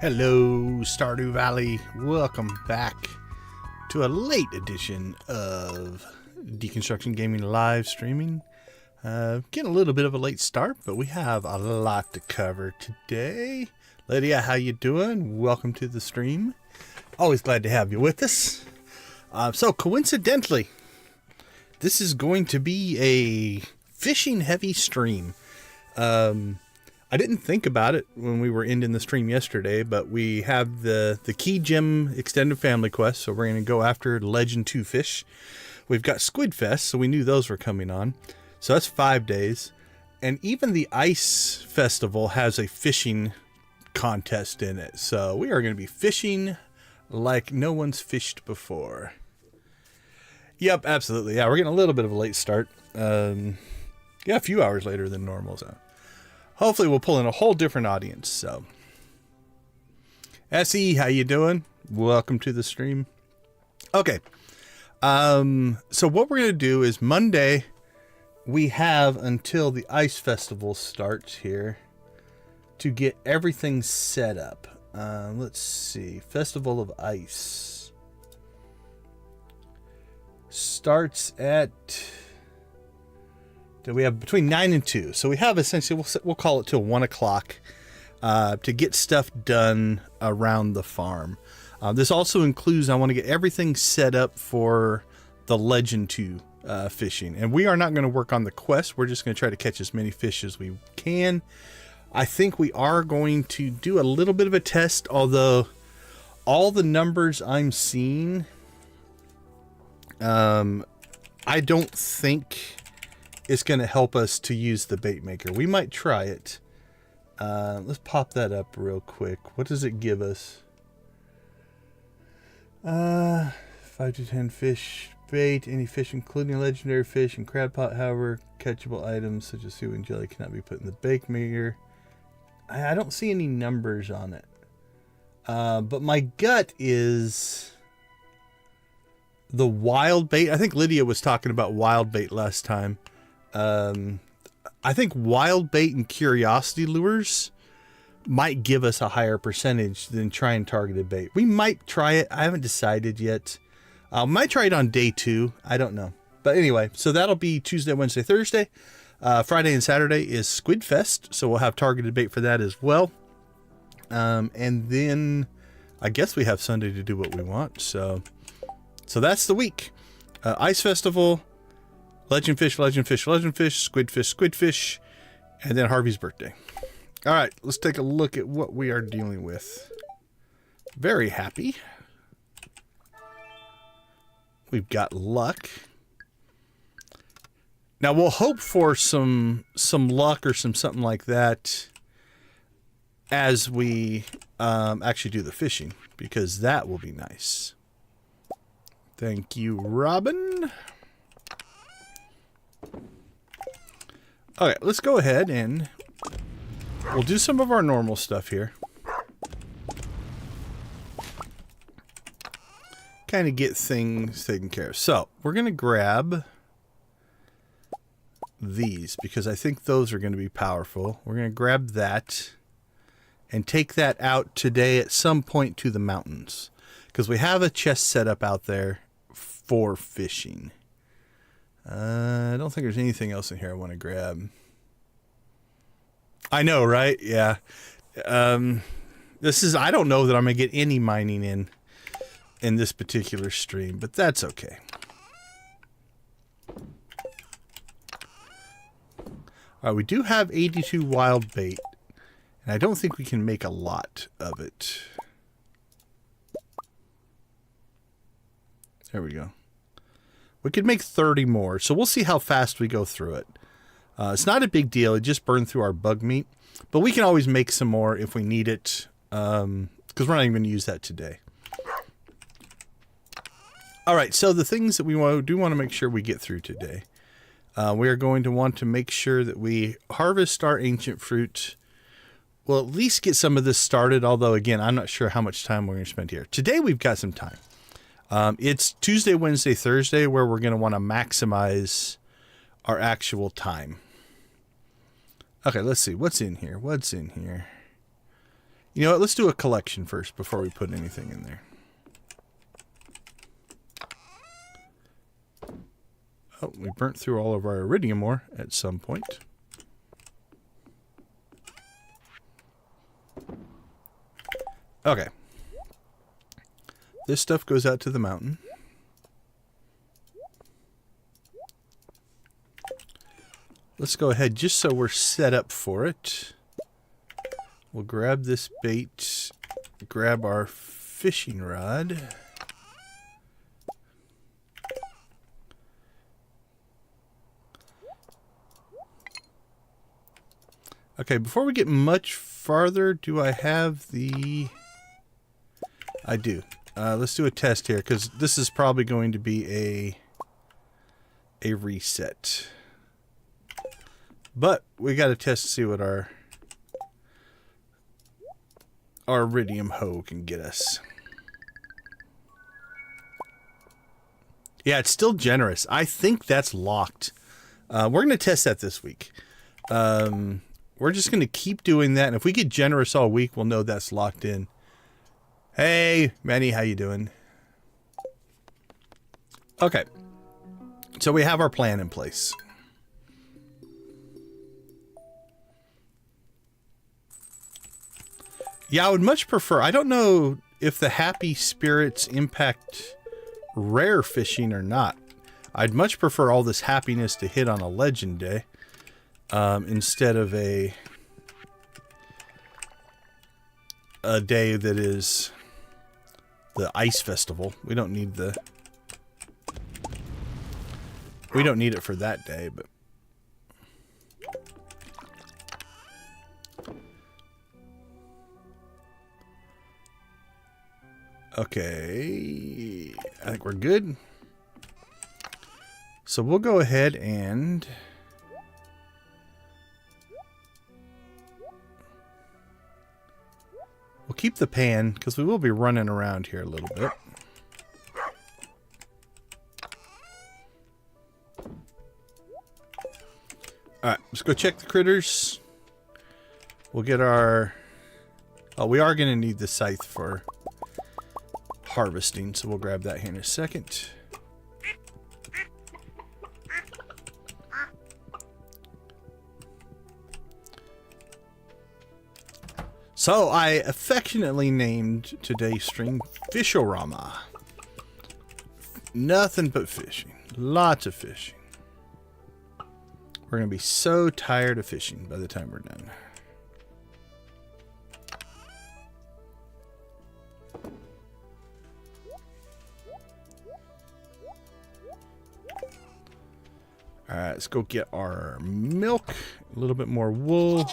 Hello, Stardew Valley. Welcome back to a late edition of Deconstruction Gaming live streaming. Getting a little bit of a late start, but we have a lot to cover today. Lydia, how you doing? Welcome to the stream. Always glad to have you with us. So coincidentally, this is going to be a fishing heavy stream. I didn't think about it when we were ending the stream yesterday, but we have the Key Gem Extended Family Quest, so we're going to go after Legend 2 fish. We've got SquidFest, so we knew those were coming on. So that's 5 days. And even the Ice Festival has a fishing contest in it. So we are going to be fishing like no one's fished before. Yep, absolutely. Yeah, we're getting a little bit of a late start. Yeah, a few hours later than normal, so hopefully we'll pull in a whole different audience. So SE, how you doing? Welcome to the stream. Okay. So what we're going to do is Monday, we have until the Ice Festival starts here to get everything set up. Let's see. Festival of Ice starts at... we have between 9 and 2. So we have essentially, we'll call it till 1 o'clock to get stuff done around the farm. This also includes, I want to get everything set up for the Legend 2 fishing. And we are not going to work on the quest. We're just going to try to catch as many fish as we can. I think we are going to do a little bit of a test, although all the numbers I'm seeing, I don't think it's going to help us to use the bait maker. We might try it. Let's pop that up real quick. What does it give us? 5 to 10 fish bait. Any fish, including legendary fish and crab pot, however, catchable items such as seaweed and jelly cannot be put in the bait maker. I don't see any numbers on it. But my gut is the wild bait. I think Lydia was talking about wild bait last time. I think wild bait and curiosity lures might give us a higher percentage than trying targeted bait. We might try it. I haven't decided yet. Might try it on day 2. I don't know. But anyway, so that'll be Tuesday, Wednesday, Thursday. Friday and Saturday is SquidFest. So we'll have targeted bait for that as well. And then I guess we have Sunday to do what we want. So that's the week. Ice Festival, Legend Fish, Legend Fish, Legend Fish, Squidfish, Squidfish, and then Harvey's birthday. All right, let's take a look at what we are dealing with. Very happy. We've got luck. Now we'll hope for some luck or something like that as we actually do the fishing, because that will be nice. Thank you, Robin. Okay, let's go ahead and we'll do some of our normal stuff here. Kind of get things taken care of. So, we're going to grab these because I think those are going to be powerful. We're going to grab that and take that out today at some point to the mountains, because we have a chest set up out there for fishing. I don't think there's anything else in here I want to grab. I know, right? Yeah. I don't know that I'm going to get any mining in this particular stream, but that's okay. All right, we do have 82 wild bait, and I don't think we can make a lot of it. There we go. We could make 30 more, so we'll see how fast we go through it. It's not a big deal. It just burned through our bug meat, but we can always make some more if we need it, because we're not even going to use that today. All right, so the things that we do want to make sure we get through today. We are going to want to make sure that we harvest our ancient fruit. We'll at least get some of this started, although, again, I'm not sure how much time we're going to spend here. Today, we've got some time. It's Tuesday, Wednesday, Thursday, where we're going to want to maximize our actual time. Okay, let's see. What's in here? You know what? Let's do a collection first before we put anything in there. Oh, we burnt through all of our iridium ore at some point. Okay. This stuff goes out to the mountain. Let's go ahead, just so we're set up for it. We'll grab this bait, grab our fishing rod. Okay, before we get much farther, do I have the... I do. Let's do a test here, because this is probably going to be a reset. But we got to test to see what our iridium hoe can get us. Yeah, it's still generous. I think that's locked. We're going to test that this week. We're just going to keep doing that, and if we get generous all week, we'll know that's locked in. Hey, Manny, how you doing? Okay. So we have our plan in place. Yeah, I would much prefer... I don't know if the happy spirits impact rare fishing or not. I'd much prefer all this happiness to hit on a legend day. Instead of a day that is the ice festival. We don't need the... We don't need it for that day, but... Okay, I think we're good. So we'll go ahead and... We'll keep the pan, because we will be running around here a little bit. Alright, let's go check the critters. We'll get our... Oh, we are going to need the scythe for harvesting, so we'll grab that here in a second. So, I affectionately named today's stream Fish-o-Rama. Nothing but fishing. Lots of fishing. We're going to be so tired of fishing by the time we're done. Alright, let's go get our milk. A little bit more wool.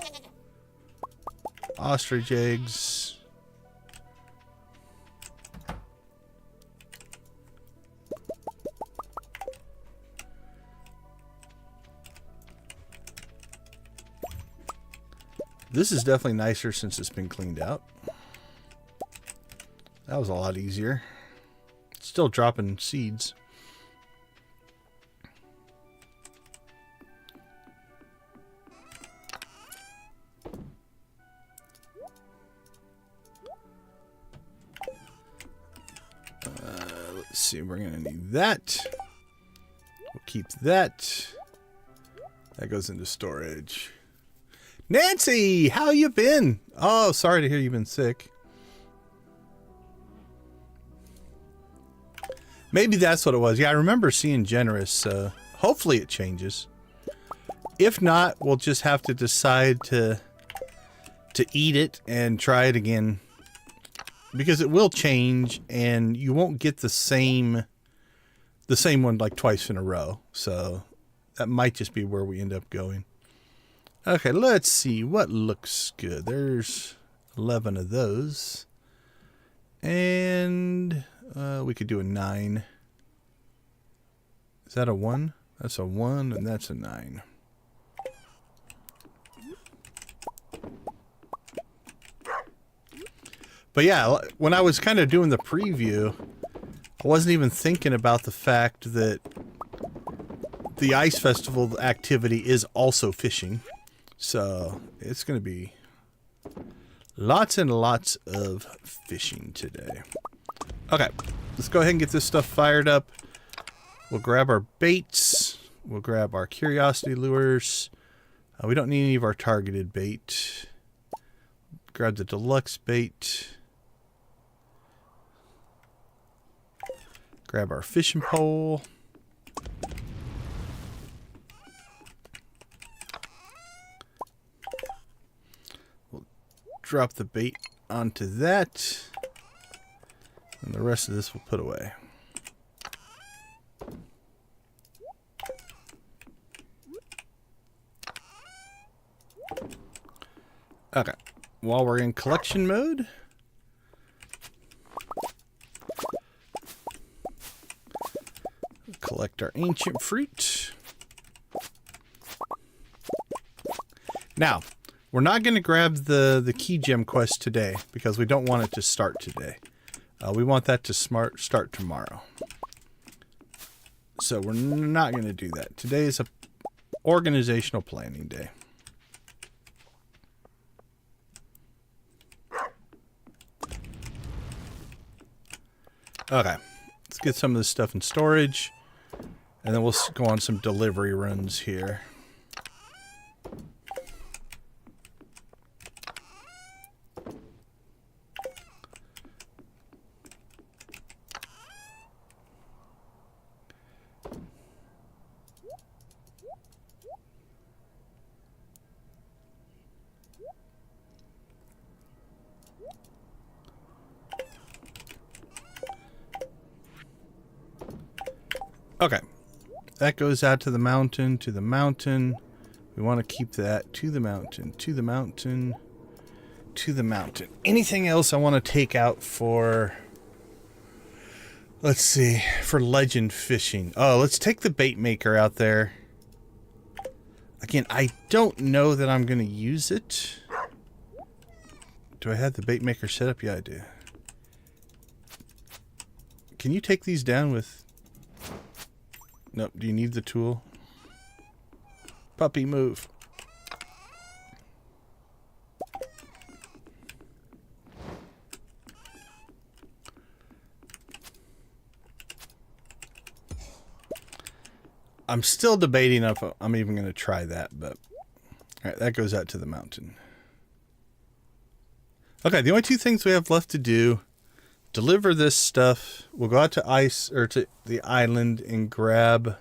Ostrich eggs. This is definitely nicer since it's been cleaned out. That was a lot easier. Still dropping seeds. Let's see, we're gonna need that. We'll keep that. That goes into storage. Nancy, how you been? Oh, sorry to hear you've been sick. Maybe that's what it was. Yeah, I remember seeing generous. Hopefully it changes. If not, we'll just have to decide to eat it and try it again. Because it will change, and you won't get the same one like twice in a row. So that might just be where we end up going. Okay, let's see what looks good. There's 11 of those, and we could do a 9. Is that a 1? That's a 1, and that's a 9. But yeah, when I was kind of doing the preview, I wasn't even thinking about the fact that the Ice Festival activity is also fishing. So, it's going to be... Lots and lots of fishing today. Okay, let's go ahead and get this stuff fired up. We'll grab our baits. We'll grab our curiosity lures. We don't need any of our targeted bait. Grab the deluxe bait. Grab our fishing pole. We'll drop the bait onto that. And the rest of this we'll put away. Okay. While we're in collection mode, collect our ancient fruit. Now, we're not going to grab the key gem quest today because we don't want it to start today. We want that to start tomorrow. So we're not going to do that. Today is a organizational planning day. Okay, let's get some of this stuff in storage, and then we'll go on some delivery runs here. Okay, that goes out to the mountain, to the mountain. We want to keep that to the mountain, to the mountain, to the mountain. Anything else I want to take out for, let's see, for legend fishing? Oh, let's take the bait maker out there. Again, I don't know that I'm going to use it. Do I have the bait maker set up? Yeah, I do. Can you take these down with... Nope, do you need the tool? Puppy, move. I'm still debating if I'm even going to try that, but... Alright, that goes out to the mountain. Okay, the only two things we have left to do... Deliver this stuff. We'll go out to to the island and grab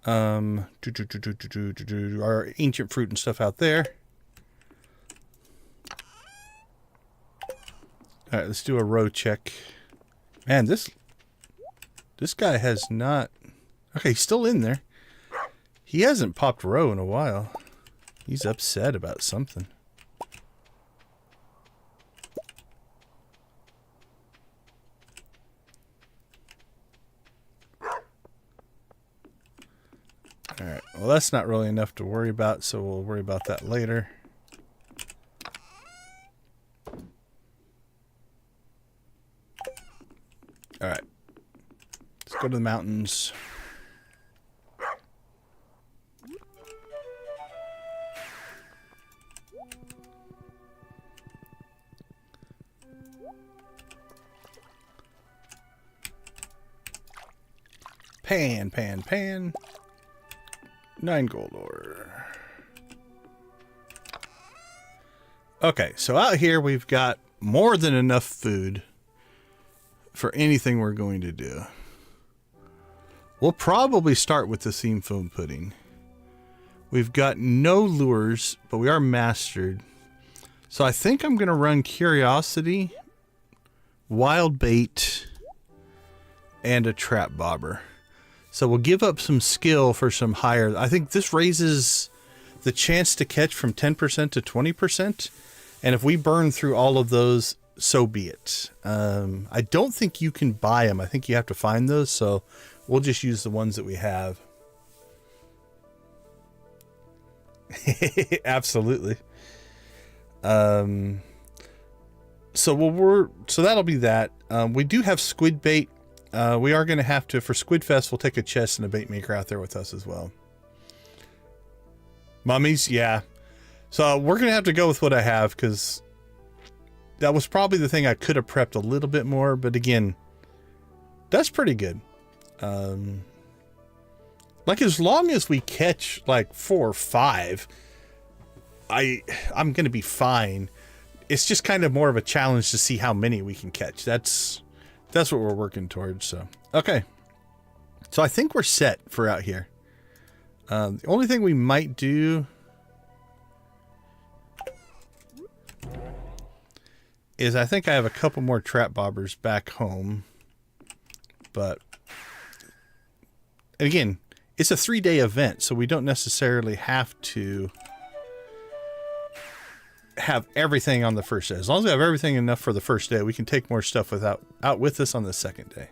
our ancient fruit and stuff out there. All right, let's do a row check. Man, this guy has not. Okay, he's still in there. He hasn't popped row in a while. He's upset about something. Alright, well that's not really enough to worry about, so we'll worry about that later. Alright, let's go to the mountains. Pan, pan, pan. 9 gold ore. Okay, so out here we've got more than enough food for anything we're going to do. We'll probably start with the seam foam pudding. We've got no lures, but we are mastered. So I think I'm going to run curiosity, wild bait, and a trap bobber. So we'll give up some skill for some higher. I think this raises the chance to catch from 10% to 20%. And if we burn through all of those, so be it. I don't think you can buy them. I think you have to find those. So we'll just use the ones that we have. Absolutely. So that'll be that. We do have squid bait. We are going to have to, for SquidFest, we'll take a chest and a bait maker out there with us as well. Mummies, yeah. So we're going to have to go with what I have, because that was probably the thing I could have prepped a little bit more. But again, that's pretty good. Like, as long as we catch like 4 or 5, I'm going to be fine. It's just kind of more of a challenge to see how many we can catch. That's what we're working towards. So, okay. So I think we're set for out here. The only thing we might do is I think I have a couple more trap bobbers back home. But again, it's a 3-day event, so we don't necessarily have to have everything on the first day. As long as we have everything enough for the first day, we can take more stuff out with us on the second day.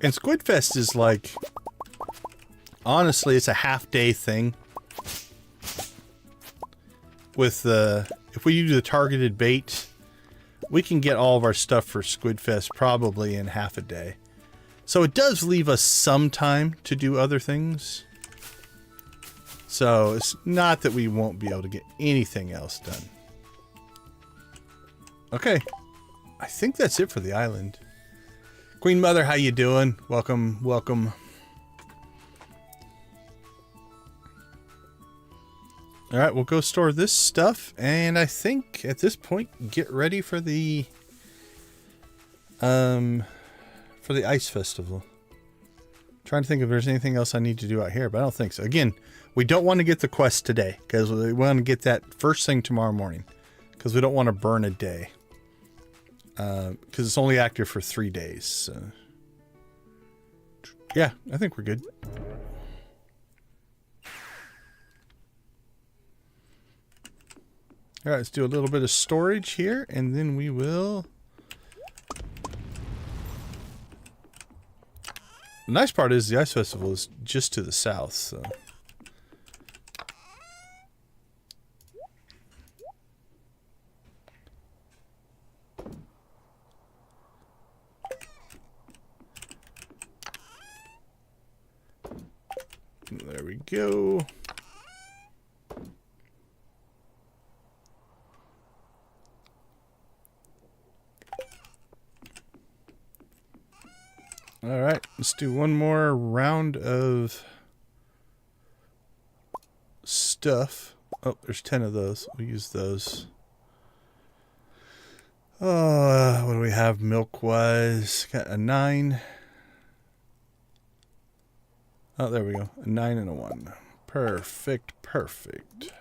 And SquidFest is like, honestly, it's a half-day thing. With if we do the targeted bait, we can get all of our stuff for SquidFest probably in half a day. So it does leave us some time to do other things. So it's not that we won't be able to get anything else done. Okay. I think that's it for the island. Queen Mother, how you doing? Welcome, welcome. All right, we'll go store this stuff, and I think at this point, get ready for the ice festival. Trying to think if there's anything else I need to do out here, but I don't think so. Again, we don't want to get the quest today because we want to get that first thing tomorrow morning because we don't want to burn a day because it's only active for 3 days. So. Yeah, I think we're good. All right, let's do a little bit of storage here, and then we will... The nice part is the ice festival is just to the south, so... There we go. All right, let's do one more round of stuff. Oh, there's 10 of those. We'll use those. What do we have milk-wise? Got a 9. Oh, there we go. A 9 and a 1. Perfect, perfect.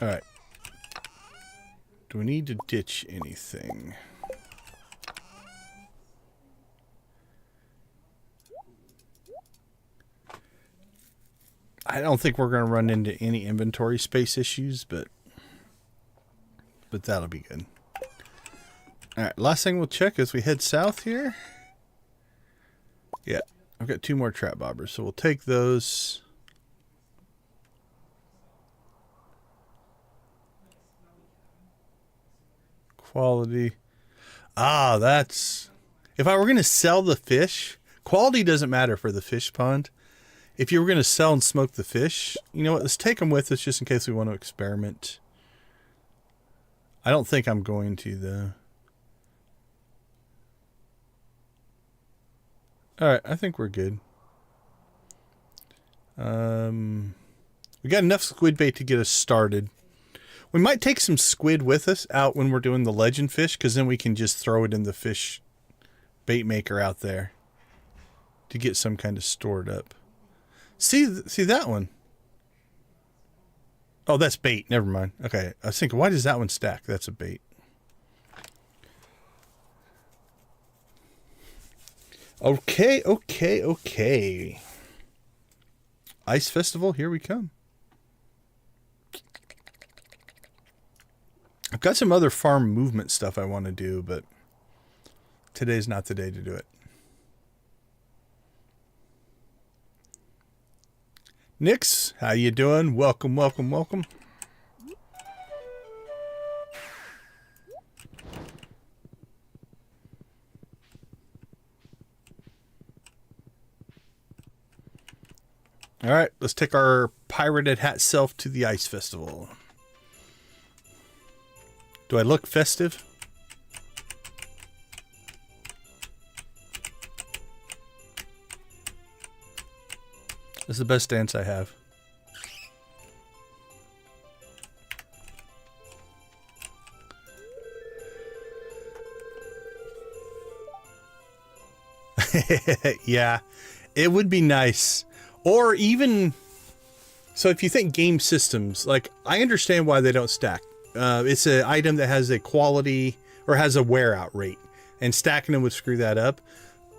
All right. Do we need to ditch anything? I don't think we're going to run into any inventory space issues, but that'll be good. All right, last thing we'll check as we head south here. Yeah, I've got 2 more trap bobbers, so we'll take those. Quality. Ah, that's... If I were going to sell the fish, quality doesn't matter for the fish pond. If you were going to sell and smoke the fish, you know what? Let's take them with us just in case we want to experiment. I don't think I'm going to, though. Alright, I think we're good. We got enough squid bait to get us started. We might take some squid with us out when we're doing the legend fish, because then we can just throw it in the fish bait maker out there to get some kind of stored up. See that one? Oh, that's bait. Never mind. Okay, I was thinking, why does that one stack? That's a bait. Okay, okay, okay. Ice Festival, here we come. I've got some other farm movement stuff I want to do, but today's not the day to do it. Nix, how you doing? Welcome, welcome, welcome. All right, let's take our pirated hat self to the ice festival. Do I look festive? This is the best dance I have. Yeah, it would be nice. Or even, so if you think game systems, like I understand why they don't stack. It's an item that has a quality or has a wear out rate, and stacking them would screw that up.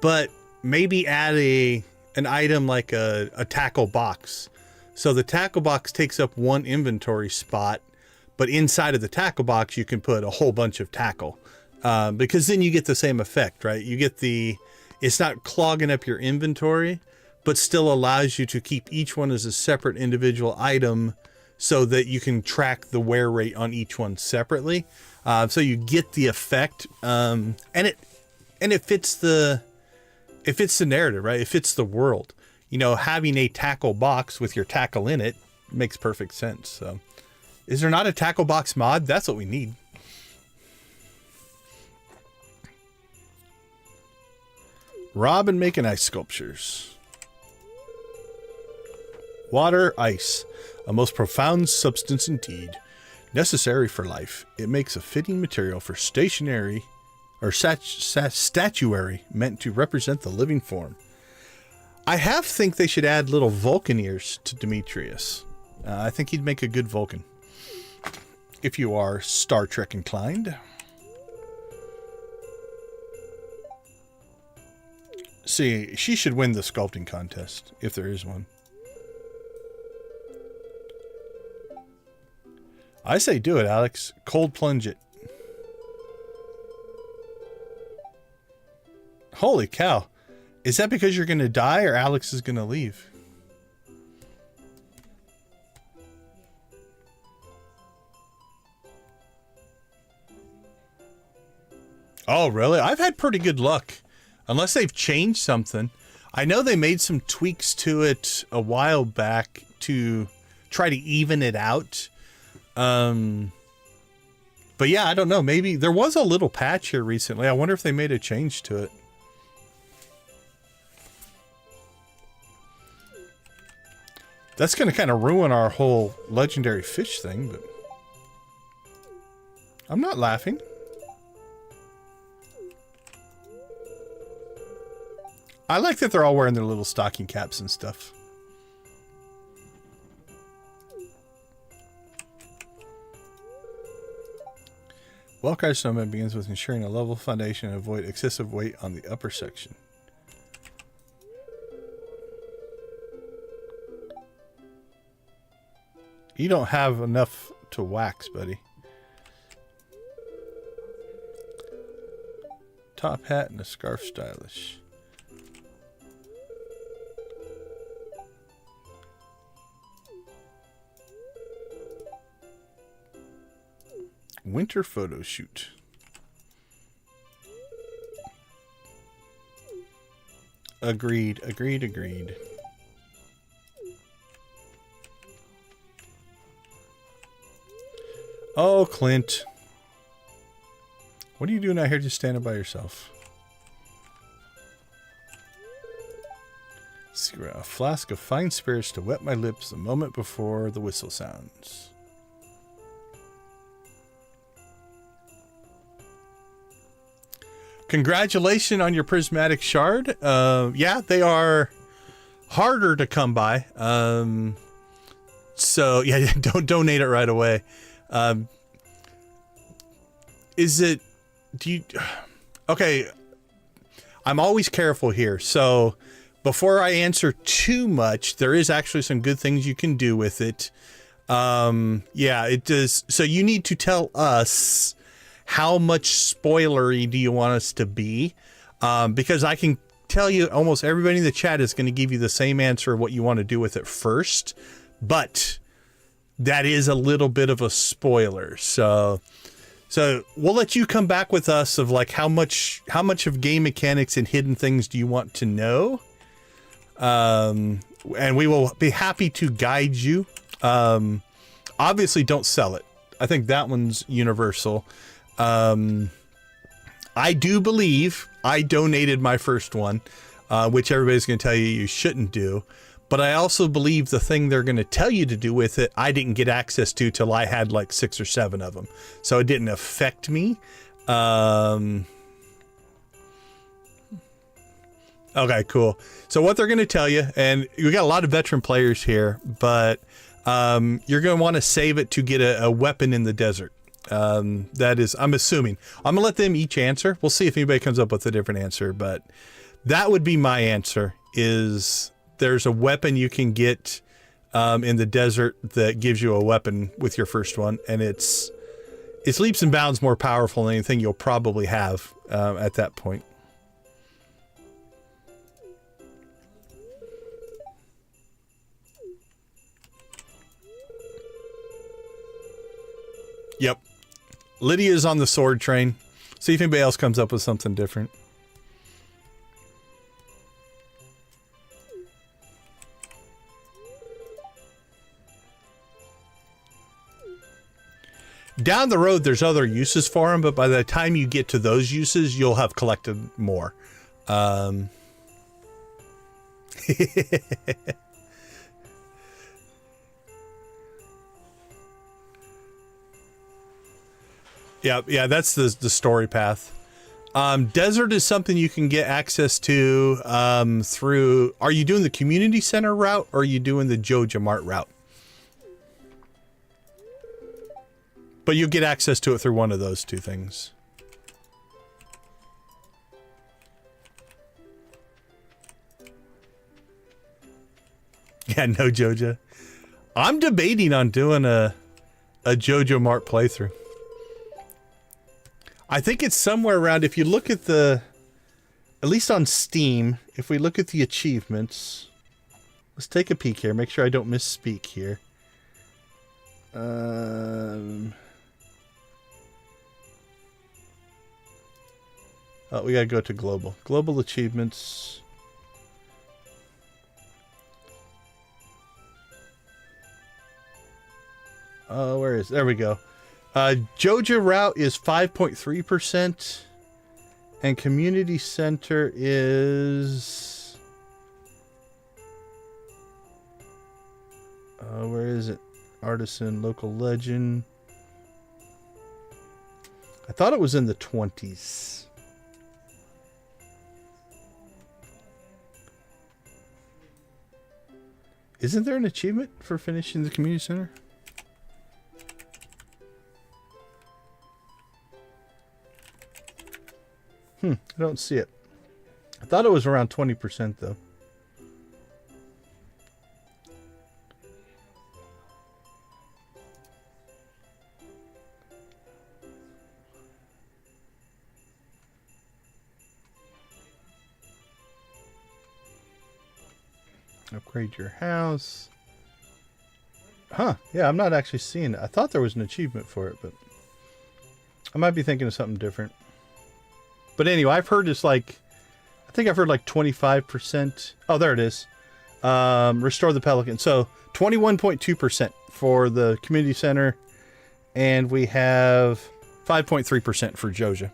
But maybe add an item like a tackle box. So the tackle box takes up one inventory spot, but inside of the tackle box, you can put a whole bunch of tackle. Because then you get the same effect, right? You get it's not clogging up your inventory, but still allows you to keep each one as a separate individual item so that you can track the wear rate on each one separately. So you get the effect, and it fits the narrative, right? It fits the world. You know, having a tackle box with your tackle in it makes perfect sense. So is there not a tackle box mod? That's what we need. Robin making ice sculptures. Water, ice, a most profound substance indeed, necessary for life. It makes a fitting material for stationary or statuary meant to represent the living form. I think they should add little Vulcan ears to Demetrius. I think he'd make a good Vulcan. If you are Star Trek inclined. See, she should win the sculpting contest, if there is one. I say do it, Alex. Cold plunge it. Holy cow. Is that because you're going to die or Alex is going to leave? Oh, really? I've had pretty good luck. Unless they've changed something. I know they made some tweaks to it a while back to try to even it out. But yeah, I don't know. Maybe there was a little patch here recently. I wonder if they made a change to it. That's going to kind of ruin our whole legendary fish thing, but I'm not laughing. I like that they're all wearing their little stocking caps and stuff. Well-cast snowman begins with ensuring a level foundation and avoid excessive weight on the upper section. You don't have enough to wax, buddy. Top hat and a scarf stylish. Winter photo shoot. Agreed, agreed, agreed. Oh, Clint. What are you doing out here just standing by yourself? A flask of fine spirits to wet my lips the moment before the whistle sounds. Congratulations on your prismatic shard. Yeah, they are harder to come by. So yeah, don't donate it right away. Okay, I'm always careful here. So before I answer too much, there is actually some good things you can do with it. Yeah, it does. So you need to tell us how much spoilery do you want us to be? Because I can tell you almost everybody in the chat is going to give you the same answer of what you want to do with it first, but that is a little bit of a spoiler. So we'll let you come back with us of like how much of game mechanics and hidden things do you want to know? And we will be happy to guide you. Obviously don't sell it. I think that one's universal. I do believe I donated my first one, which everybody's going to tell you shouldn't do. But I also believe the thing they're going to tell you to do with it, I didn't get access to till I had like 6 or 7 of them. So it didn't affect me. Okay, cool. So what they're going to tell you, and we got a lot of veteran players here, but you're going to want to save it to get a weapon in the desert. That is, I'm assuming. I'm going to let them each answer. We'll see if anybody comes up with a different answer, but that would be my answer, is there's a weapon you can get in the desert that gives you a weapon with your first one, and it's leaps and bounds more powerful than anything you'll probably have at that point. Yep. Lydia's on the sword train. See if anybody else comes up with something different. Down the road, there's other uses for them, but by the time you get to those uses, you'll have collected more. Yeah, that's the story path. Desert is something you can get access to through... Are you doing the community center route, or are you doing the Joja Mart route? But you'll get access to it through one of those two things. Yeah, no Joja. I'm debating on doing a Joja Mart playthrough. I think it's somewhere around, if you look at the, at least on Steam, if we look at the achievements, let's take a peek here, make sure I don't misspeak here. Oh, we gotta go to global. Global achievements. Oh, where is, there we go. Joja route is 5.3%, and community center is... where is it? Artisan, local legend. I thought it was in the 20s. Isn't there an achievement for finishing the community center? I don't see it. I thought it was around 20% though. Upgrade your house. Huh. Yeah, I'm not actually seeing it. I thought there was an achievement for it, but I might be thinking of something different. But anyway, I've heard it's like, I think I've heard like 25%. Oh, there it is. Restore the Pelican. So 21.2% for the community center. And we have 5.3% for Joja.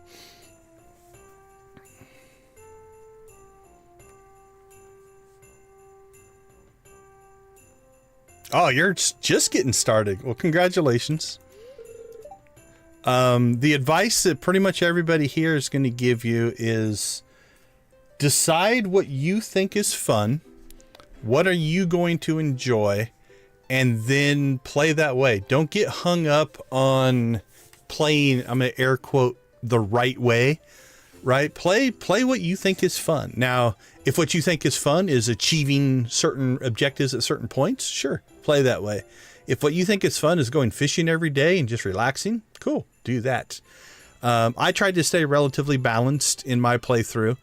Oh, you're just getting started. Well, congratulations. The advice that pretty much everybody here is going to give you is decide what you think is fun. What are you going to enjoy? And then play that way. Don't get hung up on playing, I'm going to air quote, the right way, right? Play what you think is fun. Now, if what you think is fun is achieving certain objectives at certain points, sure, play that way. If what you think is fun is going fishing every day and just relaxing, cool, do that. I tried to stay relatively balanced in my playthrough.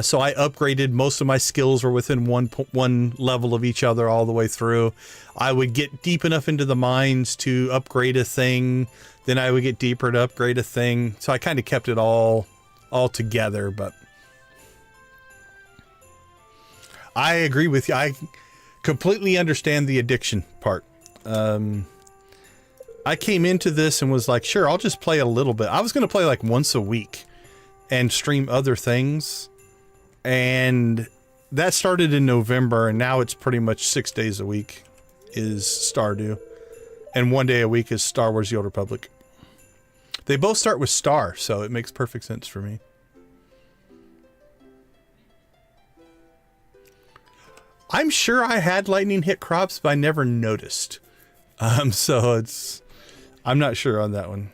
So I upgraded. Most of my skills were within one level of each other all the way through. I would get deep enough into the mines to upgrade a thing. Then I would get deeper to upgrade a thing. So I kind of kept it all together. But I agree with you. I completely understand the addiction part. I came into this and was like, sure, I'll just play a little bit. I was going to play like once a week and stream other things. And that started in November, and now it's pretty much 6 days a week is Stardew. And 1 day a week is Star Wars The Old Republic. They both start with star, so it makes perfect sense for me. I'm sure I had lightning hit crops, but I never noticed. So I'm not sure on that one.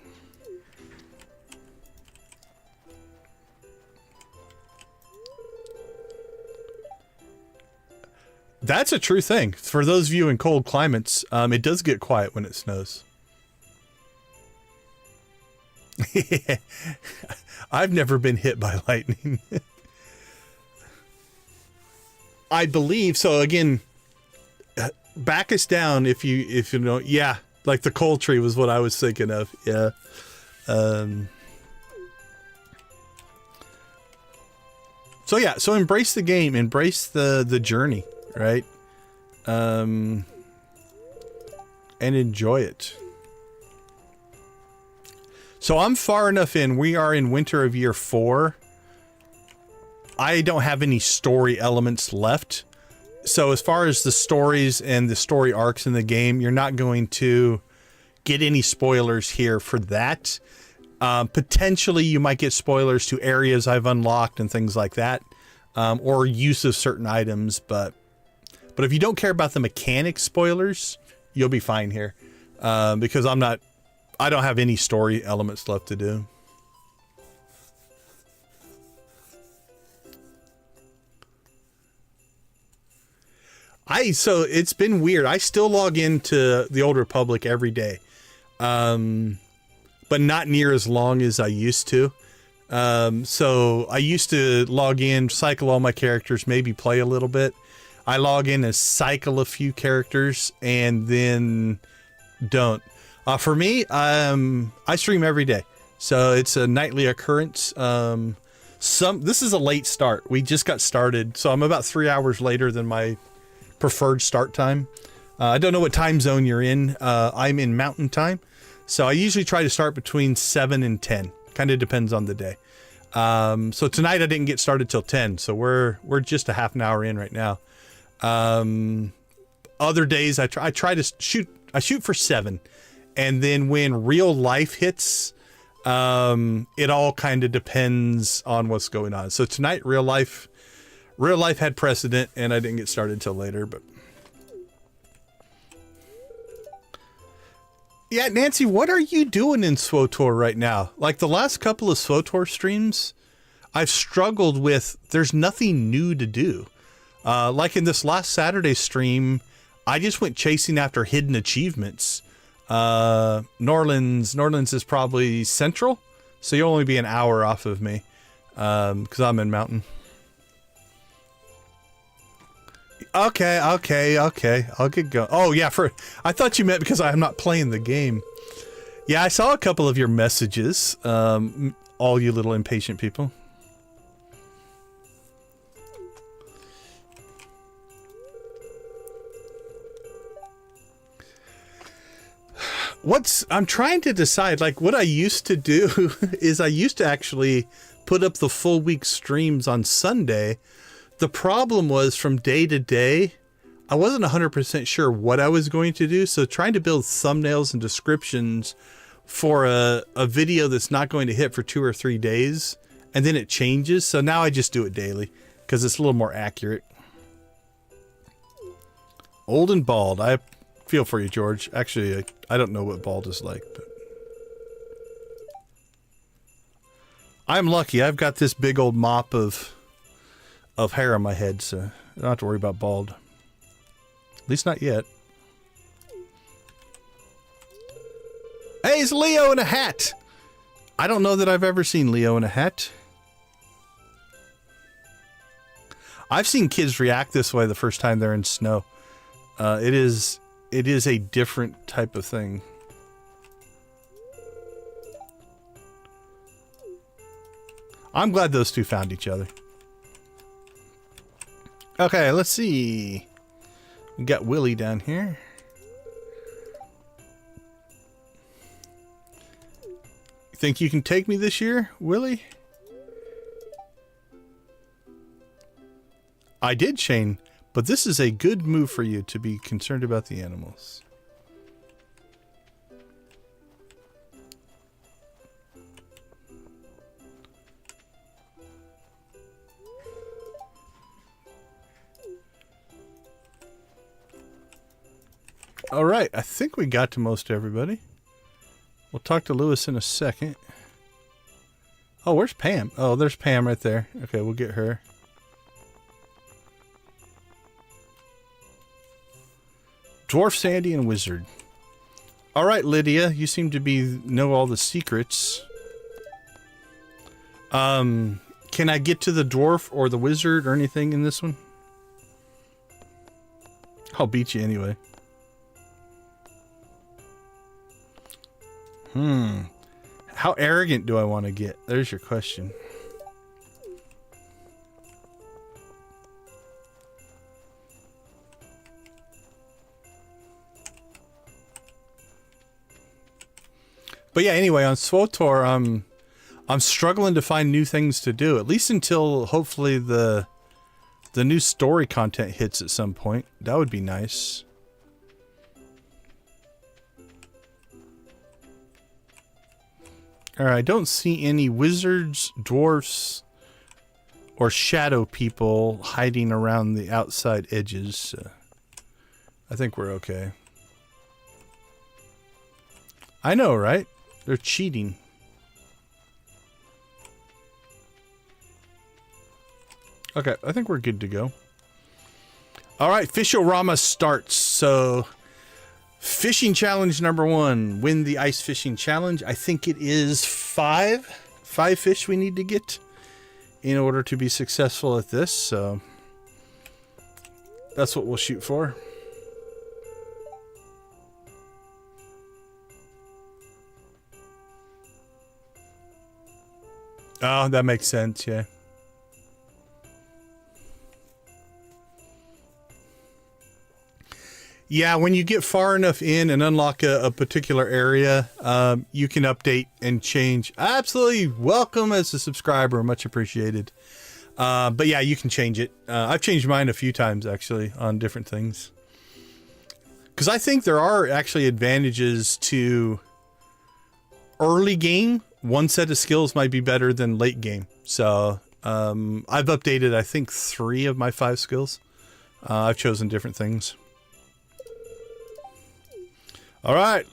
That's a true thing. For those of you in cold climates, it does get quiet when it snows. I've never been hit by lightning. I believe so. Again, back us down if you know. Yeah, like the coal tree was what I was thinking of. Yeah. So yeah. So embrace the game. Embrace the journey. Right? And enjoy it. So I'm far enough in. We are in winter of year 4. I don't have any story elements left. So as far as the stories and the story arcs in the game, you're not going to get any spoilers here for that. Potentially you might get spoilers to areas I've unlocked and things like that. Or use of certain items, but if you don't care about the mechanic spoilers, you'll be fine here. Because I don't have any story elements left to do. So it's been weird. I still log into the Old Republic every day. But not near as long as I used to. So I used to log in, cycle all my characters, maybe play a little bit. I log in and cycle a few characters and then don't. For me, I stream every day. So it's a nightly occurrence. This is a late start. We just got started. So I'm about 3 hours later than my preferred start time. I don't know what time zone you're in. I'm in Mountain Time. So I usually try to start between 7 and 10. Kind of depends on the day. So tonight I didn't get started till 10. So we're just a half an hour in right now. Other days I try to shoot. I shoot for 7. And then when real life hits, it all kind of depends on what's going on. So tonight, real life had precedent, and I didn't get started till later. But yeah, Nancy, what are you doing in SWTOR right now? Like the last couple of SWTOR streams, I've struggled with. There's nothing new to do. Like in this last Saturday stream, I just went chasing after hidden achievements. Norlands is probably central, so you'll only be an hour off of me, because I'm in Mountain. Okay, I'll get going. Oh yeah, I thought you meant because I'm not playing the game. Yeah, I saw a couple of your messages, all you little impatient people. I'm trying to decide, like, what I used to do is I used to actually put up the full week streams on Sunday. The problem was from day to day, I wasn't 100% sure what I was going to do. So trying to build thumbnails and descriptions for a video that's not going to hit for 2 or 3 days, and then it changes. So now I just do it daily because it's a little more accurate. Old and bald. I feel for you, George. Actually, I don't know what bald is like, but I'm lucky. I've got this big old mop of hair on my head, so I don't have to worry about bald. At least not yet. it's Leo in a hat. I don't know that I've ever seen Leo in a hat. I've seen kids react this way the first time they're in snow. It is a different type of thing. I'm glad those two found each other. Okay, let's see. We got Willie down here. You think you can take me this year, Willie? I did, Shane, but this is a good move for you to be concerned about the animals. All right, I think we got to most everybody. We'll talk to Lewis in a second. Oh, where's Pam? Oh, there's Pam right there. Okay, we'll get her. Dwarf, Sandy, and Wizard. All right, Lydia, you seem to know all the secrets. Can I get to the dwarf or the wizard or anything in this one? I'll beat you anyway. How arrogant do I want to get? There's your question. But yeah, anyway, on SWTOR, I'm struggling to find new things to do, at least until hopefully the new story content hits at some point. That would be nice. Alright, I don't see any wizards, dwarfs, or shadow people hiding around the outside edges. I think we're okay. I know, right? They're cheating. Okay, I think we're good to go. Alright, Fish-o-Rama starts. So, fishing challenge number 1. Win the ice fishing challenge. I think it is 5 fish we need to get in order to be successful at this. So, that's what we'll shoot for. Oh, that makes sense, yeah. Yeah, when you get far enough in and unlock a particular area, you can update and change. Absolutely welcome as a subscriber, much appreciated. But yeah, you can change it. I've changed mine a few times, actually, on different things. Because I think there are actually advantages to early game. One set of skills might be better than late game. So I've updated, I think, 3 of my 5 skills. I've chosen different things. All right.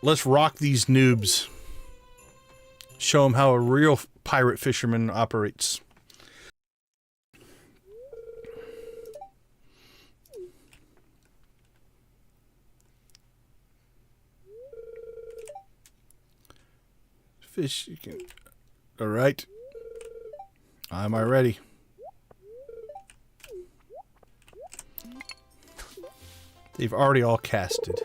Let's rock these noobs. Show them how a real pirate fisherman operates. Fish, you can... All right. Am I ready? They've already all casted.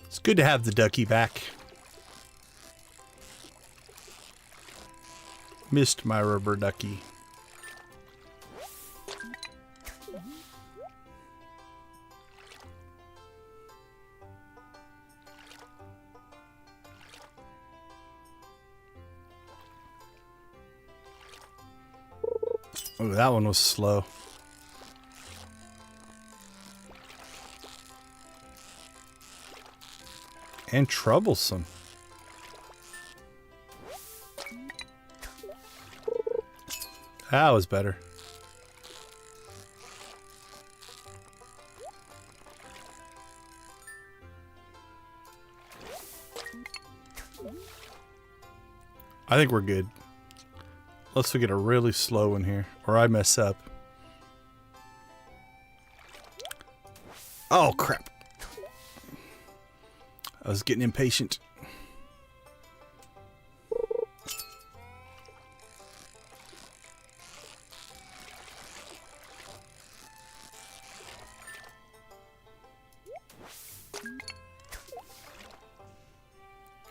It's good to have the ducky back. Missed my rubber ducky. Oh, that one was slow. And troublesome. That was better. I think we're good. Unless we get a really slow one here. Or I mess up. Oh, crap. I was getting impatient.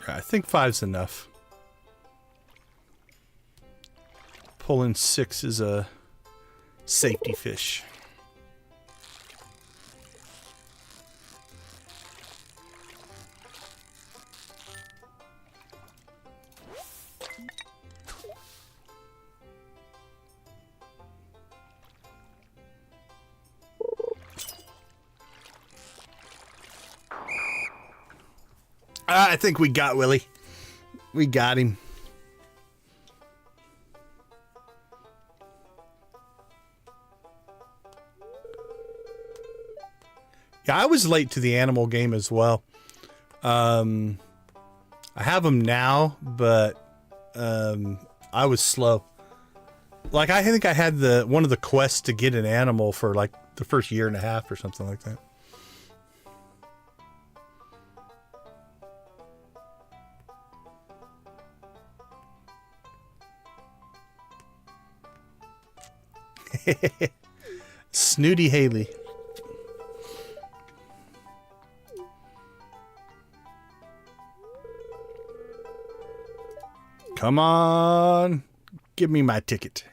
I think 5's enough. Pulling 6 is a safety fish. I think we got Willie. We got him. Yeah, I was late to the animal game as well. I have them now, but I was slow. Like, I think I had one of the quests to get an animal for like the first year and a half or something like that. Snooty Haley. Come on. Give me my ticket.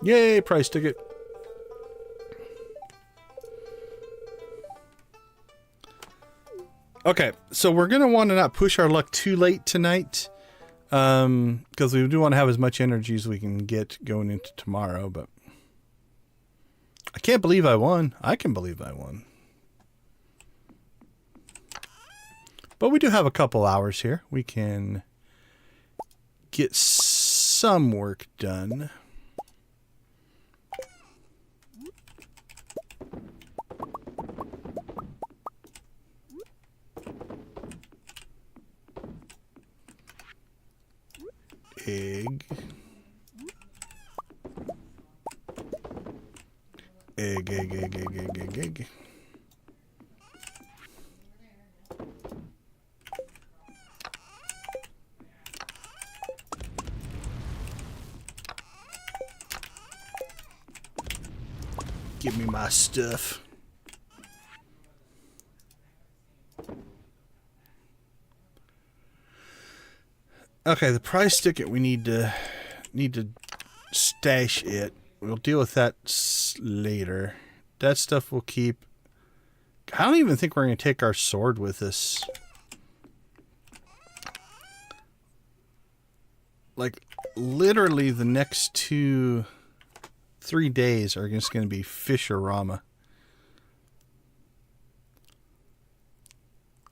Yay, price ticket. Okay, so we're going to want to not push our luck too late tonight, because we do want to have as much energy as we can get going into tomorrow, but I can't believe I won. I can believe I won. But we do have a couple hours here. We can get some work done. Egg. Egg, egg, egg, egg, egg, egg, egg. Give me my stuff. Okay, the prize ticket, we need to stash it. We'll deal with that later. That stuff we'll keep. I don't even think we're going to take our sword with us. Like, literally the next 3 days are just going to be Fish-o-Rama.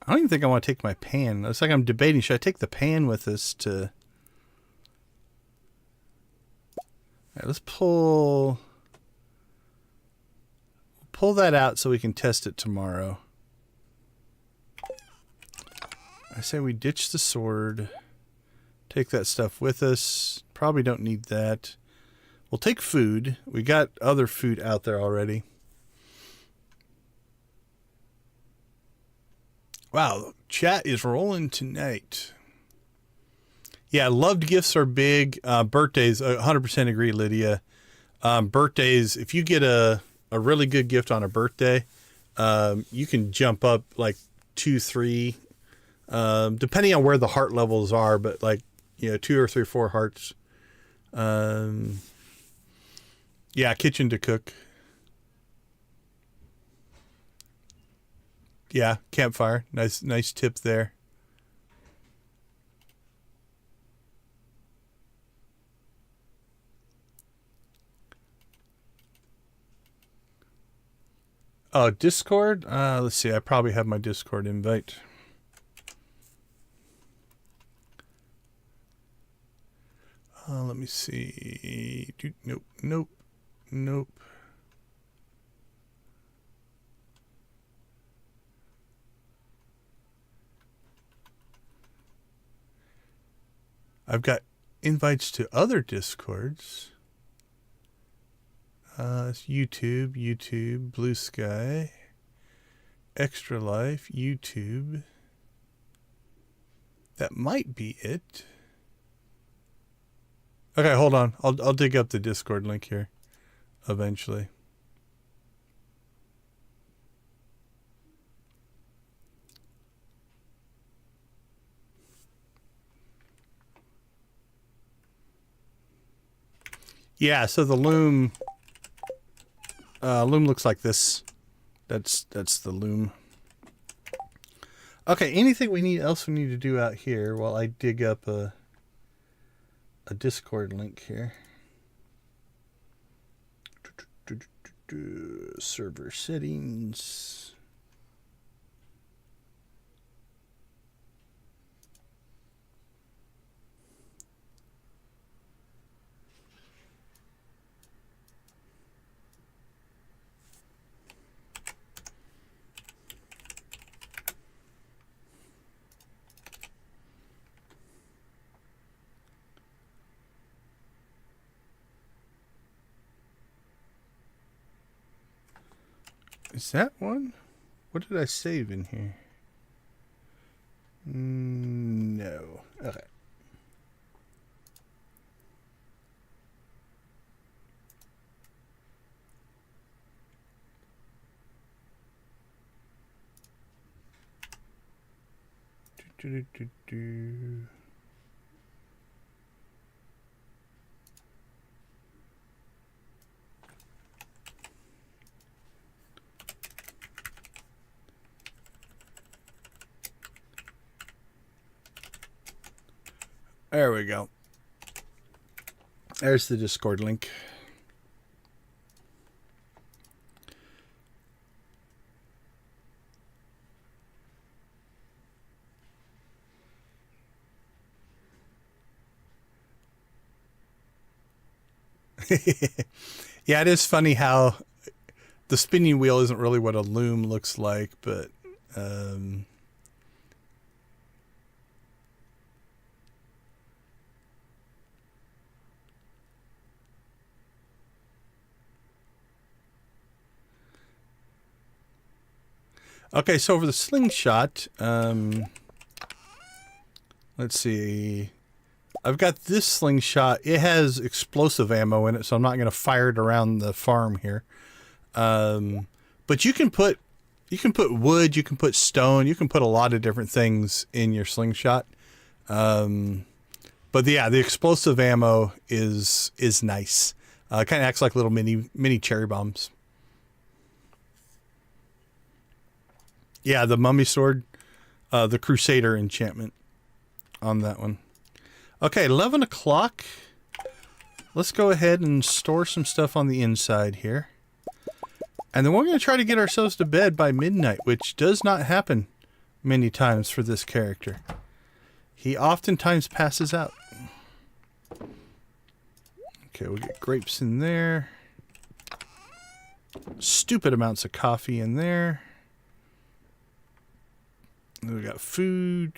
I don't even think I want to take my pan. It's like I'm debating, should I take the pan with us to... Alright, let's pull that out so we can test it tomorrow. I say we ditch the sword. Take that stuff with us. Probably don't need that. We'll take food. We got other food out there already. Wow, chat is rolling tonight. Yeah, loved gifts are big. Birthdays, 100% agree, Lydia. Birthdays, if you get a really good gift on a birthday, you can jump up like 2, 3, depending on where the heart levels are, but like, 2 or 3 or 4 hearts. Yeah, kitchen to cook. Yeah, campfire. Nice tip there. Oh, Discord? Let's see. I probably have my Discord invite. Let me see. Nope. I've got invites to other Discords. It's YouTube, Blue Sky, Extra Life, YouTube. That might be it. Okay, hold on. I'll dig up the Discord link here eventually. Yeah, so the loom looks like this. That's the loom. Okay, anything we need to do out here while I dig up a Discord link here. Server settings. Is that one? What did I save in here? No. Okay. There we go. There's the Discord link. Yeah, it is funny how the spinning wheel isn't really what a loom looks like, but okay, so for the slingshot, let's see. I've got this slingshot. It has explosive ammo in it, so I'm not going to fire it around the farm here. But you can put wood, you can put stone, you can put a lot of different things in your slingshot. But yeah, the explosive ammo is nice. It kind of acts like little mini cherry bombs. Yeah, the mummy sword, the Crusader enchantment on that one. Okay, 11 o'clock. Let's go ahead and store some stuff on the inside here. And then we're going to try to get ourselves to bed by midnight, which does not happen many times for this character. He oftentimes passes out. Okay, we'll get grapes in there. Stupid amounts of coffee in there. And we got food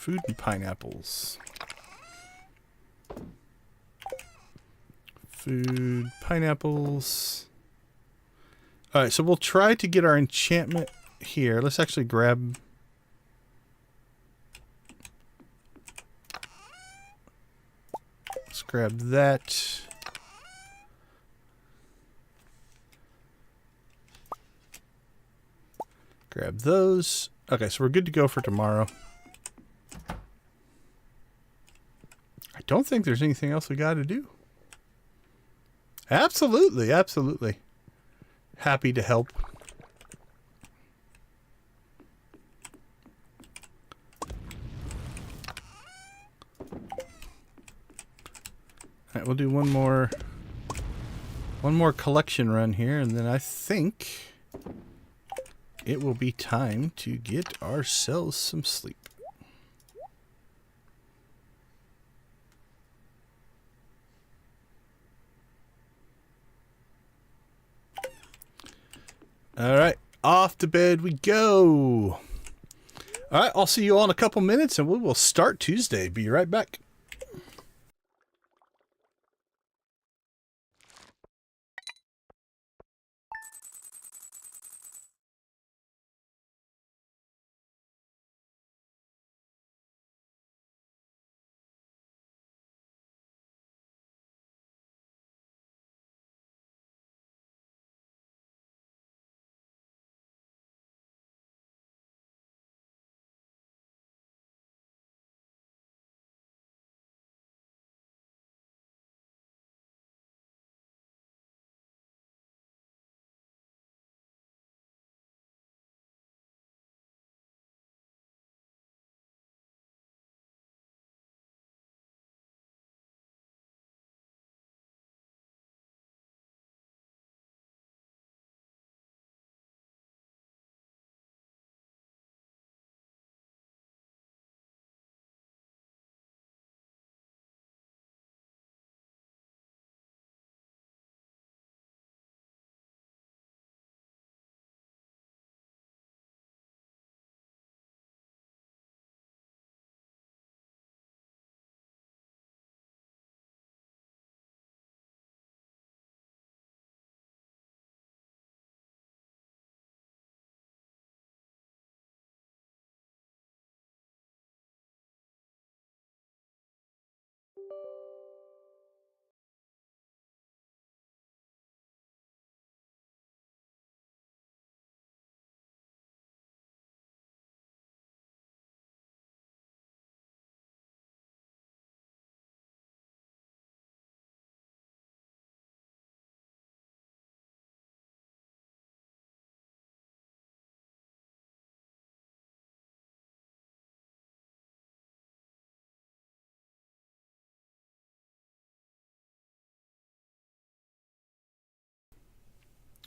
and pineapples. Food, pineapples. All right, so we'll try to get our enchantment here. Let's actually grab... Let's grab that. Grab those. Okay, so we're good to go for tomorrow. I don't think there's anything else we got to do. Absolutely, absolutely. Happy to help. All right, we'll do one more collection run here, and then I think it will be time to get ourselves some sleep. All right, off to bed we go. All right, I'll see you all in a couple minutes, and we will start Tuesday. Be right back.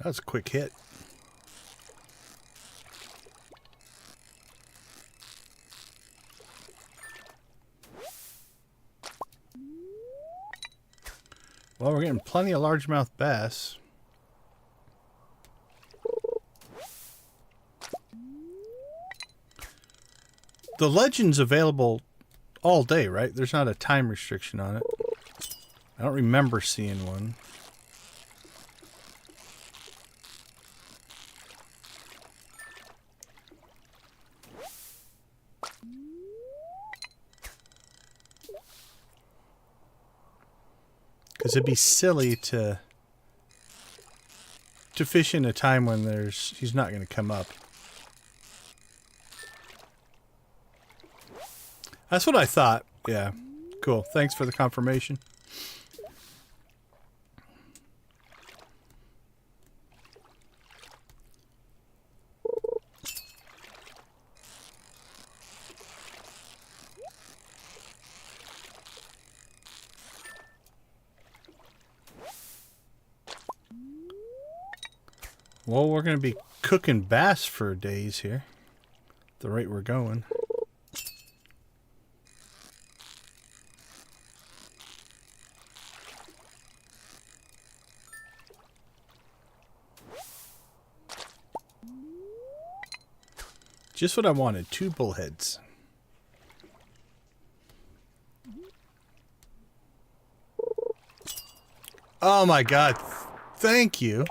That was a quick hit. Well, we're getting plenty of largemouth bass. The legend's available all day, right? There's not a time restriction on it. I don't remember seeing one. Because it'd be silly to fish in a time when he's not going to come up. That's what I thought. Yeah. Cool. Thanks for the confirmation. Well, we're going to be cooking bass for days here. At the rate we're going. Just what I wanted. 2 bullheads. Oh my god. Thank you.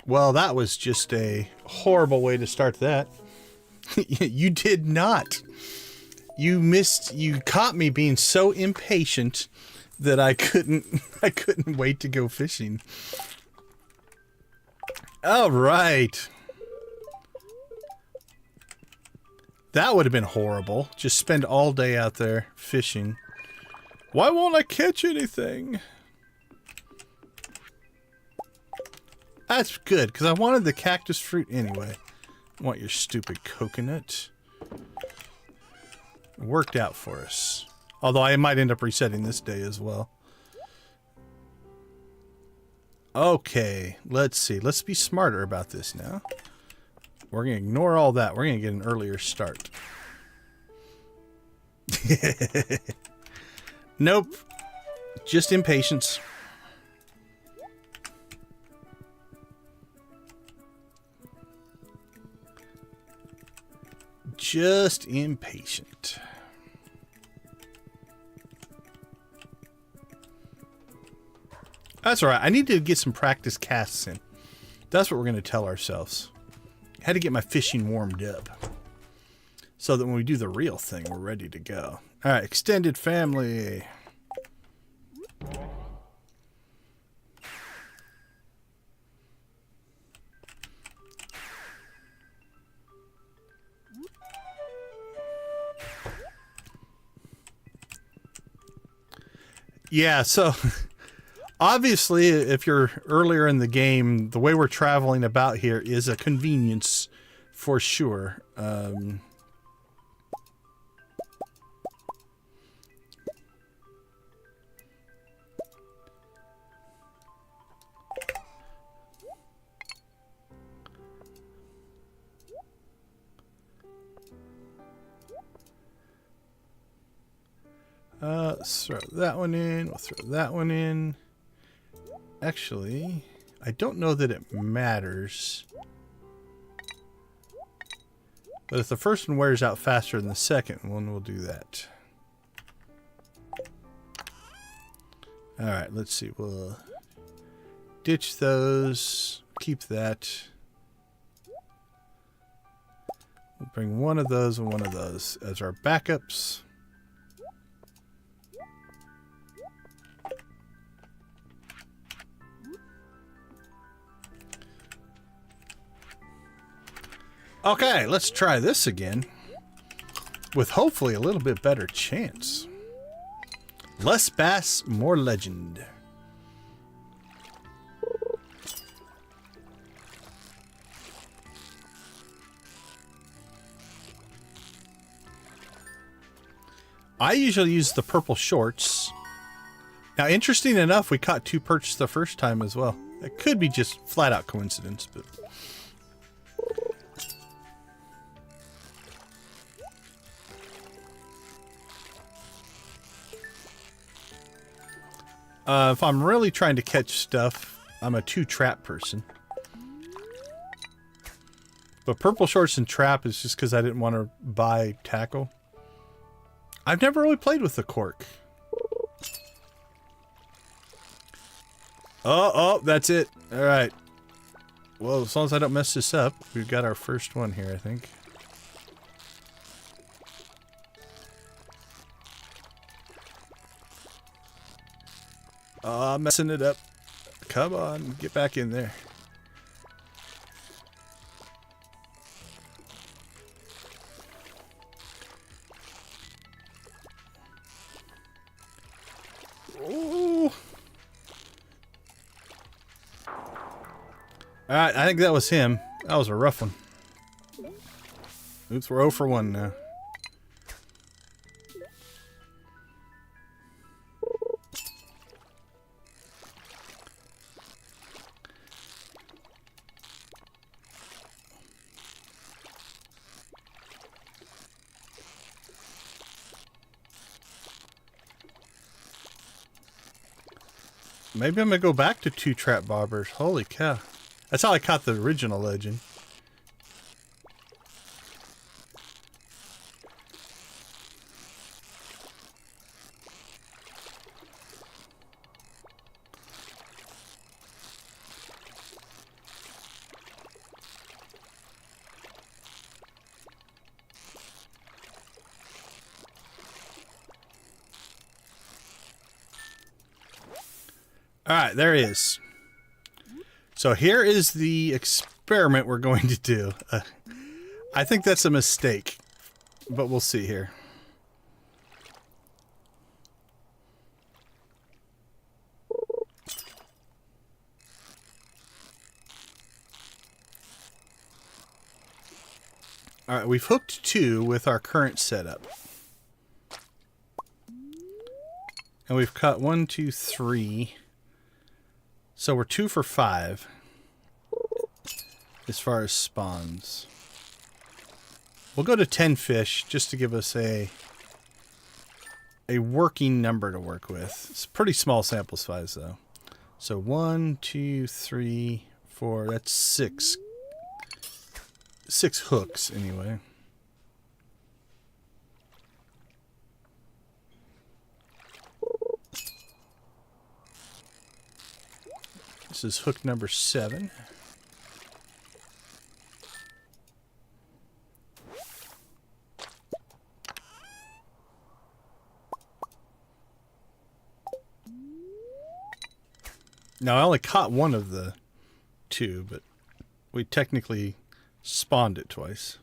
Well, that was just a horrible way to start that. You did not. You caught me being so impatient that I couldn't wait to go fishing. All right. That would have been horrible. Just spend all day out there fishing. Why won't I catch anything? That's good, because I wanted the cactus fruit anyway. I want your stupid coconut. It worked out for us. Although I might end up resetting this day as well. Okay, let's see. Let's be smarter about this now. We're going to ignore all that. We're going to get an earlier start. Nope. Just impatience. Just impatient. That's all right. I need to get some practice casts in. That's what we're going to tell ourselves. I had to get my fishing warmed up so that when we do the real thing, we're ready to go. All right, extended family. Yeah, so obviously if you're earlier in the game, the way we're traveling about here is a convenience for sure. Let's throw that one in. We'll throw that one in. Actually, I don't know that it matters. But if the first one wears out faster than the second one, we'll do that. Alright, let's see. We'll ditch those. Keep that. We'll bring one of those and one of those as our backups. Okay, let's try this again. With hopefully a little bit better chance. Less bass, more legend. I usually use the purple shorts. Now, interesting enough, we caught 2 perch the first time as well. It could be just flat out coincidence, but... if I'm really trying to catch stuff, I'm a 2 trap person. But purple shorts and trap is just because I didn't want to buy tackle. I've never really played with the cork. Oh, that's it. All right. Well, as long as I don't mess this up, we've got our first one here, I think. I'm messing it up. Come on, get back in there. Ooh. Alright, I think that was him. That was a rough one. Oops, we're 0 for 1 now. Maybe I'm gonna go back to 2 trap bobbers. Holy cow. That's how I caught the original legend. Alright, there he is. So here is the experiment we're going to do. I think that's a mistake, but we'll see here. Alright, we've hooked 2 with our current setup. And we've caught 1, 2, 3. So we're 2 for 5 as far as spawns. We'll go to 10 fish just to give us a working number to work with. It's a pretty small sample size though. So 1, 2, 3, 4, that's 6. 6 hooks anyway. This is hook number 7. Now I only caught 1 of the 2, but we technically spawned it twice.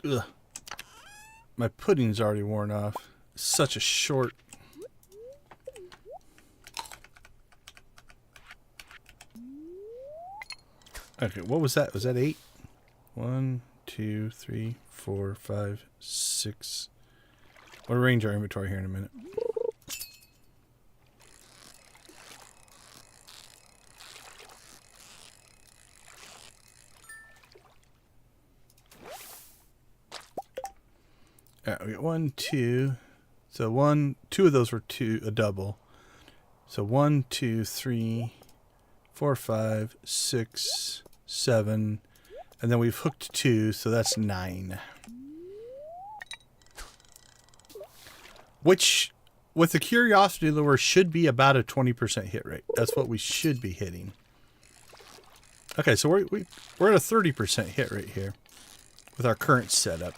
Ugh. My pudding's already worn off. Such a short. Okay, what was that? Was that 8? 1, 2, 3, 4, 5, 6. We'll arrange our inventory here in a minute. Alright, we got 1, 2. So 2 of those were a double. So 1, 2, 3, 4, 5, 6, 7. And then we've hooked 2, so that's 9. Which, with the curiosity lure, should be about a 20% hit rate. That's what we should be hitting. Okay, so we're at a 30% hit rate here with our current setup.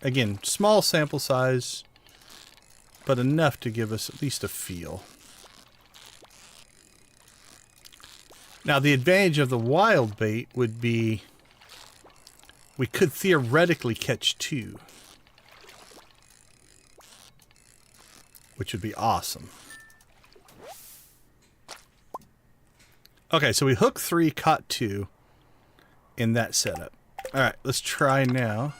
Again, small sample size, but enough to give us at least a feel. Now, the advantage of the wild bait would be we could theoretically catch 2, which would be awesome. Okay, so we hooked 3, caught 2 in that setup. Alright, let's try now.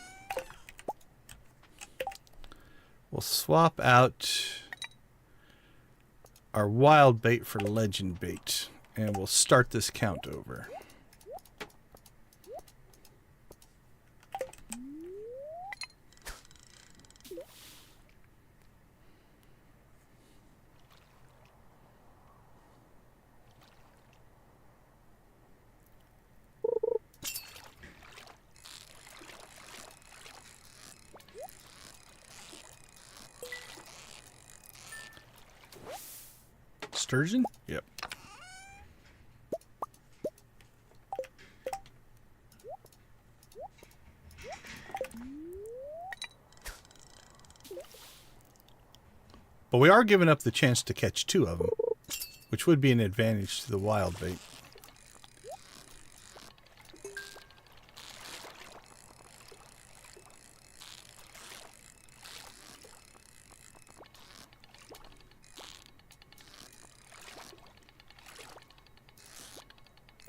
We'll swap out our wild bait for legend bait. And we'll start this count over. Sturgeon? Yep. But we are giving up the chance to catch 2 of them, which would be an advantage to the wild bait.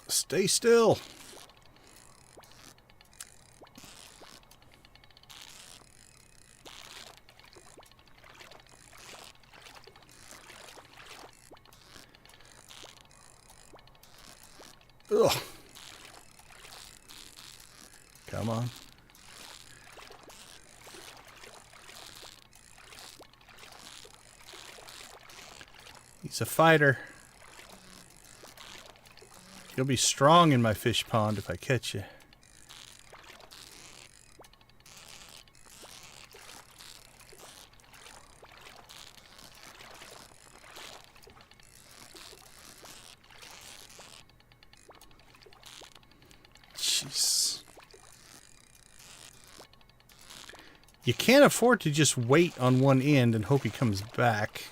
Stay still. Ugh. Come on. He's a fighter. You'll be strong in my fish pond if I catch you. Jeez. You can't afford to just wait on one end and hope he comes back.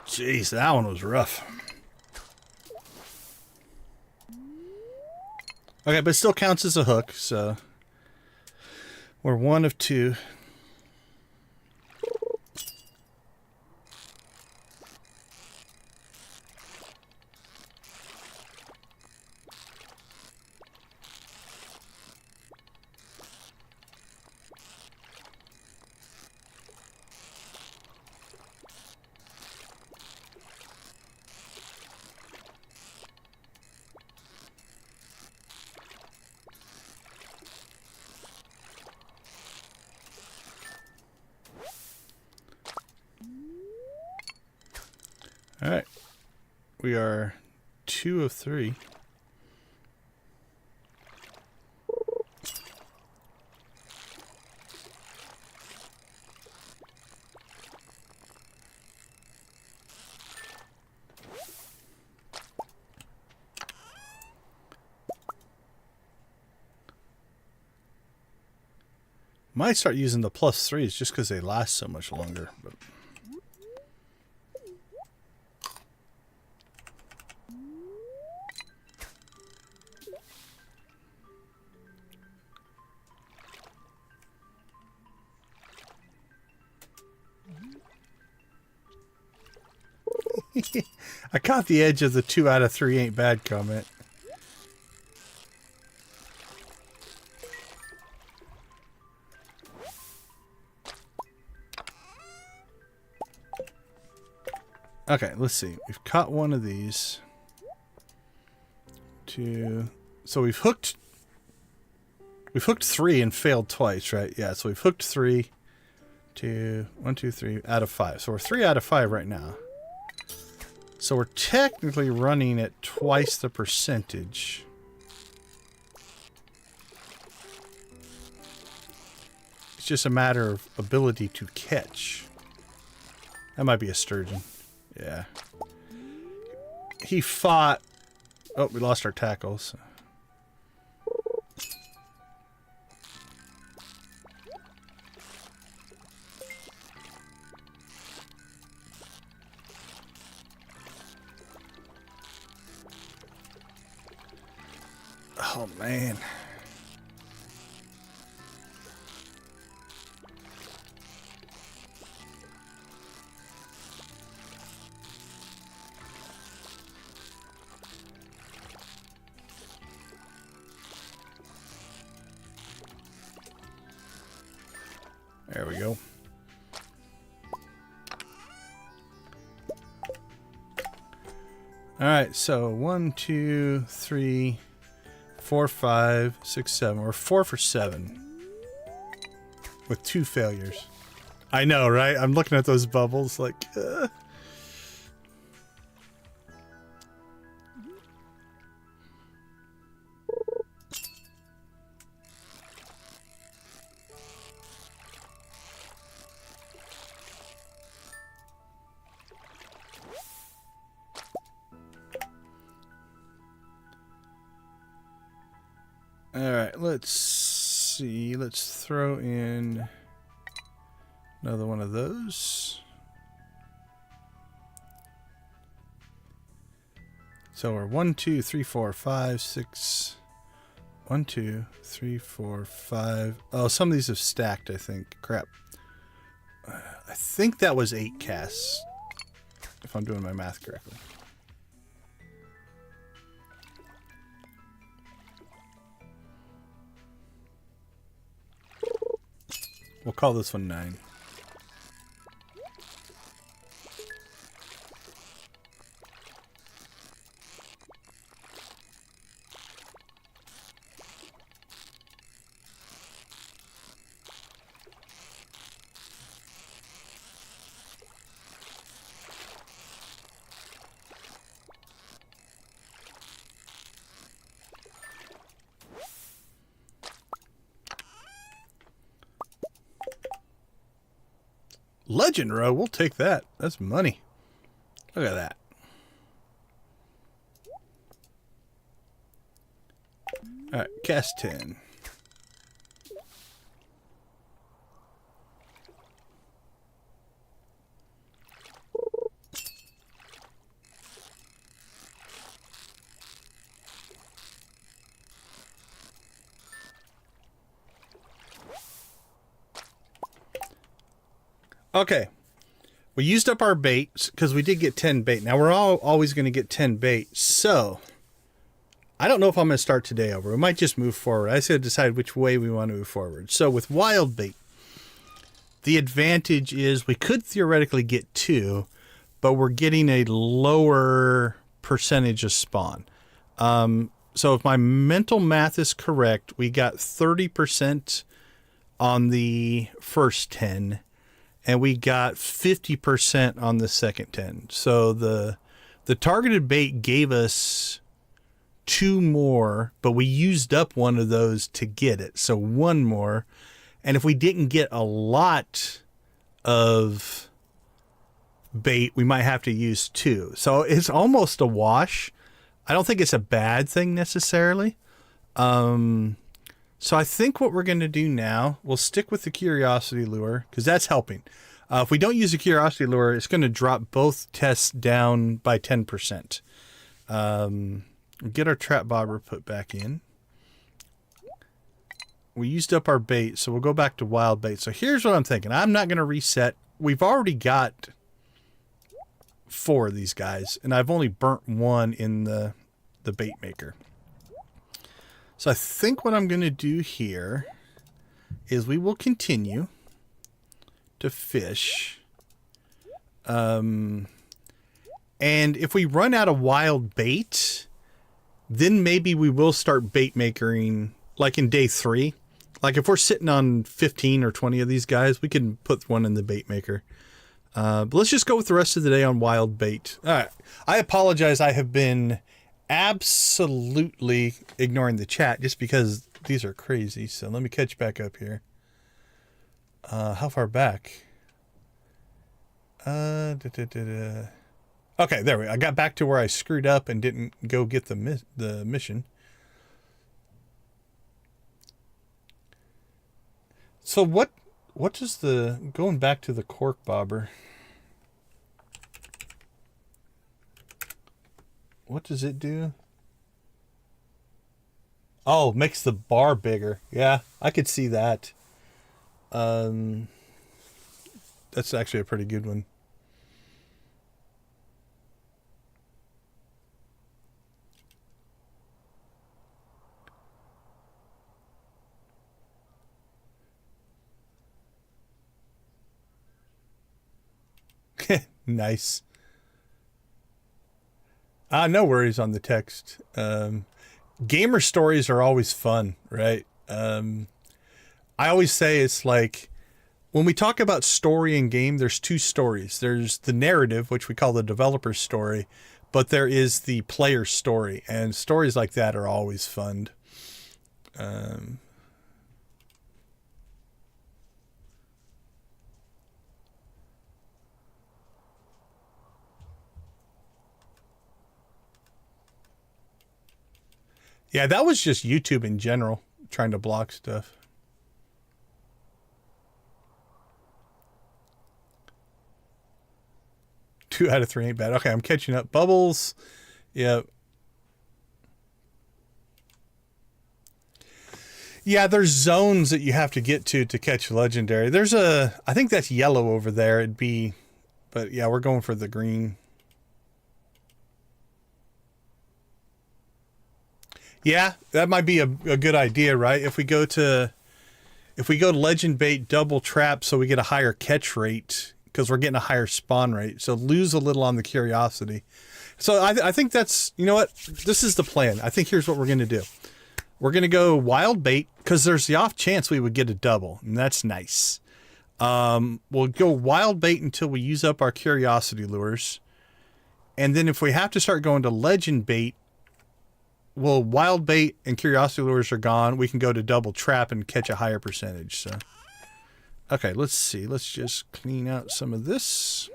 Jeez, that one was rough. Okay, but it still counts as a hook, so we're 1 of 2. All right, we are 2 of 3. Might start using the +3s just because they last so much longer. But I caught the edge of the 2 out of 3 ain't bad comment. Okay, let's see. We've caught one of these. 2. So we've hooked 3 and failed twice, right? Yeah, so we've hooked 3. 2, 1, 2, 3 out of 5. So we're 3 out of 5 right now. So we're technically running at twice the percentage. It's just a matter of ability to catch. That might be a sturgeon. Yeah. He fought. Oh, we lost our tackles. Oh, man. There we go. All right, so 1, 2, 3, 4, 5, 6, 7. We're 4 for 7 with 2 failures. I know, right? I'm looking at those bubbles like. All right, let's see. Let's throw in another one of those. So we're 1, 2, 3, 4, 5, 6. 1, 2, 3, 4, 5. Oh, some of these have stacked, I think. Crap. I think that was 8 casts, if I'm doing my math correctly. We'll call this one 9. Legend row, we'll take that. That's money. Look at that. All right, cast 10. Okay, we used up our bait because we did get 10 bait. Now we're always going to get 10 bait. So I don't know if I'm going to start today over. We might just move forward. I just got to decide which way we want to move forward. So with wild bait, the advantage is we could theoretically get 2, but we're getting a lower percentage of spawn. So if my mental math is correct, we got 30% on the first 10. And we got 50% on the second 10. So the targeted bait gave us 2 more, but we used up one of those to get it. So 1 more. And if we didn't get a lot of bait, we might have to use 2. So it's almost a wash. I don't think it's a bad thing necessarily. So I think what we're going to do now, we'll stick with the curiosity lure because that's helping. If we don't use the curiosity lure, it's going to drop both tests down by 10%. Get our trap bobber put back in. We used up our bait, so we'll go back to wild bait. So here's what I'm thinking. I'm not going to reset. We've already got 4 of these guys, and I've only burnt 1 in the bait maker. So I think what I'm going to do here is we will continue to fish. And if we run out of wild bait, then maybe we will start bait makering like in day 3. Like if we're sitting on 15 or 20 of these guys, we can put 1 in the bait maker. But let's just go with the rest of the day on wild bait. All right. I apologize. I have been absolutely ignoring the chat just because these are crazy. So let me catch back up here. How far back? Okay, there we go. I got back to where I screwed up and didn't go get the mission. So what does going back to the cork bobber? What does it do? Oh, makes the bar bigger. Yeah, I could see that. Um, that's actually a pretty good one. Nice. No worries on the text. Gamer stories are always fun, right? I always say it's like when we talk about story in game, there's two stories. There's the narrative, which we call the developer's story, but there is the player's story, and stories like that are always fun. Um, yeah, that was just YouTube in general trying to block stuff. 2 out of 3 ain't bad. Okay, I'm catching up. Bubbles. Yeah. Yeah, there's zones that you have to get to catch legendary. There's I think that's yellow over there. It'd be, but yeah, we're going for the green. Yeah, that might be a good idea, right? If we go to legend bait double trap, so we get a higher catch rate because we're getting a higher spawn rate. So lose a little on the curiosity. So I think that's, you know what? This is the plan. I think here's what we're going to do. We're going to go wild bait because there's the off chance we would get a double, and that's nice. We'll go wild bait until we use up our curiosity lures. And then if we have to start going to legend bait, well, wild bait and curiosity lures are gone. We can go to double trap and catch a higher percentage. So, okay, let's see. Let's just clean out some of this.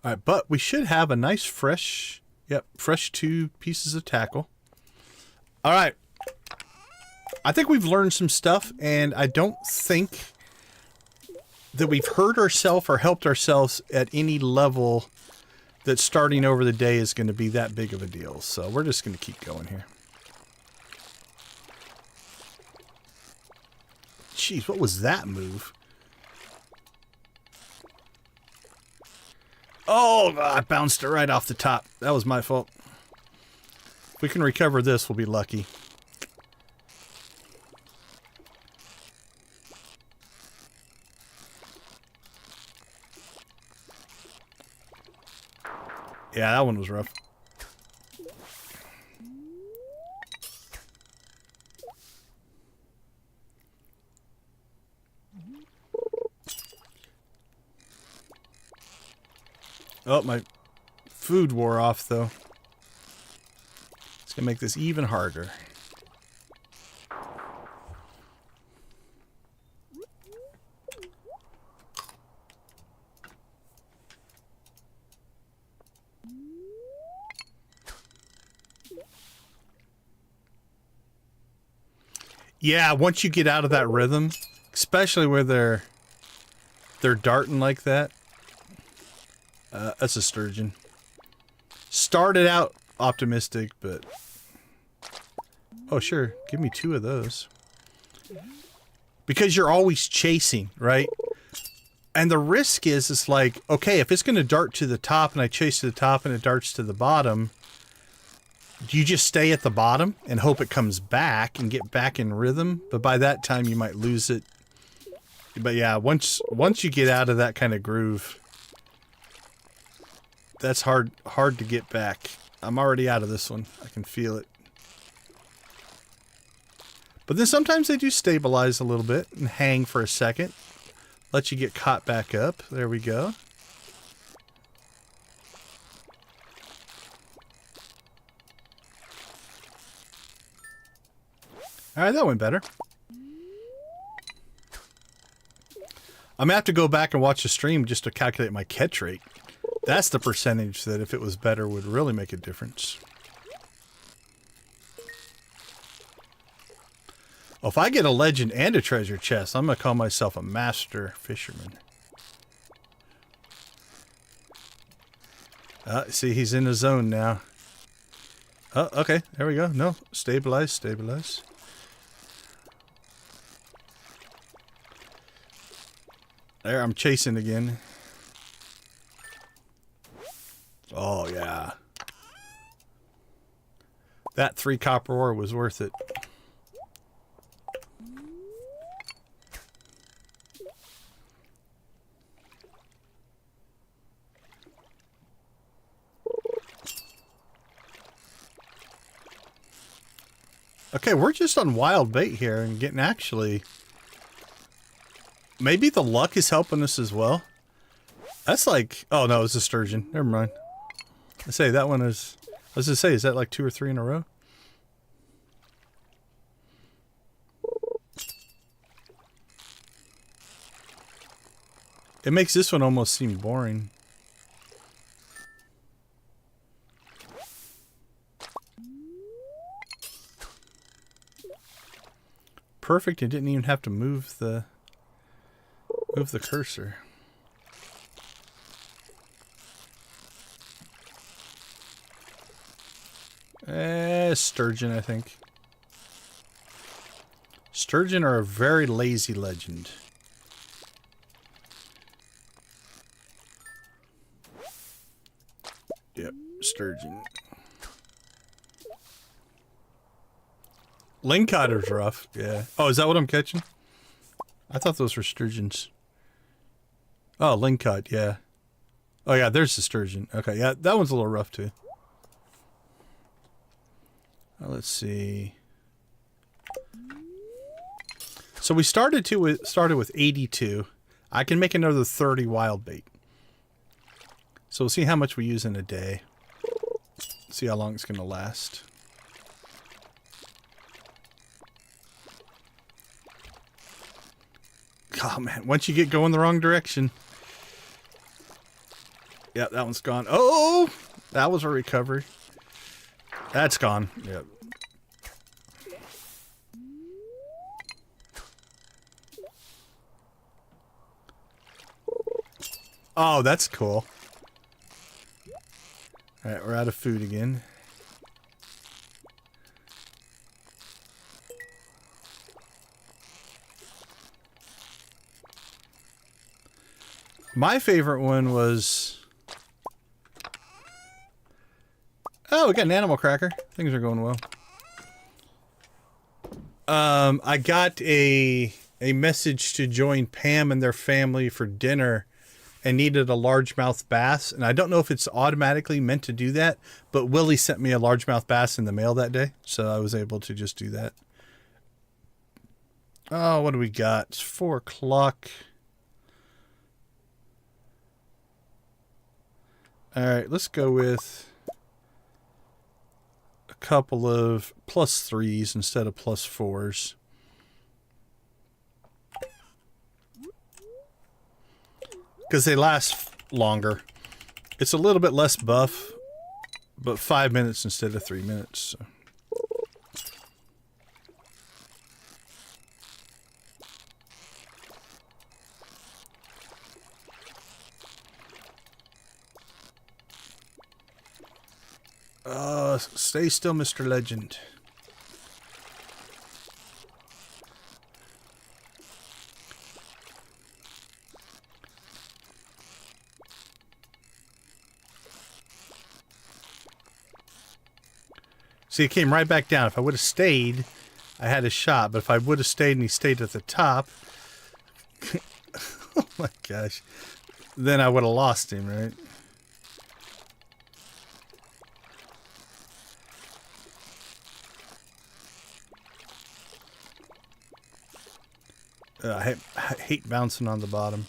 All right, but we should have a nice fresh, fresh 2 pieces of tackle. All right. I think we've learned some stuff, and I don't think that we've hurt ourselves or helped ourselves at any level that starting over the day is going to be that big of a deal. So we're just going to keep going here. Jeez, what was that move? Oh, I bounced it right off the top. That was my fault. If we can recover this, we'll be lucky. Yeah, that one was rough. Oh, my food wore off, though. It's going to make this even harder. Yeah, once you get out of that rhythm, especially where they're darting like that. That's a sturgeon. Started out optimistic, but... Oh, sure. Give me 2 of those. Because you're always chasing, right? And the risk is, it's like, okay, if it's going to dart to the top and I chase to the top and it darts to the bottom, do you just stay at the bottom and hope it comes back and get back in rhythm? But by that time, you might lose it. But yeah, once you get out of that kind of groove... That's hard to get back. I'm already out of this one. I can feel it. But then sometimes they do stabilize a little bit and hang for a second. Let you get caught back up. There we go. Alright, that went better. I'm going to have to go back and watch the stream just to calculate my catch rate. That's the percentage that if it was better would really make a difference. Well, if I get a legend and a treasure chest, I'm going to call myself a master fisherman. See, he's in the zone now. Oh, okay. There we go. No, stabilize, stabilize. There, I'm chasing again. Oh, yeah. That 3 copper ore was worth it. Okay, we're just on wild bait here and getting actually... Maybe the luck is helping us as well. That's like... Oh, no, it's a sturgeon. Never mind. I say that one is... I was going to say, is that like 2 or 3 in a row? It makes this one almost seem boring. Perfect, it didn't even have to move the cursor. Sturgeon, I think. Sturgeon are a very lazy legend. Yep, sturgeon. Lingcotter's rough, yeah. Oh, is that what I'm catching? I thought those were sturgeons. Oh, lingcod, yeah. Oh, yeah, there's the sturgeon. Okay, yeah, that one's a little rough, too. Let's see. So we started with 82. I can make another 30 wild bait. So we'll see how much we use in a day. See how long it's going to last. Oh, man. Once you get going the wrong direction. Yep, that one's gone. Oh! That was a recovery. That's gone. Yep. Oh, that's cool. Alright, we're out of food again. My favorite one was... Oh, we got an animal cracker. Things are going well. I got a message to join Pam and their family for dinner and needed a largemouth bass. And I don't know if it's automatically meant to do that, but Willie sent me a largemouth bass in the mail that day. So I was able to just do that. Oh, what do we got? It's 4 o'clock. Alright, let's go with a couple of +3s instead of +4s. Because they last longer. It's a little bit less buff, but 5 minutes instead of 3 minutes. So. Stay still, Mr. Legend. See, it came right back down. If I would have stayed, I had a shot. But if I would have stayed and he stayed at the top... oh my gosh. Then I would have lost him, right? I hate bouncing on the bottom.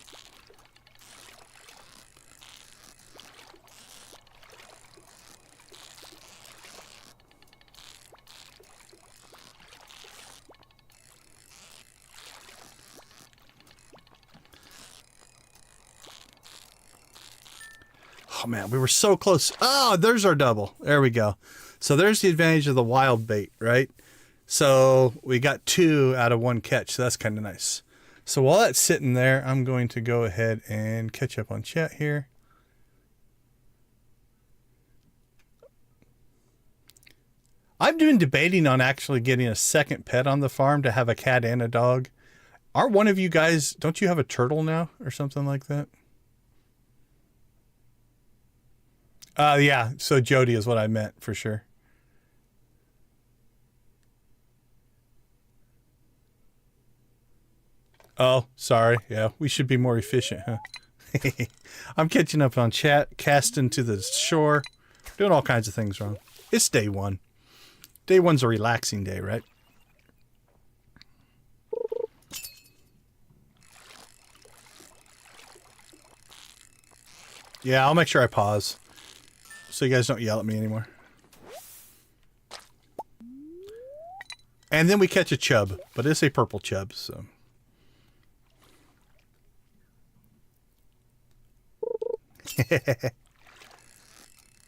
Oh man, we were so close. Oh, there's our double. There we go. So there's the advantage of the wild bait, right? So we got 2 out of 1 catch. So that's kind of nice. So while that's sitting there, I'm going to go ahead and catch up on chat here. I've been debating on actually getting a second pet on the farm to have a cat and a dog. Aren't one of you guys, don't you have a turtle now or something like that? Yeah, so Jody is what I meant for sure. Oh, sorry. Yeah, we should be more efficient, huh? I'm catching up on chat, casting to the shore, doing all kinds of things wrong. It's day 1. Day 1's a relaxing day, right? Yeah, I'll make sure I pause so you guys don't yell at me anymore. And then we catch a chub, but it's a purple chub, so.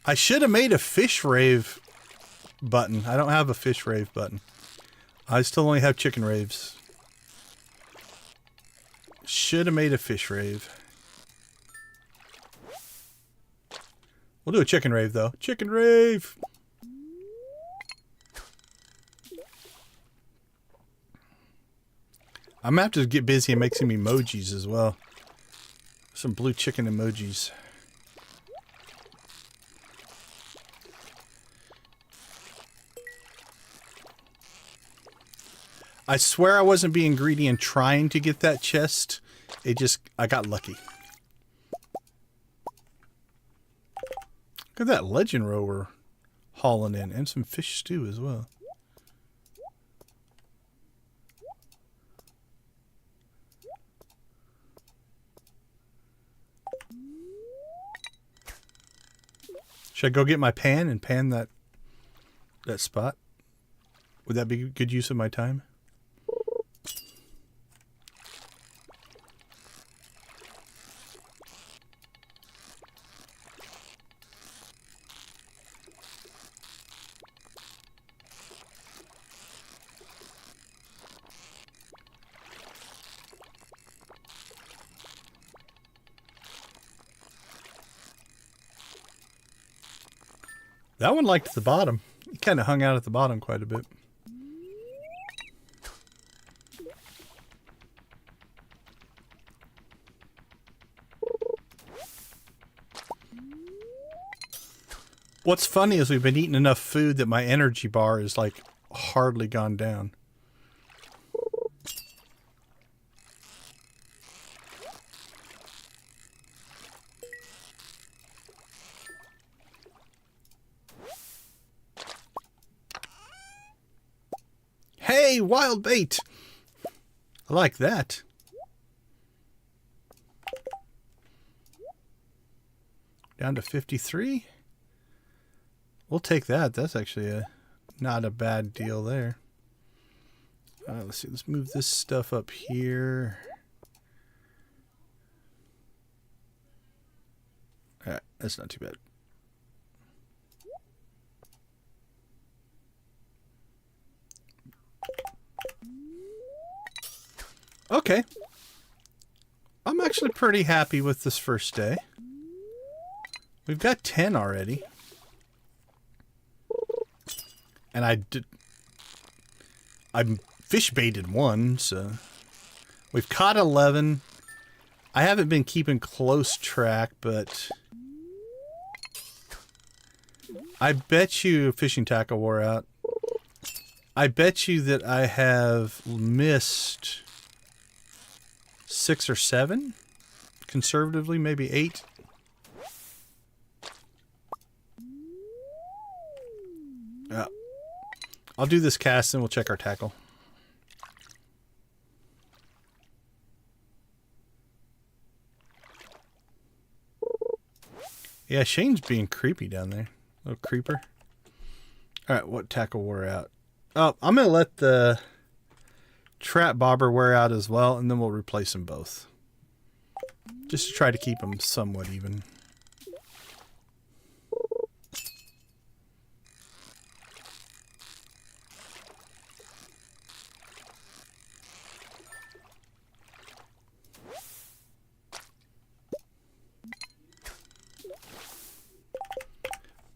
I should have made a fish rave button. I don't have a fish rave button. I still only have chicken raves. Should have made a fish rave. We'll do a chicken rave though. Chicken rave! I'm gonna have to get busy and make some emojis as well. Some blue chicken emojis. I swear I wasn't being greedy and trying to get that chest. I got lucky. Look at that legend roe we're hauling in. And some fish stew as well. Should I go get my pan and pan that spot? Would that be good use of my time? That one liked the bottom. He kind of hung out at the bottom quite a bit. What's funny is we've been eating enough food that my energy bar is like hardly gone down. Hey, wild bait! I like that. Down to 53. We'll take that. That's actually not a bad deal there. Let's see. Let's move this stuff up here. All right, that's not too bad. Okay. I'm actually pretty happy with this first day. We've got 10 already. And I fish baited 1, so we've caught 11. I haven't been keeping close track, but I bet you fishing tackle wore out. I bet you that I have missed 6 or 7, conservatively, maybe 8. I'll do this cast and we'll check our tackle. Yeah, Shane's being creepy down there. Little creeper. Alright, what tackle wore out? Oh, I'm going to let the trap bobber wear out as well, and then we'll replace them both. Just to try to keep them somewhat even.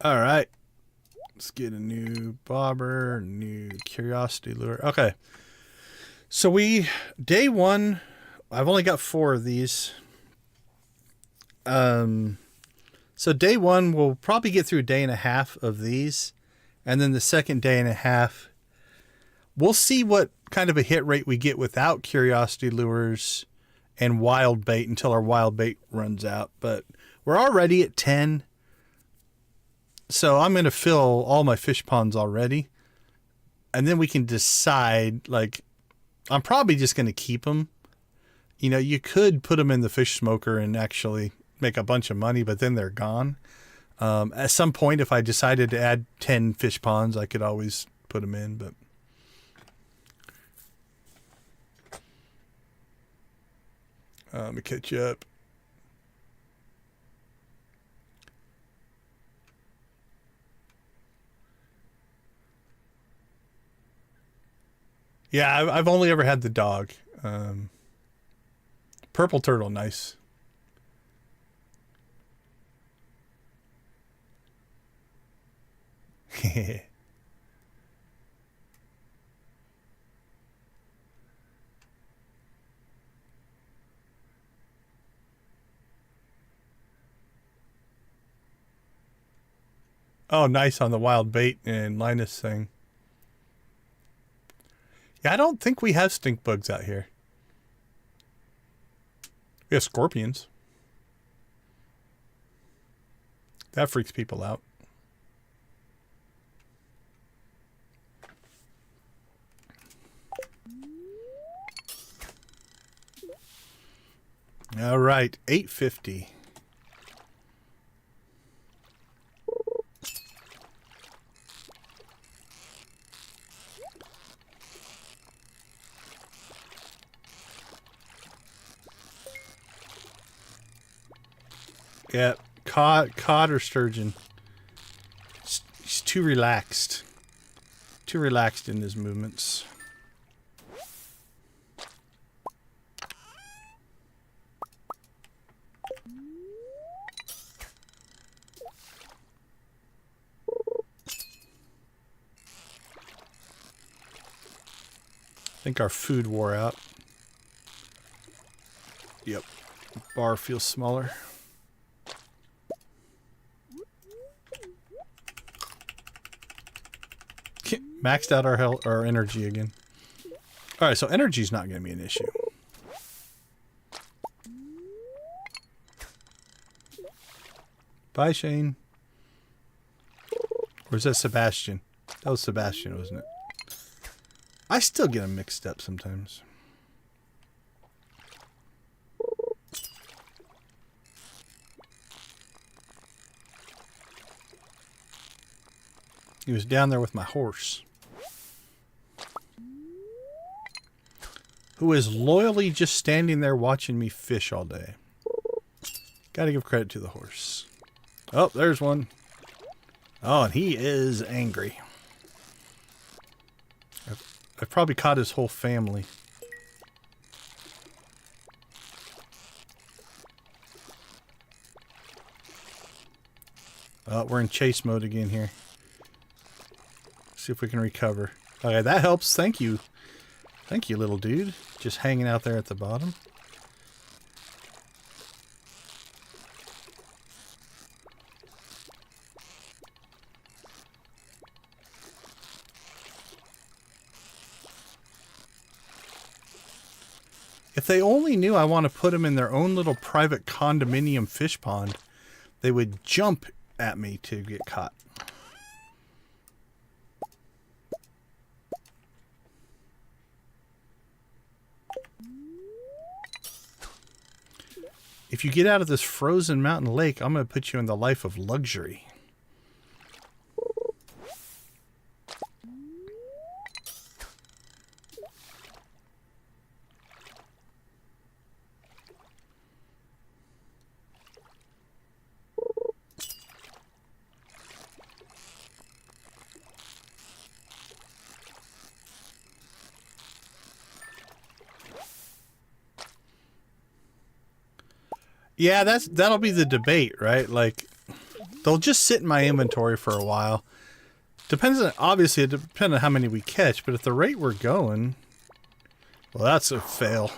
All right. Let's get a new bobber, new curiosity lure. Okay. So day one, I've only got 4 of these. So day one, we'll probably get through a day and a half of these. And then the second day and a half, we'll see what kind of a hit rate we get without curiosity lures and wild bait until our wild bait runs out. But we're already at 10. So I'm going to fill all my fish ponds already. And then we can decide, like, I'm probably just going to keep them. You know, you could put them in the fish smoker and actually make a bunch of money, but then they're gone. At some point, if I decided to add 10 fish ponds, I could always put them in, but let me catch you up. Yeah, I've only ever had the dog. Purple turtle, nice. Oh, nice on the wild bait and Linus thing. Yeah, I don't think we have stink bugs out here. We have scorpions. That freaks people out. All right, 850. Yeah, cod or sturgeon. He's too relaxed. Too relaxed in his movements. I think our food wore out. Yep. Bar feels smaller. Maxed out our health, our energy again. All right, so energy's not going to be an issue. Bye, Shane. Or is that Sebastian? That was Sebastian, wasn't it? I still get them mixed up sometimes. He was down there with my horse, who is loyally just standing there watching me fish all day. Gotta give credit to the horse. Oh, there's one. Oh, and he is angry. I've probably caught his whole family. Oh, we're in chase mode again here. See if we can recover. Okay, that helps. Thank you. Thank you, little dude. Just hanging out there at the bottom. If they only knew I want to put them in their own little private condominium fish pond, they would jump at me to get caught. If you get out of this frozen mountain lake, I'm going to put you in the life of luxury. Yeah, that'll be the debate, right? Like, They'll just sit in my inventory for a while. Obviously, it depends on how many we catch, but at the rate we're going... Well, that's a fail.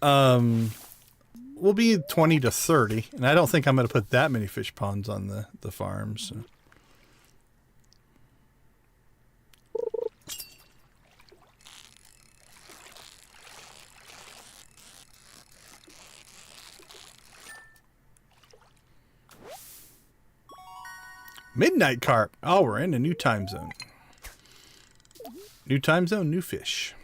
We'll be 20 to 30, and I don't think I'm going to put that many fish ponds on the farm. So. Midnight carp. Oh, we're in a new time zone. New time zone, new fish.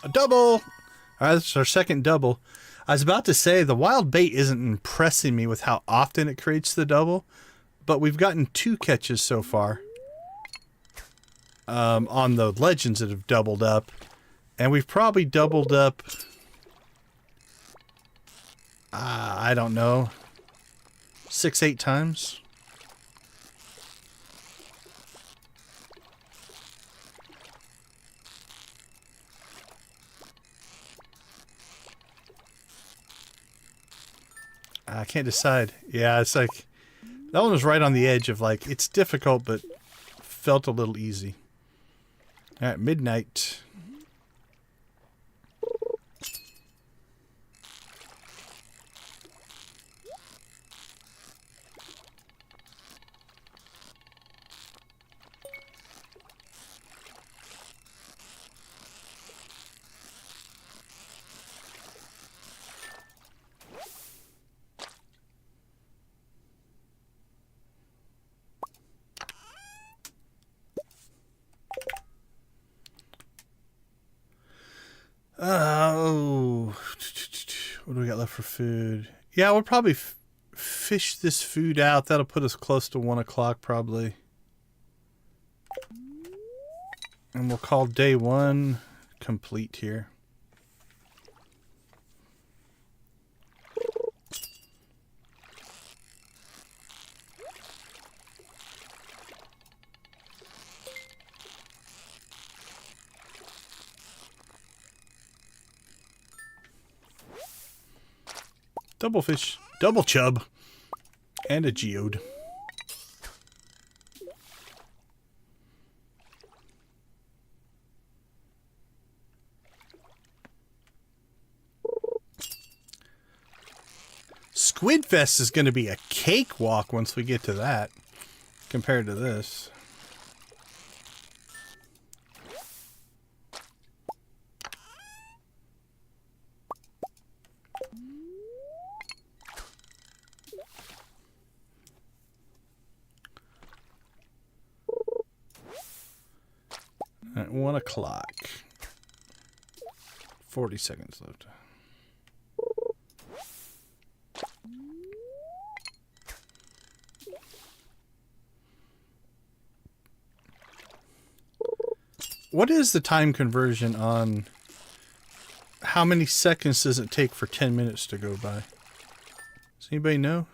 A double! All right, that's our second double. I was about to say, the wild bait isn't impressing me with how often it creates the double, but we've gotten 2 catches so far on the legends that have doubled up. And we've probably doubled up, I don't know, 6-8 times. I can't decide. Yeah, it's like, that one was right on the edge of like, it's difficult, but felt a little easy. All right, midnight. Oh, what do we got left for food? Yeah, we'll probably fish this food out. That'll put us close to 1 o'clock probably. And we'll call day 1 complete here. Double fish, double chub, and a geode. SquidFest is going to be a cakewalk once we get to that, compared to this. At 1 o'clock. 40 seconds left. What is the time conversion on how many seconds does it take for 10 minutes to go by? Does anybody know?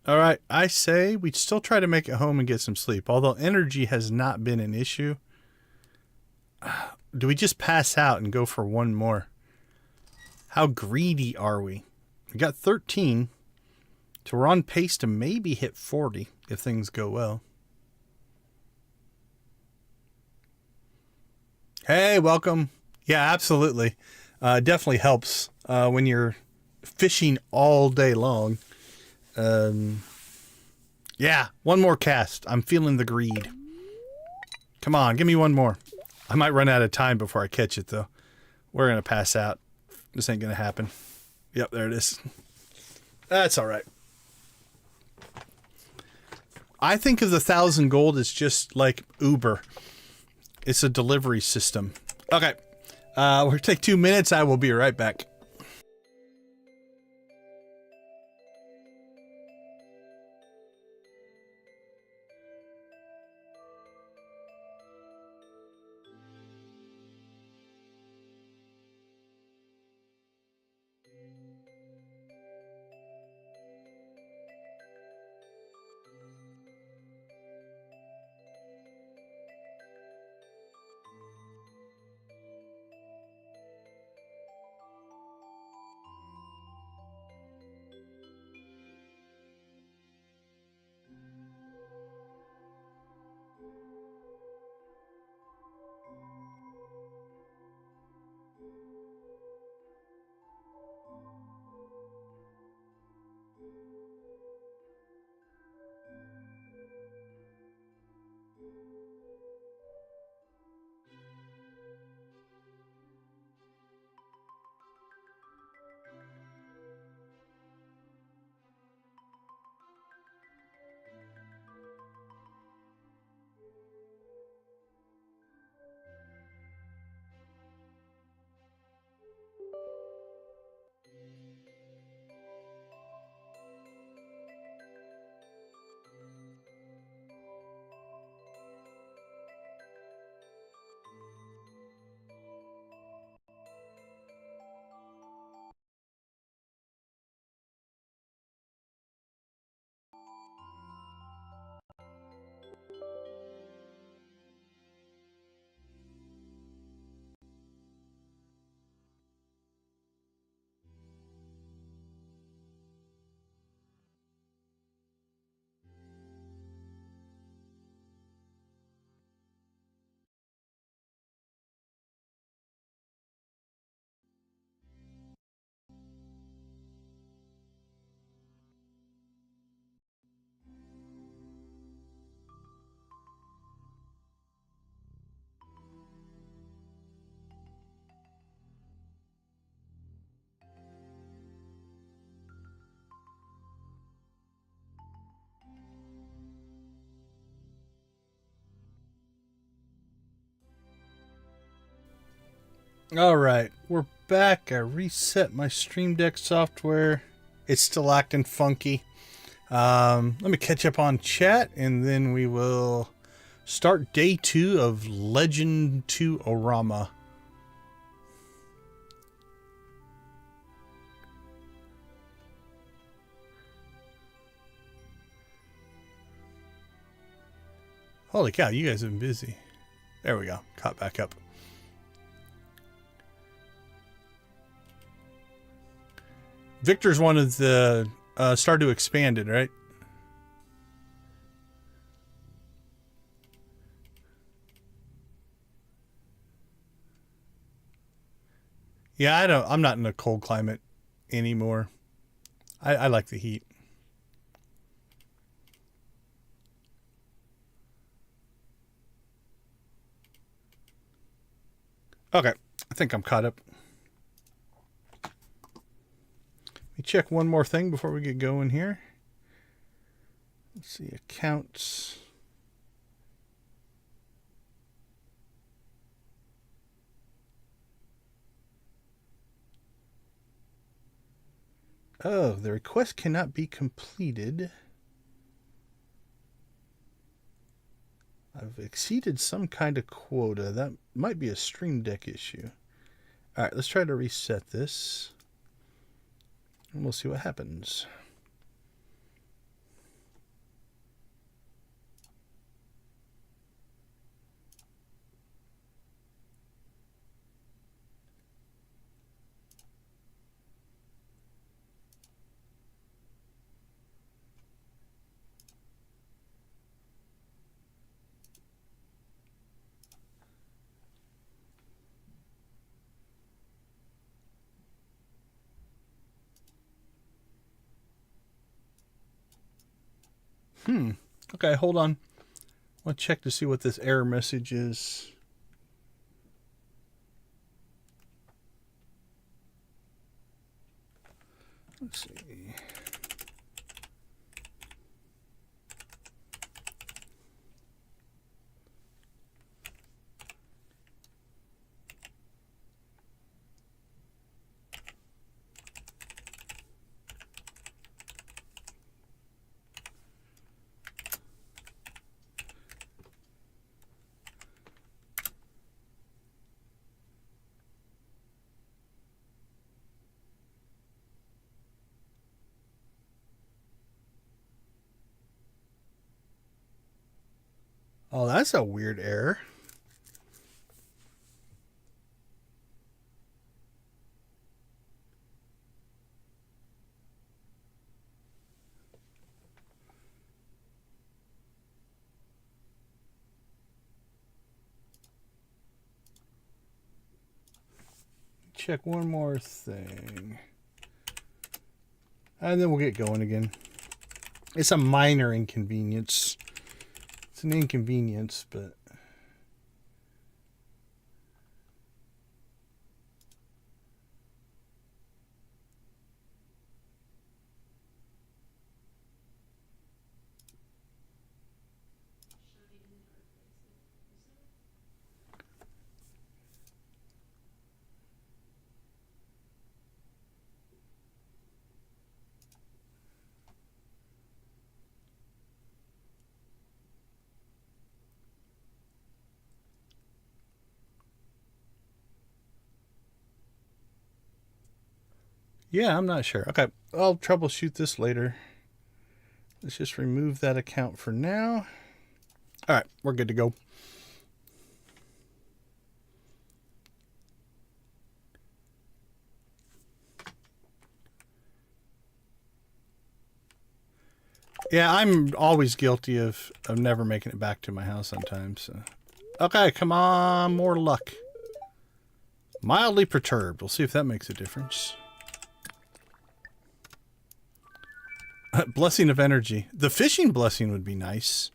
All right, I say we'd still try to make it home and get some sleep, although energy has not been an issue. Do we just pass out and go for one more? How greedy are we? We got 13, so we're on pace to maybe hit 40 if things go well. Hey, welcome. Yeah, absolutely. Definitely helps when you're fishing all day long. Yeah, one more cast. I'm feeling the greed. Come on, give me one more. I might run out of time before I catch it, though. We're going to pass out. This ain't going to happen. Yep, there it is. That's all right. I think of the 1,000 gold as just like Uber. It's a delivery system. Okay. We'll take 2 minutes. I will be right back. All right, we're back. I reset my Stream Deck software. It's still acting funky. Let me catch up on chat, and then we will start day 2 of Legend to Orama. Holy cow, you guys have been busy. There we go. Caught back up. Victor's one of the Stardew Expanded, right? Yeah, I'm not in a cold climate anymore. I like the heat. Okay, I think I'm caught up. Let me check one more thing before we get going here. Let's see, accounts. Oh, the request cannot be completed. I've exceeded some kind of quota. That might be a Stream Deck issue. All right, let's try to reset this. And we'll see what happens. Okay, hold on. I'll check to see what this error message is. Let's see. Oh, that's a weird error. Check one more thing. And then we'll get going again. It's a minor inconvenience. It's an inconvenience, but... yeah, I'm not sure. Okay, I'll troubleshoot this later. Let's just remove that account for now. All right, we're good to go. Yeah, I'm always guilty of never making it back to my house on time. So. Okay, come on, more luck. Mildly perturbed. We'll see if that makes a difference. Blessing of energy. The fishing blessing would be nice.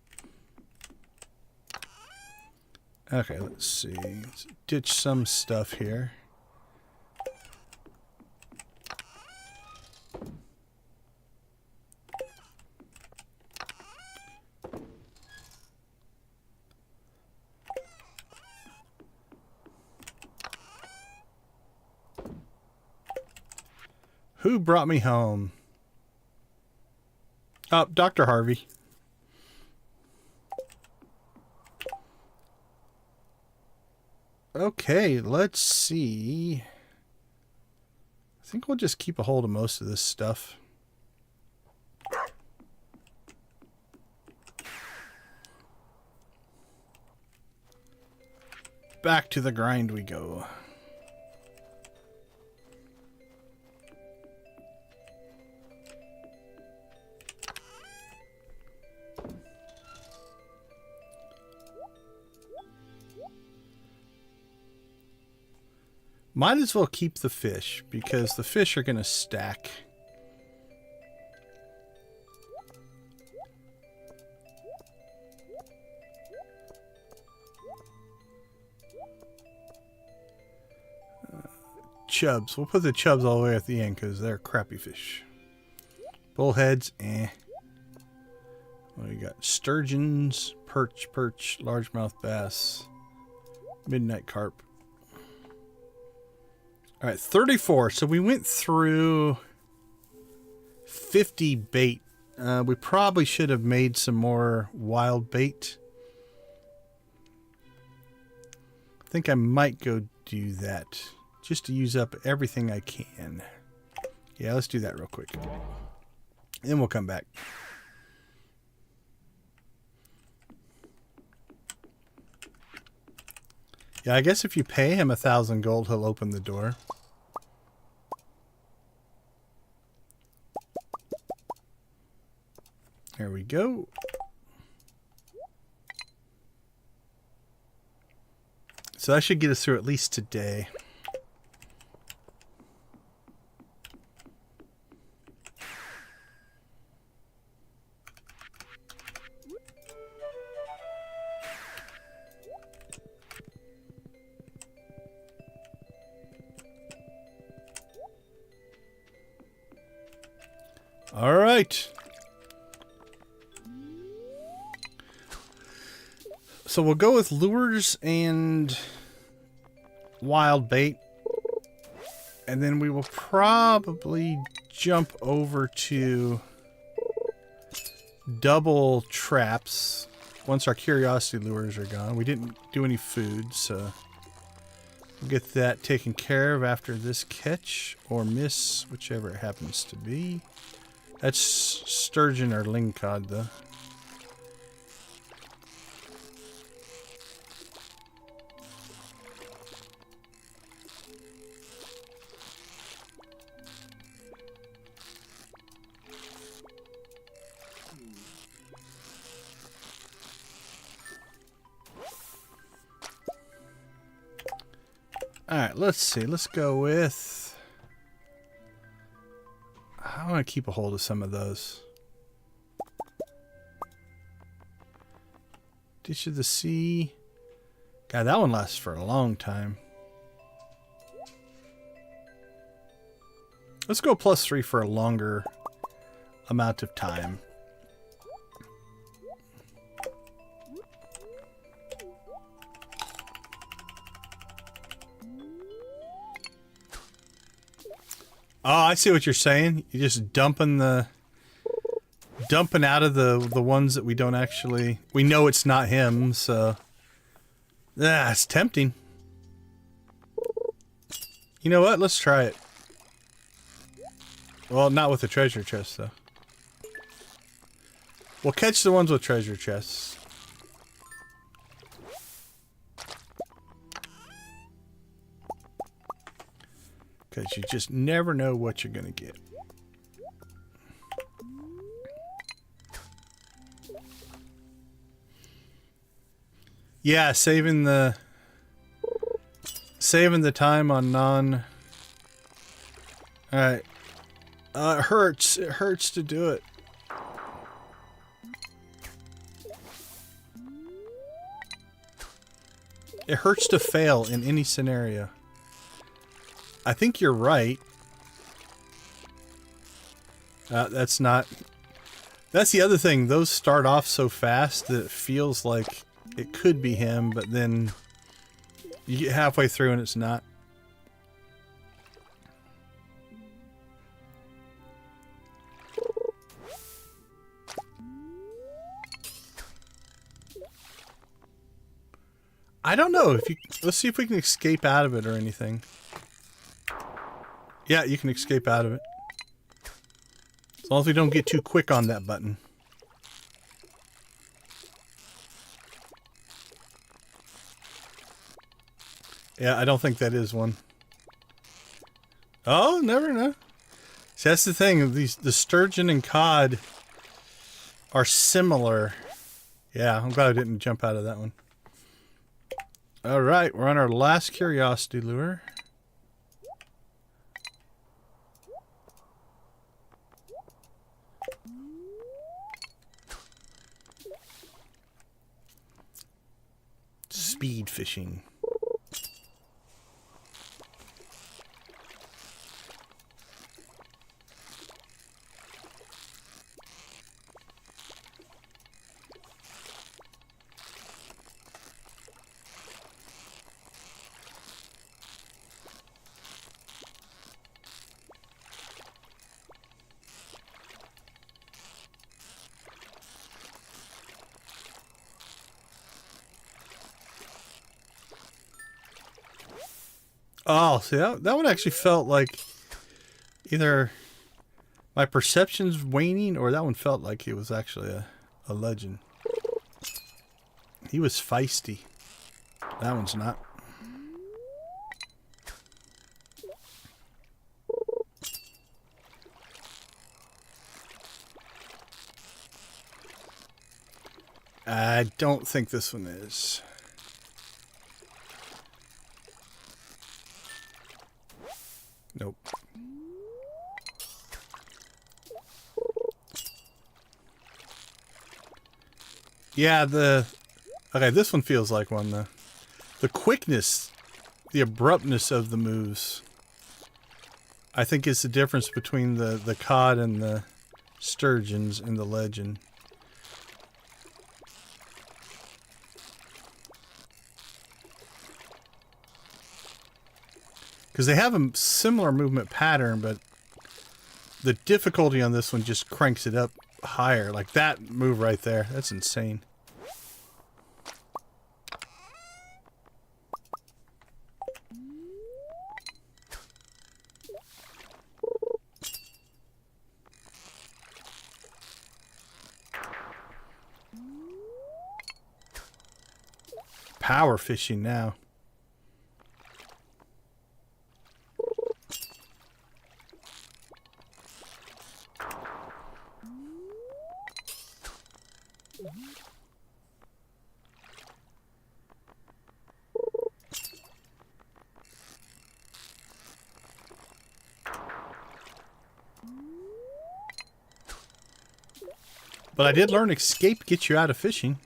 Okay, let's see. Let's ditch some stuff here. Who brought me home? Oh, Dr. Harvey. Okay, let's see. I think we'll just keep a hold of most of this stuff. Back to the grind we go. Might as well keep the fish, because the fish are going to stack. Chubs. We'll put the chubs all the way at the end, because they're crappy fish. Bullheads, eh. What do we got? Sturgeons, perch, largemouth bass, midnight carp. All right, 34. So we went through 50 bait. We probably should have made some more wild bait. I think I might go do that just to use up everything I can. Yeah, let's do that real quick. Then we'll come back. Yeah, I guess if you pay him 1,000 gold, he'll open the door. There we go. So that should get us through at least today. All right. So we'll go with lures and wild bait. And then we will probably jump over to double traps once our curiosity lures are gone. We didn't do any food, so we'll get that taken care of after this catch or miss, whichever it happens to be. That's sturgeon or lingcod, though. Alright, let's see. Let's go with... I want to keep a hold of some of those. Dish of the Sea. God, that one lasts for a long time. Let's go +3 for a longer amount of time. Oh, I see what you're saying. You're just dumping out of the ones that we don't actually... We know it's not him, so... Yeah, it's tempting. You know what? Let's try it. Well, not with the treasure chest, though. We'll catch the ones with treasure chests. Because you just never know what you're going to get. Yeah, saving the time on non... Alright. It hurts. It hurts to do it. It hurts to fail in any scenario. I think you're right. That's not... That's the other thing. Those start off so fast that it feels like it could be him, but then you get halfway through and it's not. I don't know if you... Let's see if we can escape out of it or anything. Yeah, you can escape out of it. As long as we don't get too quick on that button. Yeah, I don't think that is one. Oh, never know. See, that's the thing. The sturgeon and cod are similar. Yeah, I'm glad I didn't jump out of that one. Alright, we're on our last curiosity lure. Speed fishing. Oh, see, that one actually felt like either my perception's waning or that one felt like he was actually a legend. He was feisty. That one's not. I don't think this one is. Nope. Yeah, okay, this one feels like one. The quickness, the abruptness of the moves, I think is the difference between the cod and the sturgeons in the legend. Because they have a similar movement pattern, but the difficulty on this one just cranks it up higher. Like that move right there. That's insane. Power fishing now. But I did learn escape gets you out of fishing.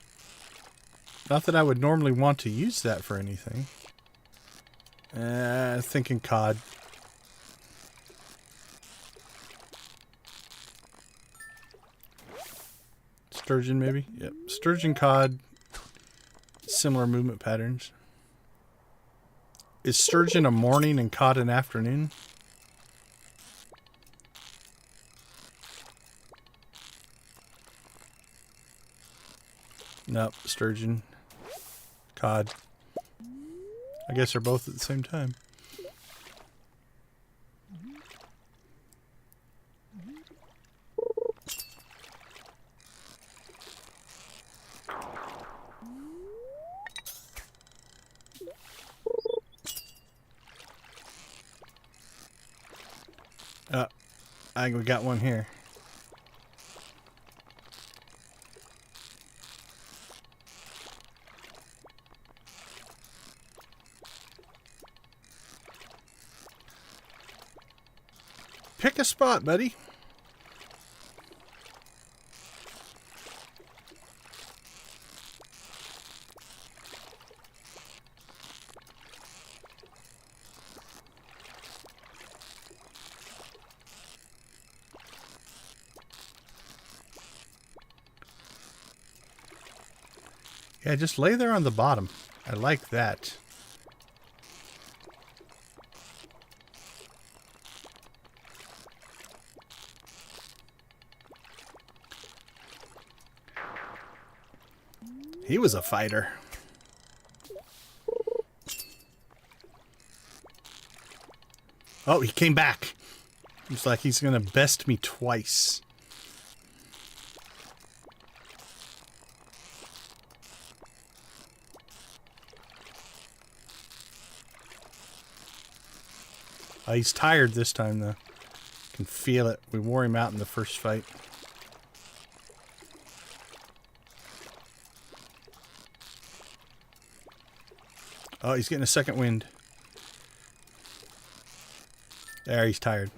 Not that I would normally want to use that for anything. Thinking cod. Sturgeon, maybe? Yep. Sturgeon, cod. Similar movement patterns. Is sturgeon a morning and cod an afternoon? Nope. Sturgeon. Cod. I guess they're both at the same time. I think we got one here. Pick a spot, buddy. Yeah, just lay there on the bottom. I like that. He was a fighter. Oh, he came back. Looks like he's gonna best me twice. He's tired this time, though. Can feel it. We wore him out in the first fight. Oh, he's getting a second wind. There, he's tired.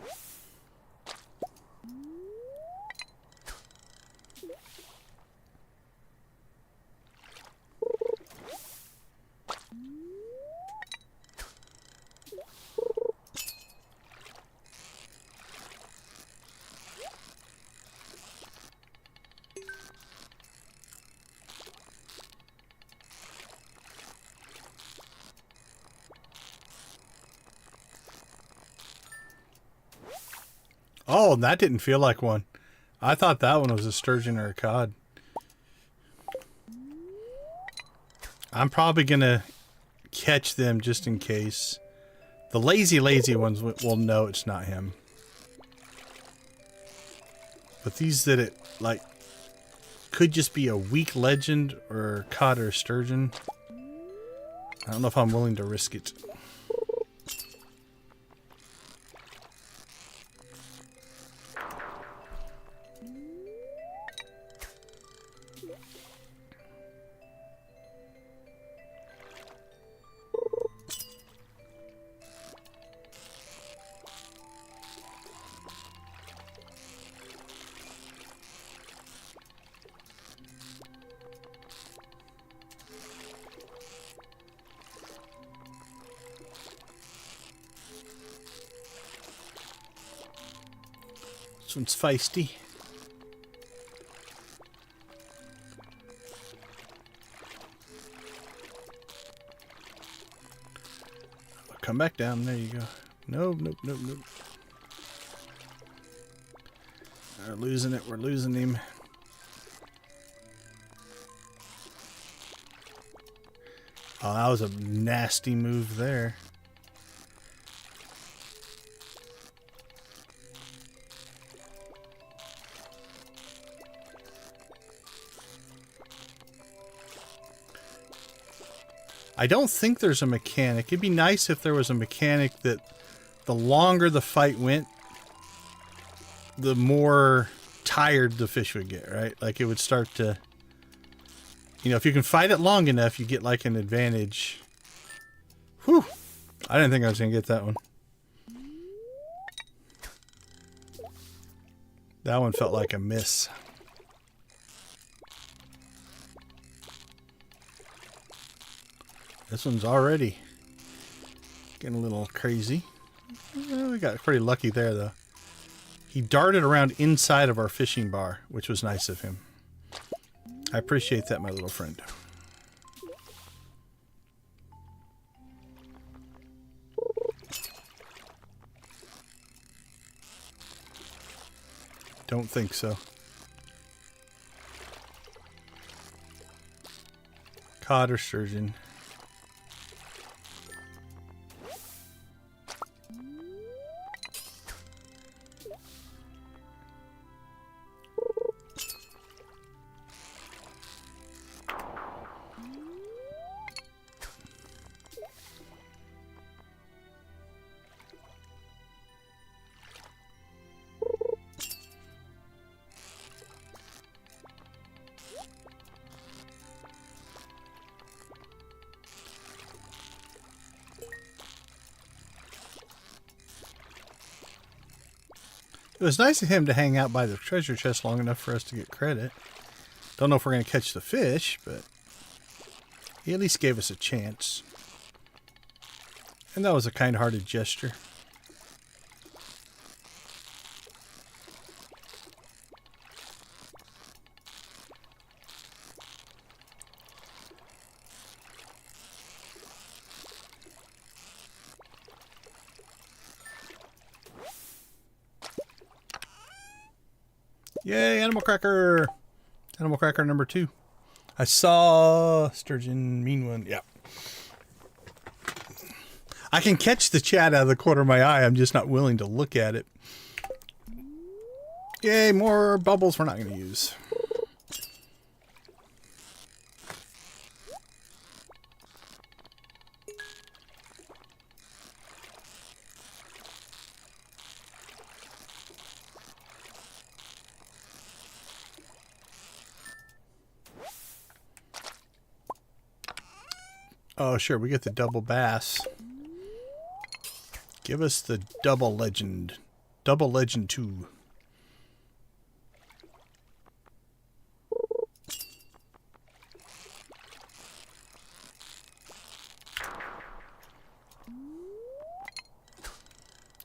Oh, that didn't feel like one. I thought that one was a sturgeon or a cod. I'm probably going to catch them just in case. The lazy ones will know it's not him. But these that it, like, could just be a weak legend or cod or sturgeon. I don't know if I'm willing to risk it. This one's feisty. Come back down. There you go. Nope. We're losing it. We're losing him. Oh, that was a nasty move there. I don't think there's a mechanic. It'd be nice if there was a mechanic that the longer the fight went, the more tired the fish would get, right? Like it would start to, you know, if you can fight it long enough, you get like an advantage. Whew. I didn't think I was going to get that one. That one felt like a miss. This one's already getting a little crazy. We got pretty lucky there, though. He darted around inside of our fishing bar, which was nice of him. I appreciate that, my little friend. Don't think so. Cod or sturgeon? It was nice of him to hang out by the treasure chest long enough for us to get credit. Don't know if we're going to catch the fish, but he at least gave us a chance. And that was a kind-hearted gesture. Yay, animal cracker! Animal cracker number 2. I saw sturgeon, mean one. Yeah. I can catch the chat out of the corner of my eye. I'm just not willing to look at it. Yay, more bubbles we're not going to use. Oh, sure, we get the double bass. Give us the double legend. Double legend 2.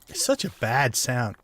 It's such a bad sound.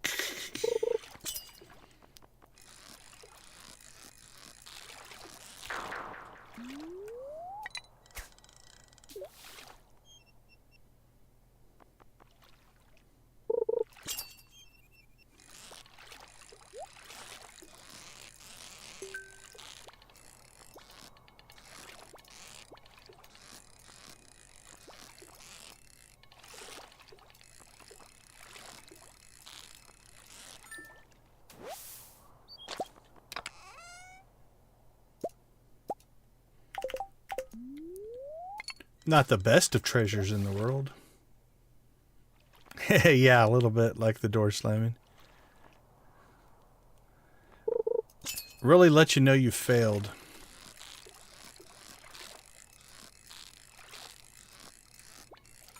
Not the best of treasures in the world. Yeah, a little bit like the door slamming. Really let you know you failed.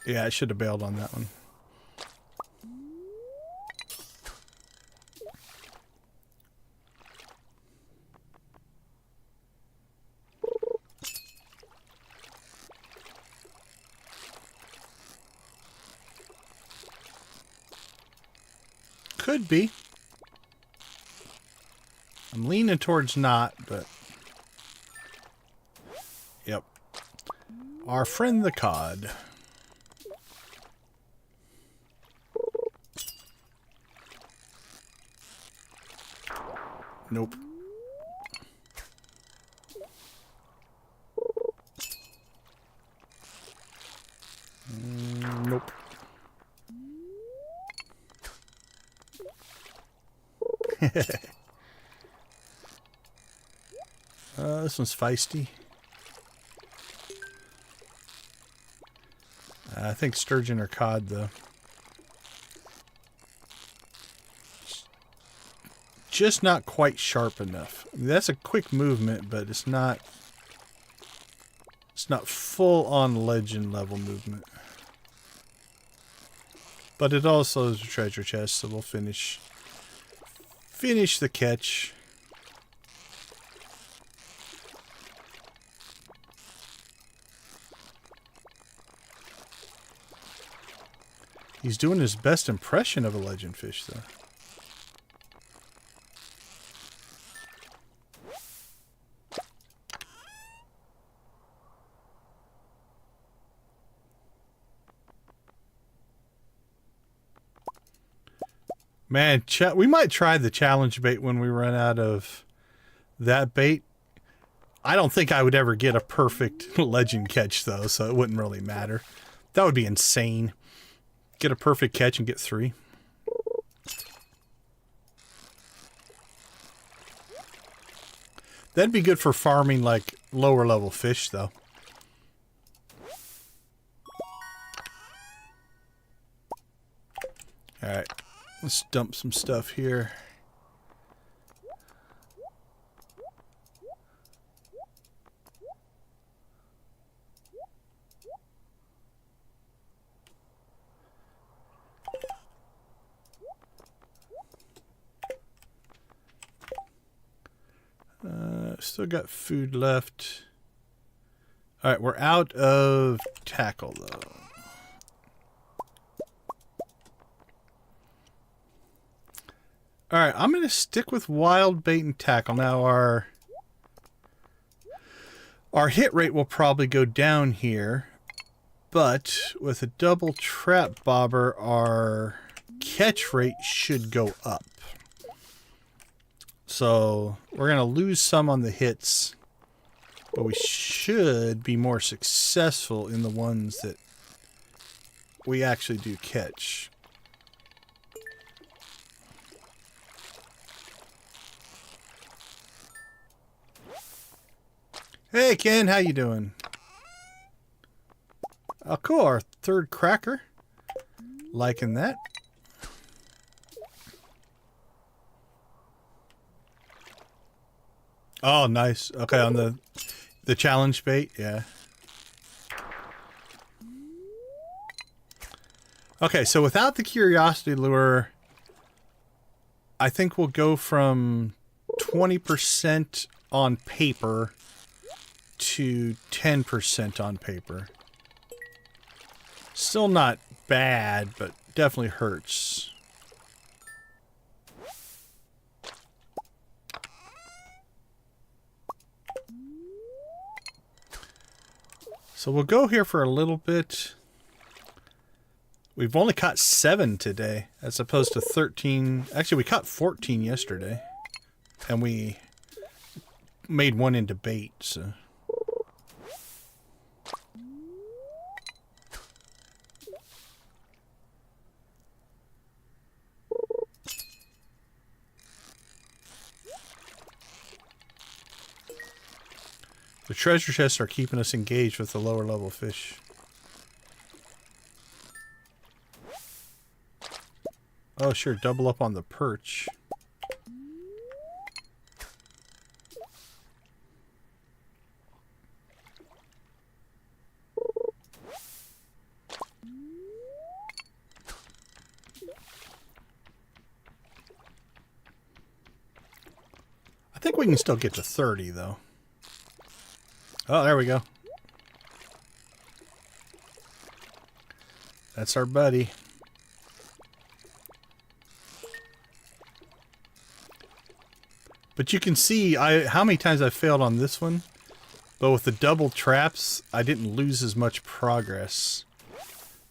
Yeah, I should have bailed on that one. Could be. I'm leaning towards not, but... Yep. Our friend the cod. Nope. Nope. This one's feisty. I think sturgeon or cod, though. Just not quite sharp enough. I mean, that's a quick movement, but it's not full on legend level movement. But it also is a treasure chest, so we'll finish the catch. He's doing his best impression of a legend fish, though. Man, we might try the challenge bait when we run out of that bait. I don't think I would ever get a perfect legend catch, though, so it wouldn't really matter. That would be insane. Get a perfect catch and get 3. That'd be good for farming, like, lower level fish, though. Alright. Let's dump some stuff here. Still got food left. Alright, we're out of tackle, though. Alright, I'm going to stick with wild bait and tackle. Now, our hit rate will probably go down here, but with a double trap bobber, our catch rate should go up. So, we're going to lose some on the hits, but we should be more successful in the ones that we actually do catch. Hey Ken, how you doing? Oh cool, our 3rd cracker. Liking that. Oh, nice. Okay, on the challenge bait, yeah. Okay, so without the curiosity lure, I think we'll go from 20% on paper to 10% on paper. Still not bad, but definitely hurts. So we'll go here for a little bit. We've only caught 7 today, as opposed to 13. Actually, we caught 14 yesterday. And we made 1 into bait, so... The treasure chests are keeping us engaged with the lower level fish. Oh, sure, double up on the perch. I think we can still get to 30, though. Oh, there we go. That's our buddy. But you can see how many times I failed on this one. But with the double traps, I didn't lose as much progress.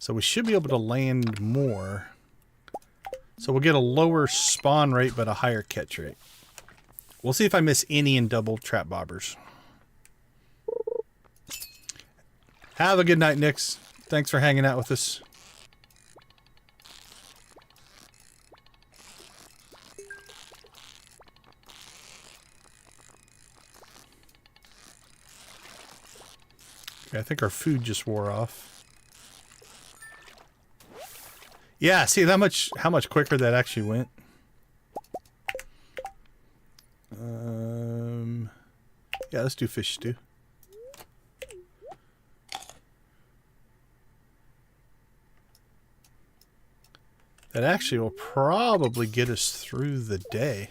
So we should be able to land more. So we'll get a lower spawn rate, but a higher catch rate. We'll see if I miss any in double trap bobbers. Have a good night, Nix. Thanks for hanging out with us. Okay, I think our food just wore off. Yeah, see how much quicker that actually went. Yeah, let's do fish stew. That actually will probably get us through the day.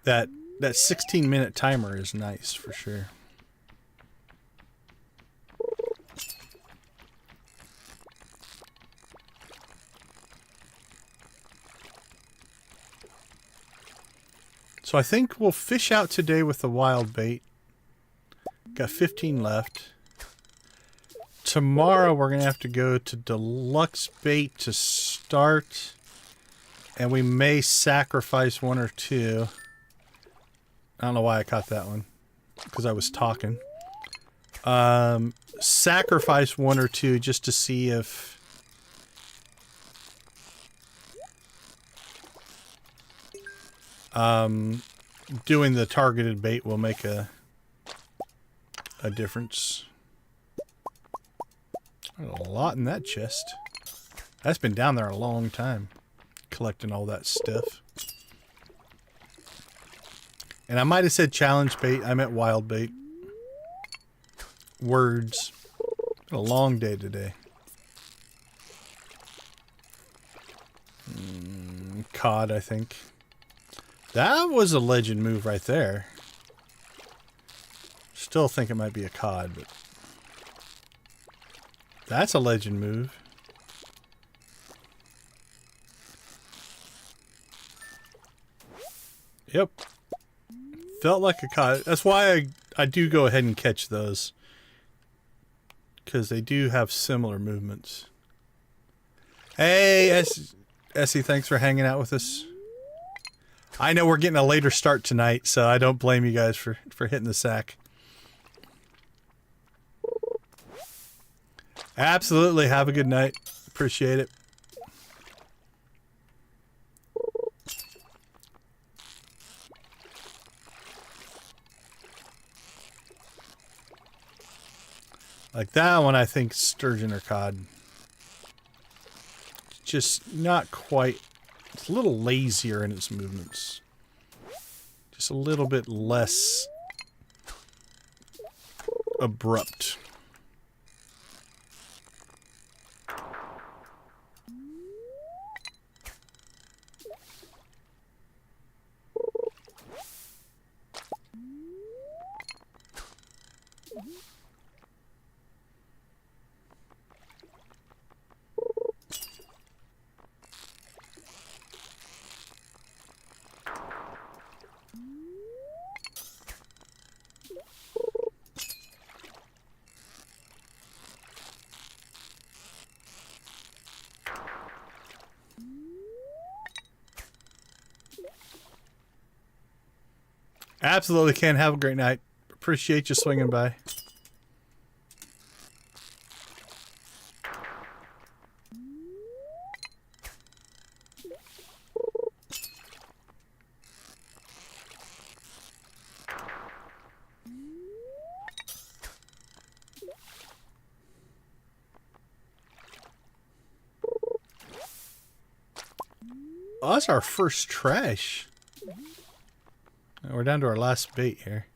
That 16-minute timer is nice for sure. So I think we'll fish out today with the wild bait. Got 15 left. Tomorrow we're going to have to go to deluxe bait to start. And we may sacrifice one or two. I don't know why I caught that one. Because I was talking. Sacrifice one or two just to see if... doing the targeted bait will make a difference. There's a lot in that chest. That's been down there a long time, collecting all that stuff. And I might have said challenge bait. I meant wild bait. Words. Been a long day today. Cod, I think. That was a legend move right there. Still think it might be a cod, but that's a legend move. Yep. Felt like a cod. That's why I do go ahead and catch those. Because they do have similar movements. Hey, Essie, thanks for hanging out with us. I know we're getting a later start tonight, so I don't blame you guys for hitting the sack. Absolutely. Have a good night. Appreciate it. Like that one, I think sturgeon or cod. Just not quite. It's a little lazier in its movements. Just a little bit less abrupt. Absolutely can. Have a great night. Appreciate you swinging by. Oh, that's our first trash. We're down to our last bait here.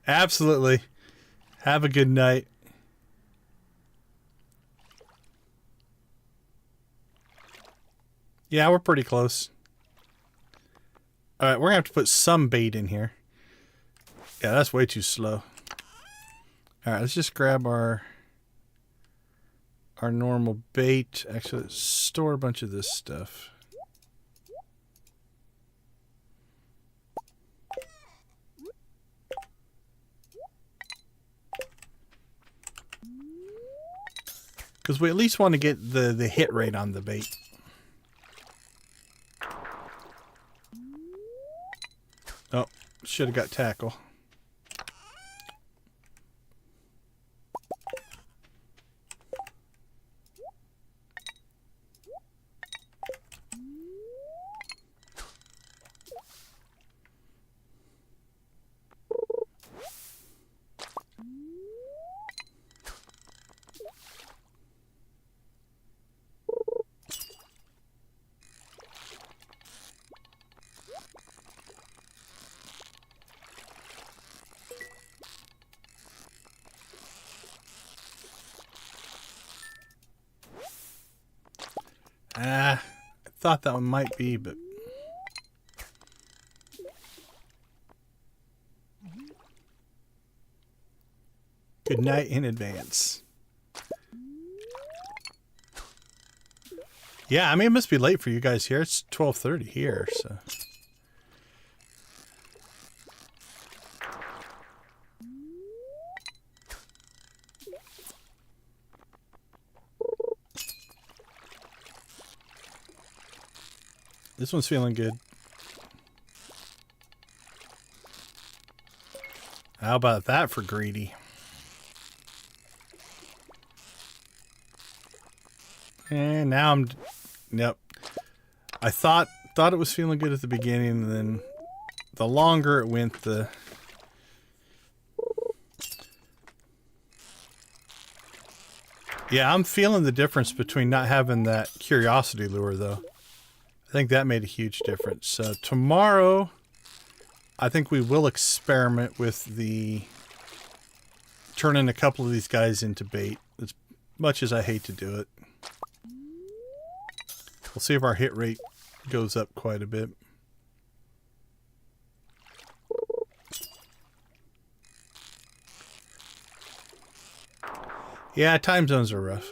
Absolutely. Have a good night. Yeah, we're pretty close. Alright, we're gonna have to put some bait in here. Yeah, that's way too slow. Alright, let's just grab our normal bait. Actually, let's store a bunch of this stuff. Because we at least want to get the hit rate on the bait. Oh, should have got tackle. I thought that one might be, but... Good night in advance. Yeah, I mean, it must be late for you guys here. It's 12:30 here, so. This one's feeling good. How about that for greedy? And now I'm... Yep. I thought it was feeling good at the beginning, and then the longer it went, the... Yeah, I'm feeling the difference between not having that curiosity lure, though. I think that made a huge difference. So tomorrow, I think we will experiment with the turning a couple of these guys into bait, as much as I hate to do it. We'll see if our hit rate goes up quite a bit. Yeah, time zones are rough.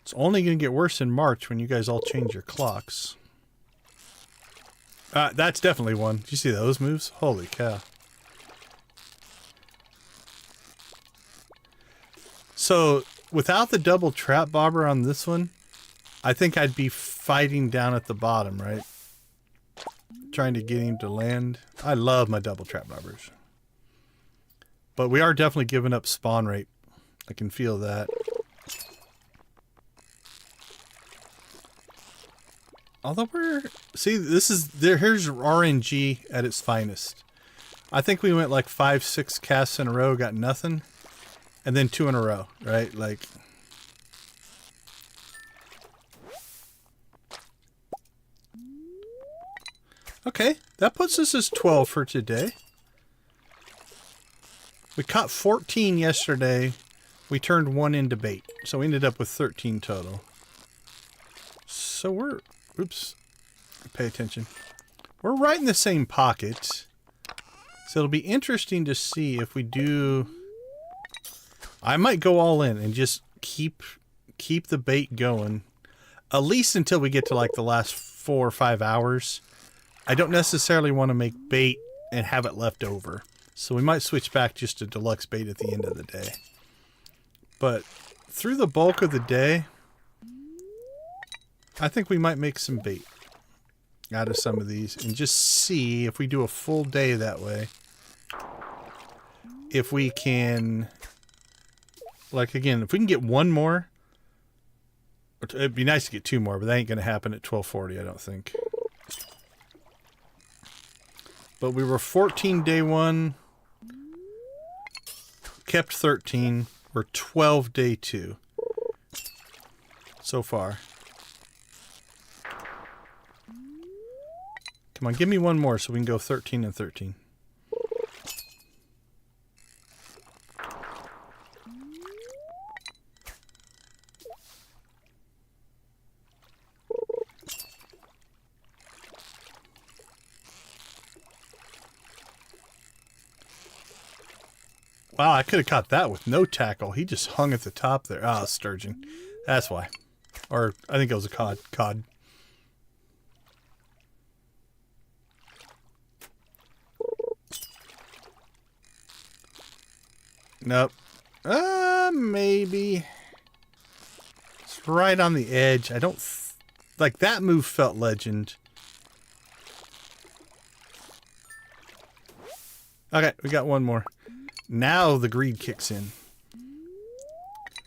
It's only going to get worse in March when you guys all change your clocks. That's definitely one. Did you see those moves? Holy cow. So, without the double trap bobber on this one, I think I'd be fighting down at the bottom, right? Trying to get him to land. I love my double trap bobbers. But we are definitely giving up spawn rate. I can feel that. Although we're... See, this is... Here's RNG at its finest. I think we went like 5-6 casts in a row, got nothing. And then 2 in a row, right? Like... Okay, that puts us as 12 for today. We caught 14 yesterday. We turned 1 into bait. So we ended up with 13 total. So we're... Oops. Pay attention. We're right in the same pocket. So it'll be interesting to see if we do... I might go all in and just keep the bait going. At least until we get to like the last 4 or 5 hours. I don't necessarily want to make bait and have it left over. So we might switch back just to deluxe bait at the end of the day. But through the bulk of the day, I think we might make some bait out of some of these and just see if we do a full day that way. If we can... Like, again, if we can get 1 more, it'd be nice to get 2 more, but that ain't going to happen at 12:40, I don't think. But we were 14 day 1, kept 13, we're 12 day 2 so far. Come on, give me 1 more so we can go 13 and 13. Wow, I could have caught that with no tackle. He just hung at the top there. Ah, sturgeon. That's why. Or, I think it was a cod. Cod. Nope. Maybe. It's right on the edge. I don't... Like, that move felt legend. Okay, we got 1 more. Now the greed kicks in.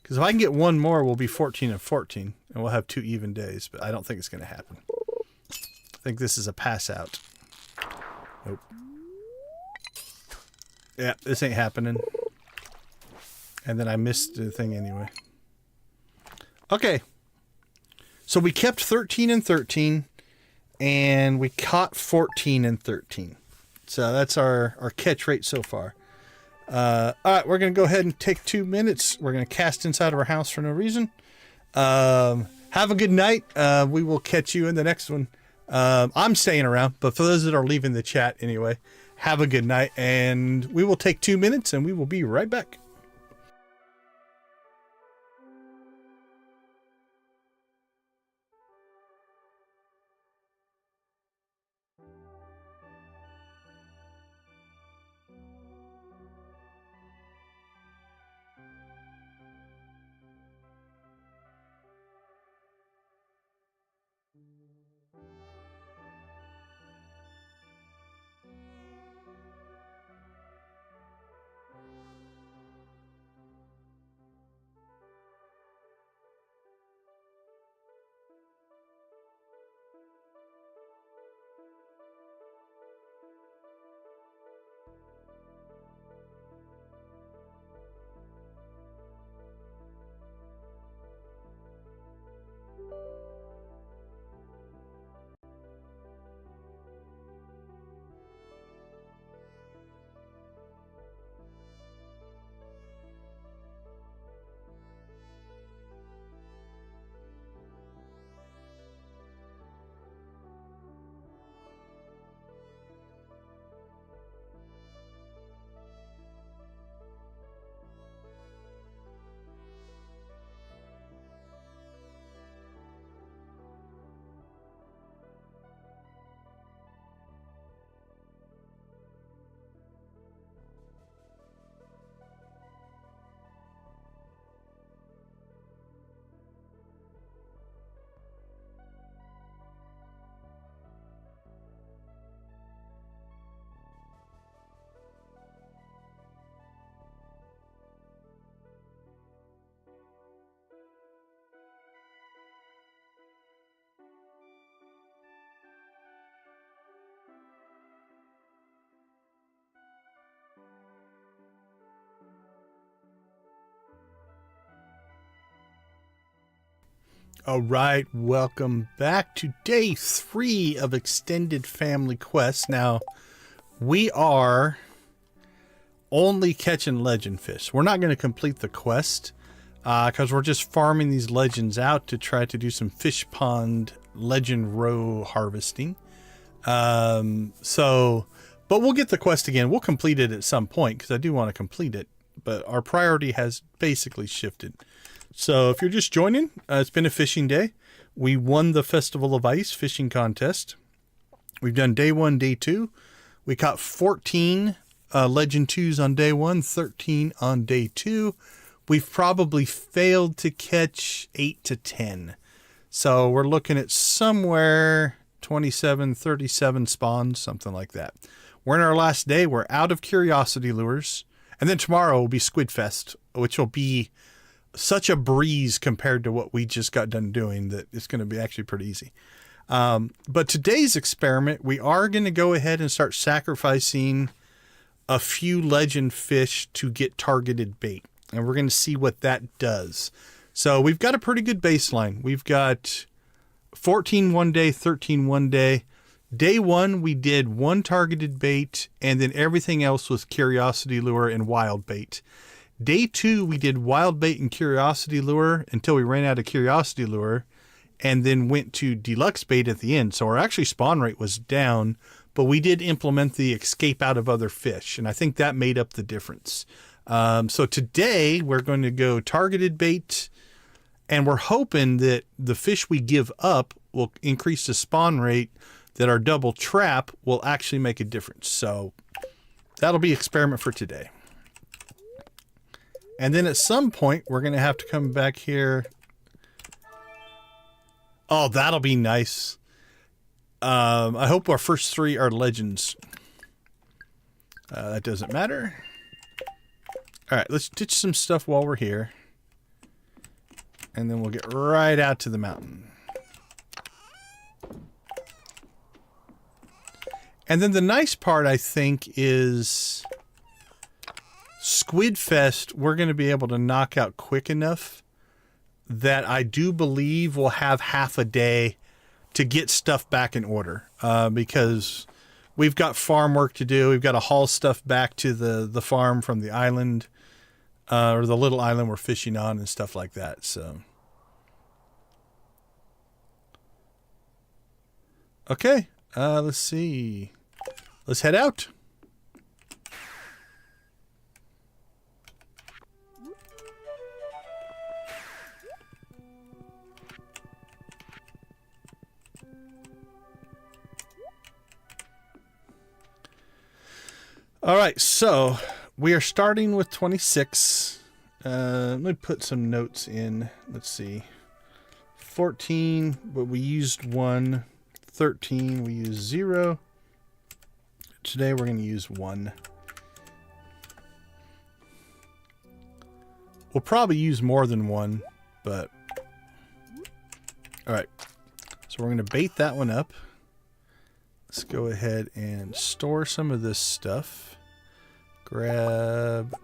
Because if I can get 1 more, we'll be 14 and 14. And we'll have 2 even days. But I don't think it's going to happen. I think this is a pass out. Nope. Yeah, this ain't happening. And then I missed the thing anyway. Okay. So we kept 13 and 13. And we caught 14 and 13. So that's our catch rate so far. All right, we're going to go ahead and take 2 minutes. We're going to cast inside of our house for no reason. Have a good night. We will catch you in the next one. I'm staying around, but for those that are leaving the chat anyway, have a good night, and we will take 2 minutes and we will be right back. All right, welcome back to day 3 of Extended Family Quest. Now, we are only catching legend fish. We're not going to complete the quest because we're just farming these legends out to try to do some fish pond legend row harvesting. But we'll get the quest again. We'll complete it at some point because I do want to complete it. But our priority has basically shifted. So if you're just joining, it's been a fishing day. We won the Festival of Ice fishing contest. We've done day 1, day 2. We caught 14 Legend 2s on day 1, 13 on day 2. We've probably failed to catch 8 to 10. So we're looking at somewhere 27, 37 spawns, something like that. We're in our last day. We're out of curiosity lures. And then tomorrow will be SquidFest, which will be such a breeze compared to what we just got done doing that it's going to be actually pretty easy. But today's experiment, we are going to go ahead and start sacrificing a few legend fish to get targeted bait. And we're going to see what that does. So we've got a pretty good baseline. We've got 14 one day, 13 one day. Day 1, we did 1 targeted bait, and then everything else was curiosity lure and wild bait. Day 2, we did wild bait and curiosity lure until we ran out of curiosity lure, and then went to deluxe bait at the end. So our actually spawn rate was down, but we did implement the escape out of other fish, and I think that made up the difference. So today we're going to go targeted bait, and we're hoping that the fish we give up will increase the spawn rate, that our double trap will actually make a difference. So that'll be experiment for today. And then at some point, we're going to have to come back here. Oh, that'll be nice. I hope our first 3 are legends. That doesn't matter. All right, let's ditch some stuff while we're here. And then we'll get right out to the mountain. And then the nice part, I think, is SquidFest, we're going to be able to knock out quick enough that I do believe we'll have half a day to get stuff back in order, because we've got farm work to do. We've got to haul stuff back to the farm from the island, or the little island we're fishing on and stuff like that. So, Okay, let's see. Let's head out. All right, so we are starting with 26. Let me put some notes in. Let's see. 14, but we used 1. 13, we used 0. Today we're going to use 1. We'll probably use more than 1, but... All right, so we're going to bait that one up. Let's go ahead and store some of this stuff. Grab...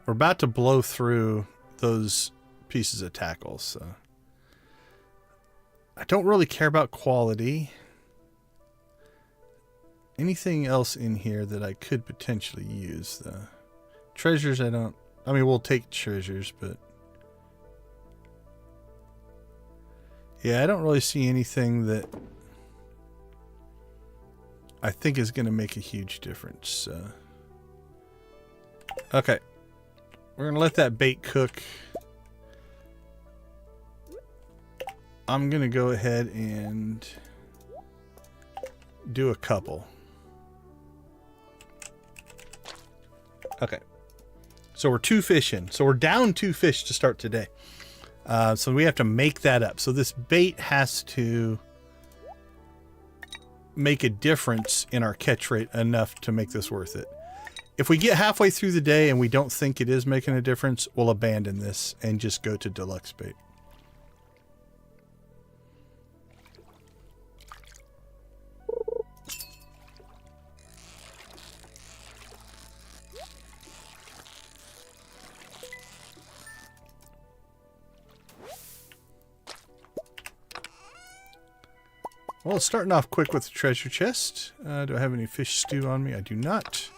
We're about to blow through those pieces of tackle, so... I don't really care about quality. Anything else in here that I could potentially use, though? Treasures, I don't... I mean, we'll take treasures, but... Yeah, I don't really see anything that... I think is going to make a huge difference. Okay. We're going to let that bait cook. I'm going to go ahead and do a couple. Okay. So we're 2 fish in. So we're down 2 fish to start today. So we have to make that up. So this bait has to make a difference in our catch rate enough to make this worth it. If we get halfway through the day and we don't think it is making a difference, we'll abandon this and just go to deluxe bait. Well, starting off quick with the treasure chest. Do I have any fish stew on me? I do not.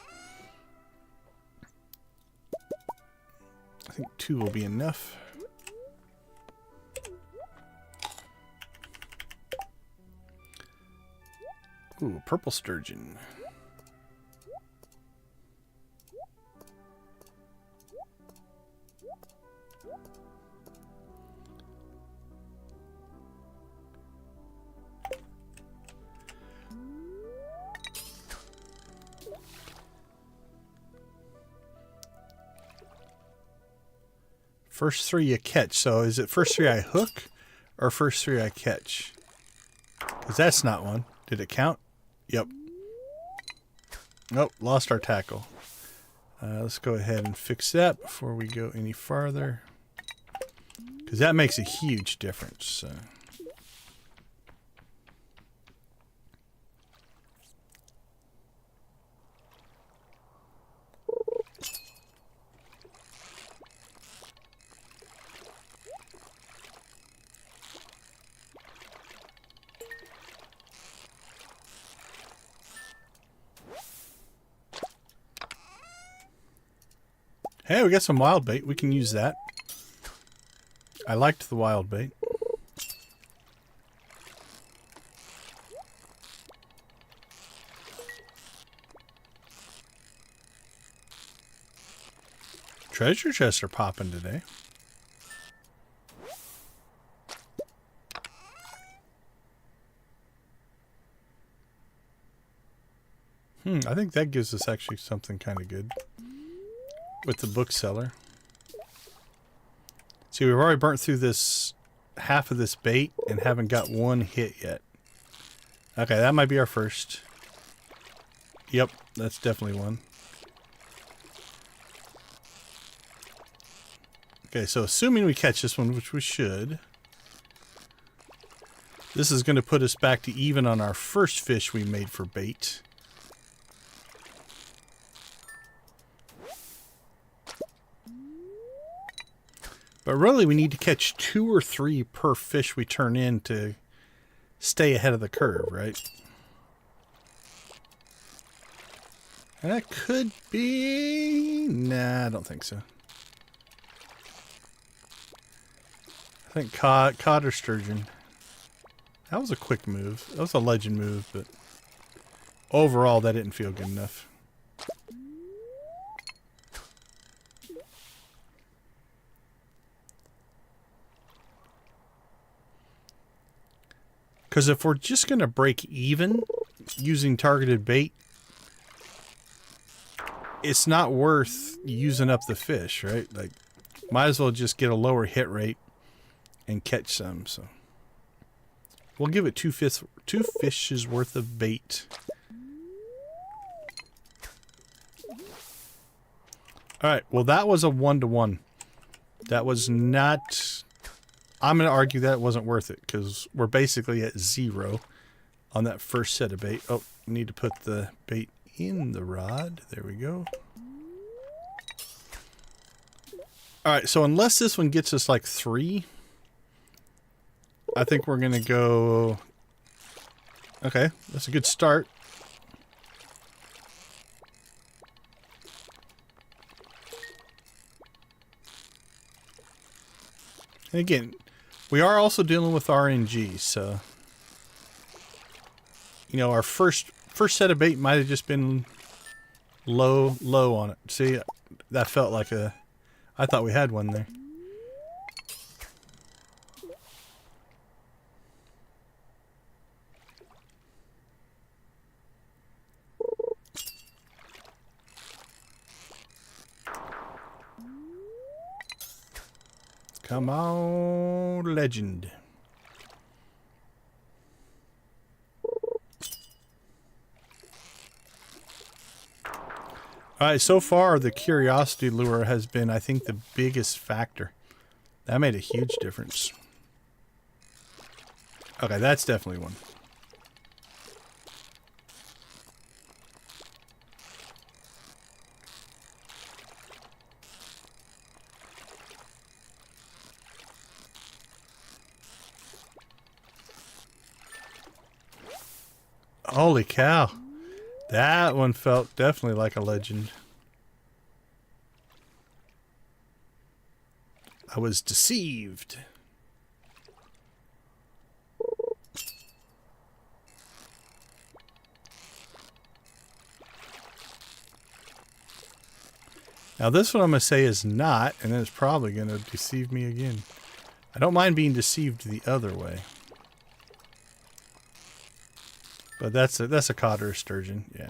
I think 2 will be enough. Ooh, purple sturgeon. First 3 you catch. So is it first 3 I hook or first 3 I catch? Because that's not one. Did it count? Yep. Nope, lost our tackle. Let's go ahead and fix that before we go any farther. Because that makes a huge difference. Hey, we got some wild bait. We can use that. I liked the wild bait. Treasure chests are popping today. I think that gives us actually something kind of good. With the bookseller. See, we've already burnt through this half of this bait and haven't got 1 hit yet. Okay, that might be our first. Yep, that's definitely 1. Okay, so assuming we catch this one, which we should, this is going to put us back to even on our first fish we made for bait. But really, we need to catch 2 or 3 per fish we turn in to stay ahead of the curve, right? And that could be... Nah, I don't think so. I think cod or sturgeon. That was a quick move. That was a legend move, but overall that didn't feel good enough. Because if we're just going to break even using targeted bait, it's not worth using up the fish, right? Like, might as well just get a lower hit rate and catch some. So we'll give it two fishes worth of bait. All right. Well, that was a 1-to-1. That was not. I'm going to argue that it wasn't worth it because we're basically at 0 on that first set of bait. Oh, need to put the bait in the rod. There we go. All right, so unless this one gets us like 3, I think we're going to go... Okay, that's a good start. And again, we are also dealing with RNG, so... You know, our first set of bait might have just been low on it. See, that felt like a... I thought we had one there. Come on, legend. All right, so far the curiosity lure has been, I think, the biggest factor. That made a huge difference. Okay, that's definitely one. Holy cow. That one felt definitely like a legend. I was deceived. Now this one I'm going to say is not, and then it's probably going to deceive me again. I don't mind being deceived the other way. But that's a cod or a sturgeon, yeah.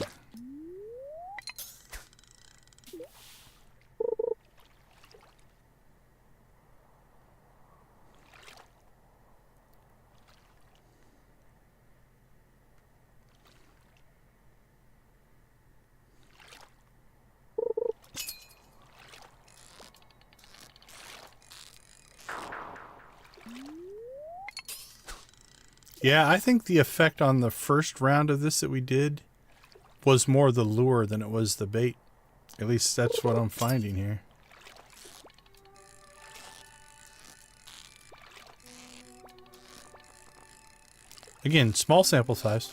Yeah, I think the effect on the first round of this that we did was more the lure than it was the bait. At least that's what I'm finding here. Again, small sample size.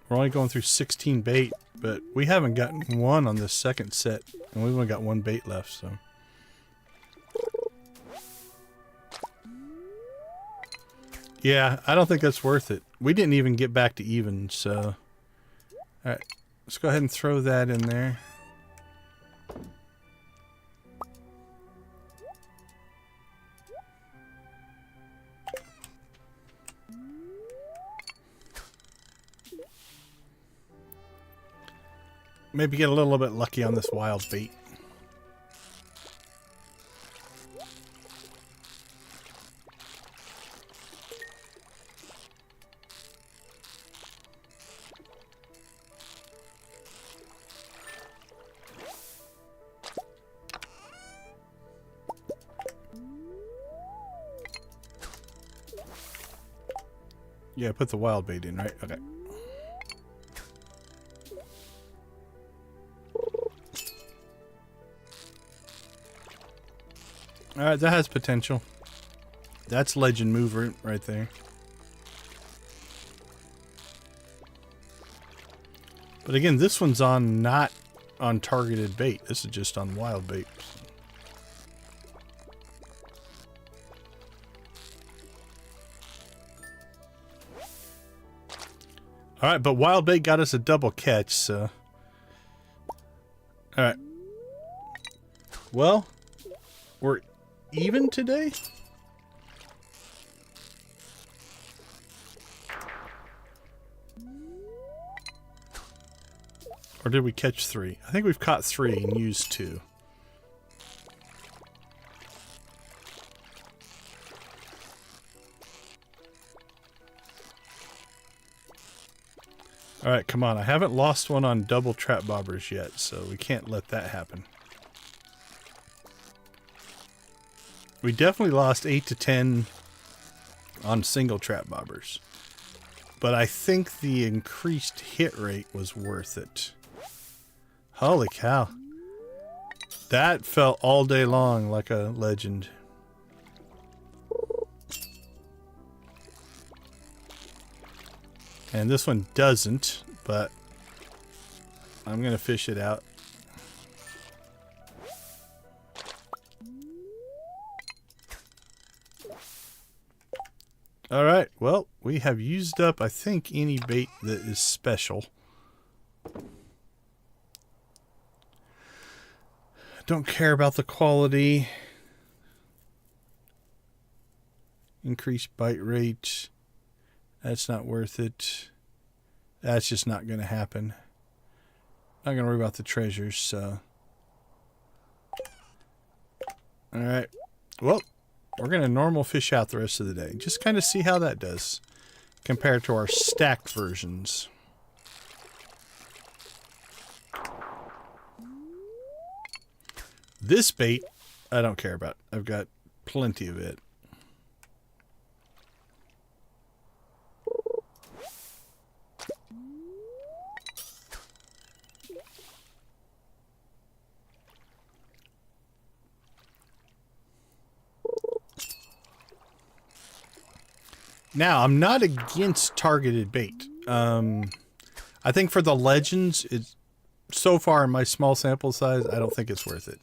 We're only going through 16 bait, but we haven't gotten one on this second set, and we've only got 1 bait left, so... Yeah, I don't think that's worth it. We didn't even get back to even, so... Alright, let's go ahead and throw that in there. Maybe get a little bit lucky on this wild bait. Yeah, put the wild bait in, right? Okay. Alright, that has potential. That's legend mover right there. But again, this one's on not on targeted bait. This is just on wild bait. All right, but wild bait got us a double catch, so. All right. Well, we're even today? Or did we catch 3? I think we've caught 3 and used 2. Alright, come on. I haven't lost one on double trap bobbers yet, so we can't let that happen. We definitely lost 8 to 10 on single trap bobbers. But I think the increased hit rate was worth it. Holy cow. That felt all day long like a legend. And this one doesn't, but I'm going to fish it out. Alright, well, we have used up, I think, any bait that is special. Don't care about the quality. Increased bite rate. That's not worth it. That's just not going to happen. Not going to worry about the treasures, so. Alright. Well, we're going to normal fish out the rest of the day. Just kind of see how that does compared to our stacked versions. This bait, I don't care about. I've got plenty of it. Now, I'm not against targeted bait. I think for the legends, it's so far in my small sample size, I don't think it's worth it.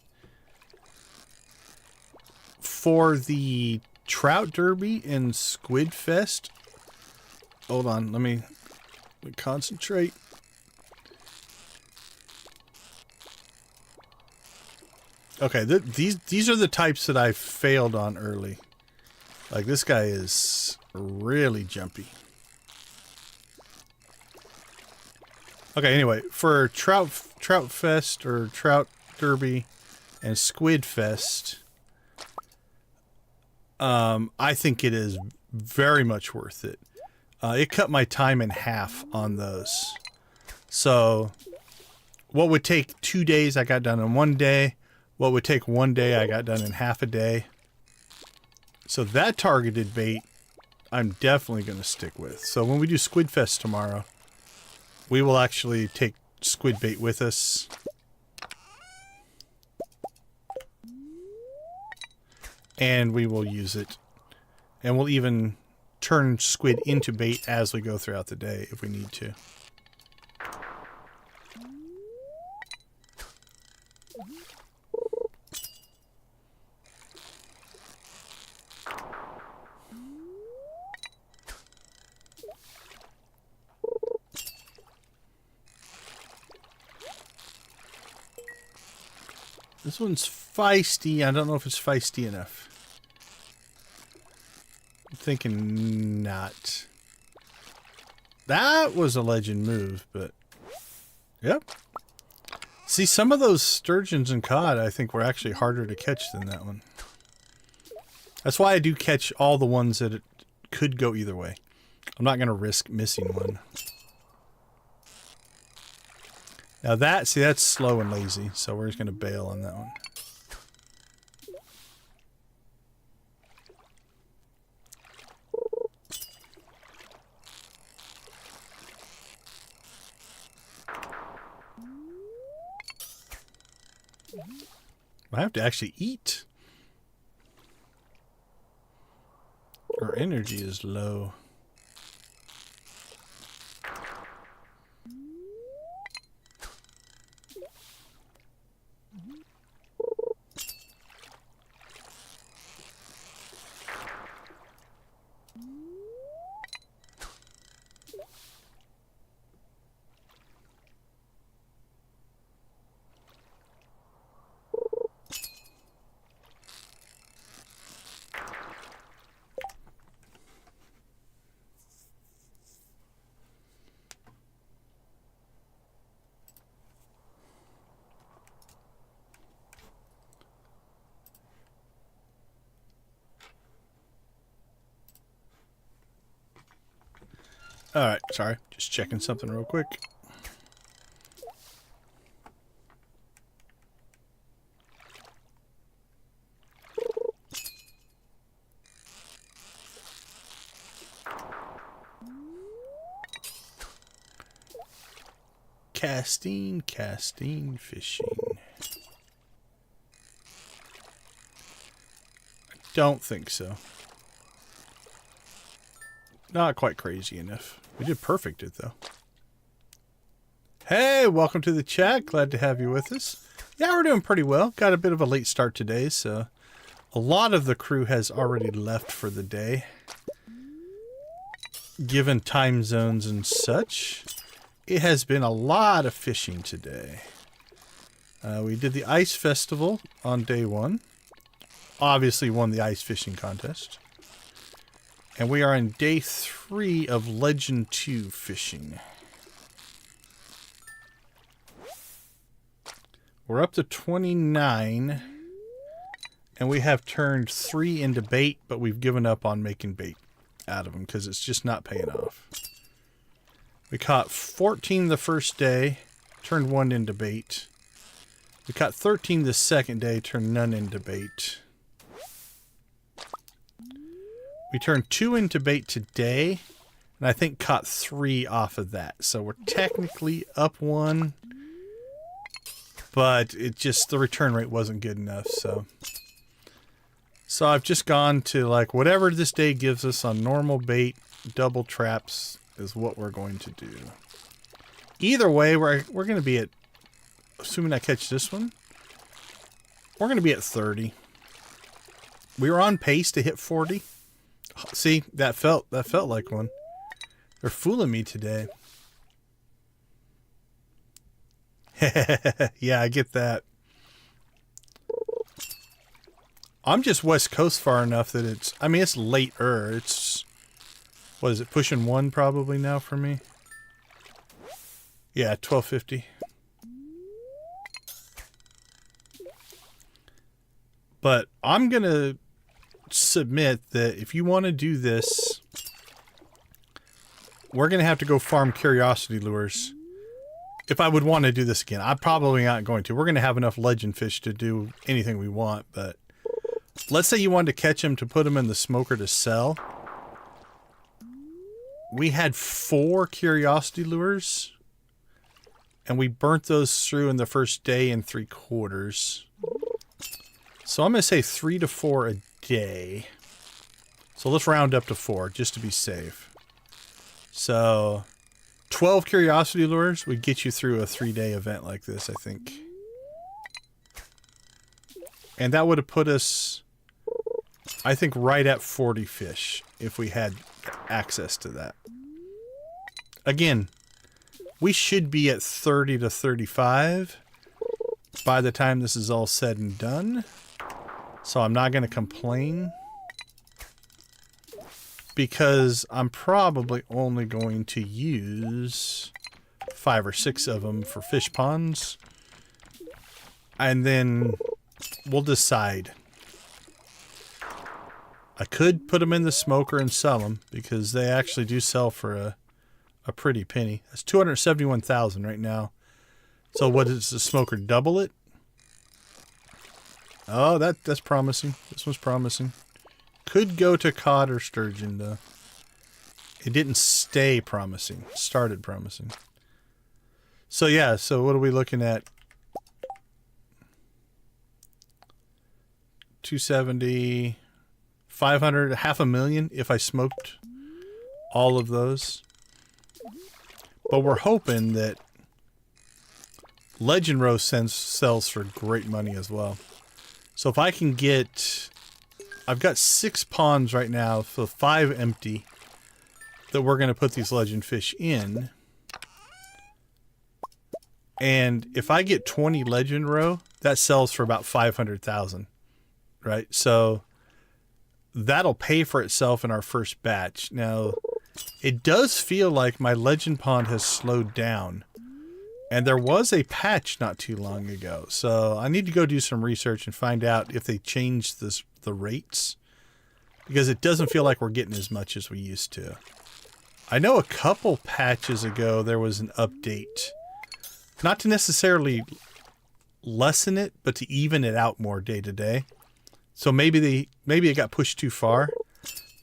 For the Trout Derby and SquidFest, hold on, let me concentrate. Okay, these are the types that I failed on early. Like this guy is really jumpy. Okay, anyway, for Trout Fest or Trout Derby and SquidFest, I think it is very much worth it. It cut my time in half on those. So, what would take 2 days, I got done in 1 day. What would take 1 day, I got done in half a day. So that targeted bait, I'm definitely going to stick with. So when we do SquidFest tomorrow, we will actually take squid bait with us. And we will use it. And we'll even turn squid into bait as we go throughout the day if we need to. This one's feisty. I don't know if it's feisty enough. I'm thinking not. That was a legend move, but yep. See, some of those sturgeons and cod I think were actually harder to catch than that one. That's why I do catch all the ones that it could go either way. I'm not going to risk missing one. Now that, see, that's slow and lazy, so we're just going to bail on that one. I have to actually eat. Our energy is low. Alright, sorry. Just checking something real quick. Casting, fishing. I don't think so. Not quite crazy enough. We did perfect it, though. Hey, welcome to the chat. Glad to have you with us. Yeah, we're doing pretty well. Got a bit of a late start today, so a lot of the crew has already left for the day. Given time zones and such, it has been a lot of fishing today. We did the ice festival on day 1. Obviously won the ice fishing contest. And we are on day 3 of Legend 2 fishing. We're up to 29. And we have turned 3 into bait, but we've given up on making bait out of them because it's just not paying off. We caught 14 the first day, turned 1 into bait. We caught 13 the second day, turned none into bait. We turned 2 into bait today, and I think caught 3 off of that. So we're technically up 1, but it just, the return rate wasn't good enough, so I've just gone to like whatever this day gives us on normal bait, double traps is what we're going to do. Either way, we're going to be at, assuming I catch this one, we're going to be at 30. We were on pace to hit 40. See, that felt like one. They're fooling me today. Yeah, I get that. I'm just West Coast far enough that it's, I mean, it's later. It's, what is it, pushing 1 probably now for me? Yeah, 12:50. But I'm going to submit that if you want to do this, we're going to have to go farm curiosity lures. If I would want to do this again, I'm probably not going to. We're going to have enough legend fish to do anything we want, but let's say you wanted to catch them to put them in the smoker to sell. We had 4 curiosity lures, and we burnt those through in the first day and 3/4. So I'm going to say 3 to 4 a day. So let's round up to 4 just to be safe. So 12 curiosity lures would get you through a 3-day event like this, I think. And that would have put us, I think, right at 40 fish if we had access to that. Again, we should be at 30 to 35 by the time this is all said and done. So I'm not going to complain, because I'm probably only going to use 5 or 6 of them for fish ponds. And then we'll decide. I could put them in the smoker and sell them, because they actually do sell for a pretty penny. That's 271,000 right now. So what is the smoker, double it? Oh, that's promising. This one's promising. Could go to cod or sturgeon, though. It didn't stay promising. It started promising. So, yeah. So, what are we looking at? 270, 500, $500,000 if I smoked all of those. But we're hoping that Legend Row sells for great money as well. So if I can get, I've got 6 ponds right now, so 5 empty, that we're going to put these legend fish in. And if I get 20 Legend Row, that sells for about 500,000, right? So that'll pay for itself in our first batch. Now, it does feel like my legend pond has slowed down. And there was a patch not too long ago. So I need to go do some research and find out if they changed the rates. Because it doesn't feel like we're getting as much as we used to. I know a couple patches ago there was an update. Not to necessarily lessen it, but to even it out more day to day. So maybe it got pushed too far.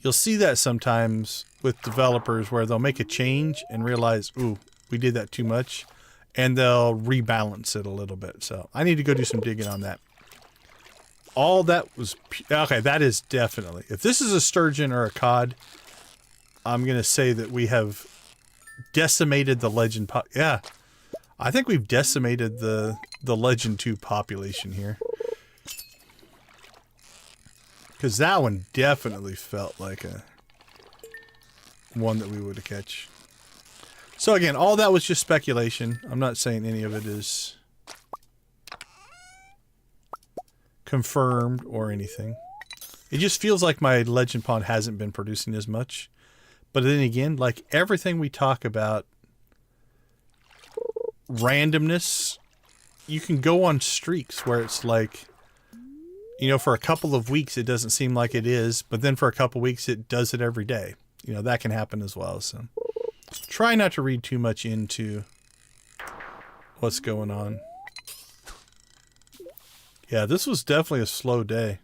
You'll see that sometimes with developers where they'll make a change and realize, ooh, we did that too much, and they'll rebalance it a little bit. So I need to go do some digging on that. All that was okay. That is definitely, if this is a sturgeon or a cod, I'm gonna say that we have decimated the legend. Yeah, I think we've decimated the Legend 2 population here. Because that one definitely felt like a one that we would have catch. So again, all that was just speculation. I'm not saying any of it is confirmed or anything. It just feels like my legend pond hasn't been producing as much. But then again, like everything we talk about, randomness, you can go on streaks where it's like, you know, for a couple of weeks it doesn't seem like it is, but then for a couple of weeks it does it every day. You know, that can happen as well. So try not to read too much into what's going on. Yeah, this was definitely a slow day.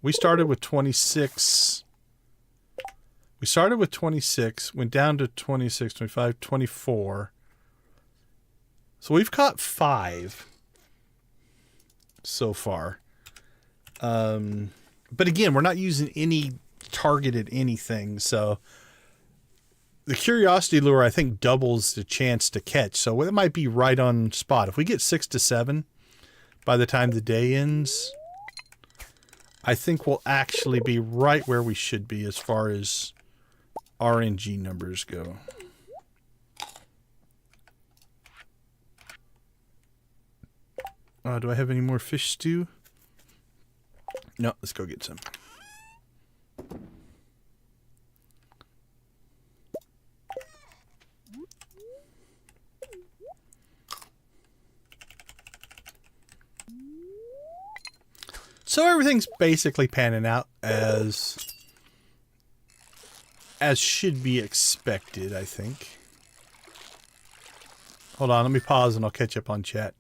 We started with 26. We started with 26, went down to 26, 25, 24. So we've caught 5 so far. But again, we're not using any targeted anything. So the curiosity lure, I think, doubles the chance to catch. So it might be right on spot. If we get 6 to 7 by the time the day ends, I think we'll actually be right where we should be as far as RNG numbers go. Do I have any more fish stew? No, let's go get some. So everything's basically panning out as should be expected, I think. Hold on, let me pause and I'll catch up on chat.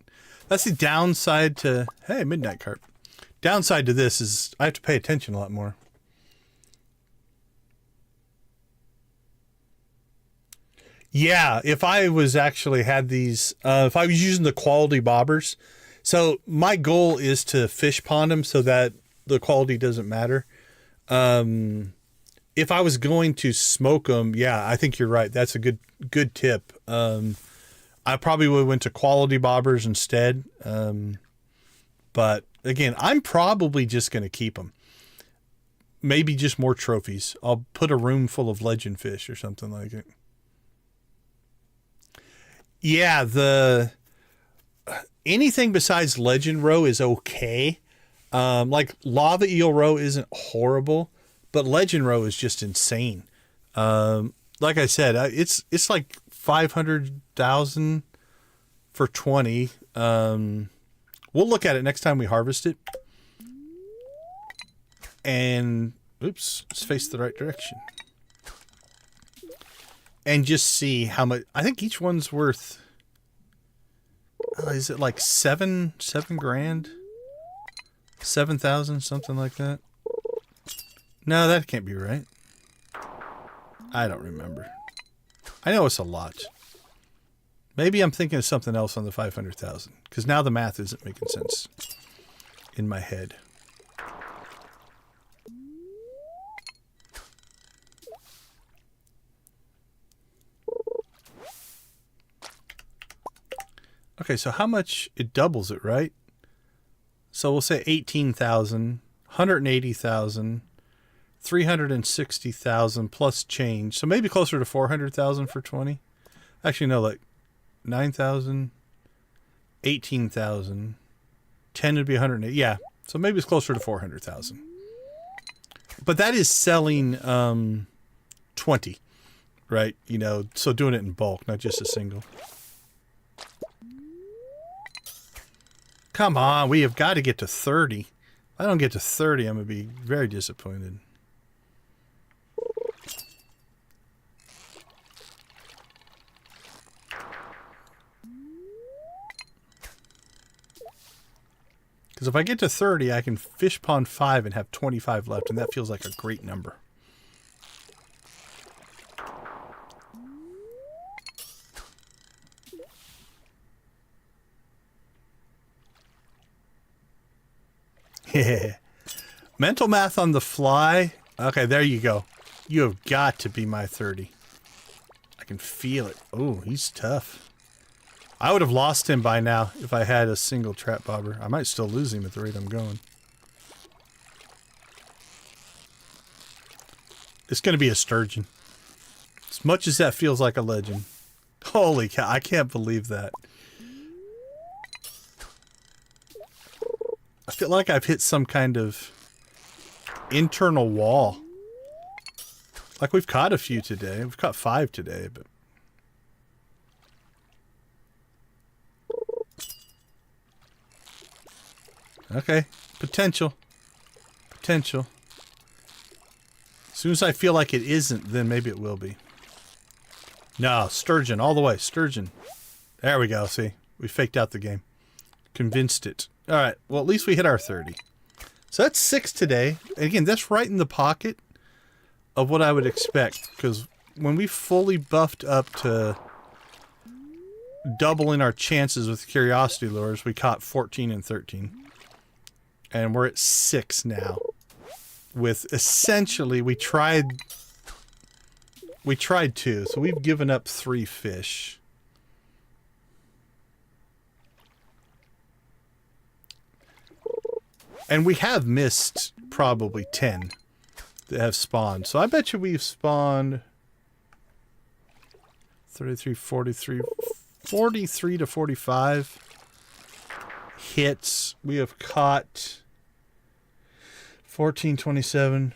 That's the downside to... Hey, Midnight Carp. Downside to this is I have to pay attention a lot more. Yeah, if I was actually had these... if I was using the quality bobbers... So my goal is to fish pond them so that the quality doesn't matter. If I was going to smoke them, yeah, I think you're right. That's a good tip. I probably would have went to quality bobbers instead. But again, I'm probably just going to keep them. Maybe just more trophies. I'll put a room full of legend fish or something like it. Yeah, anything besides legend roe is okay. Like lava eel roe isn't horrible, but legend roe is just insane. Like I said, it's like 500,000 for 20. We'll look at it next time we harvest it. And oops, let's face the right direction. And just see how much. I think each one's worth. Is it like seven grand? 7,000, something like that. No, that can't be right. I don't remember. I know it's a lot. Maybe I'm thinking of something else on the 500,000, because now the math isn't making sense in my head. Okay, so how much it doubles it, right? So we'll say 18,000, 180,000, 360,000 plus change. So maybe closer to 400,000 for 20. Actually, no, like 9,000, 18,000, 10 would be 180. Yeah, so maybe it's closer to 400,000. But that is selling 20, right? You know, so doing it in bulk, not just a single. Come on, we have got to get to 30. If I don't get to 30, I'm going to be very disappointed. Because if I get to 30, I can fish pond 5 and have 25 left, and that feels like a great number. Mental math on the fly. Okay, there you go. You have got to be my 30. I can feel it. Oh, he's tough. I would have lost him by now if I had a single trap bobber. I might still lose him at the rate I'm going. It's going to be a sturgeon. As much as that feels like a legend. Holy cow, I can't believe that. I feel like I've hit some kind of internal wall. Like we've caught a few today. We've caught 5 today, but... Okay. Potential. Potential. As soon as I feel like it isn't, then maybe it will be. No, sturgeon. All the way. Sturgeon. There we go. See? We faked out the game. Convinced it. Alright. Well, at least we hit our 30. So that's 6 today. And again, that's right in the pocket of what I would expect. Because when we fully buffed up to doubling our chances with curiosity lures, we caught 14 and 13. And we're at 6 now. With essentially, we tried 2. So we've given up 3 fish. And we have missed probably 10 that have spawned. So I bet you we've spawned 33, 43, 43 to 45 hits. We have caught 14, 27.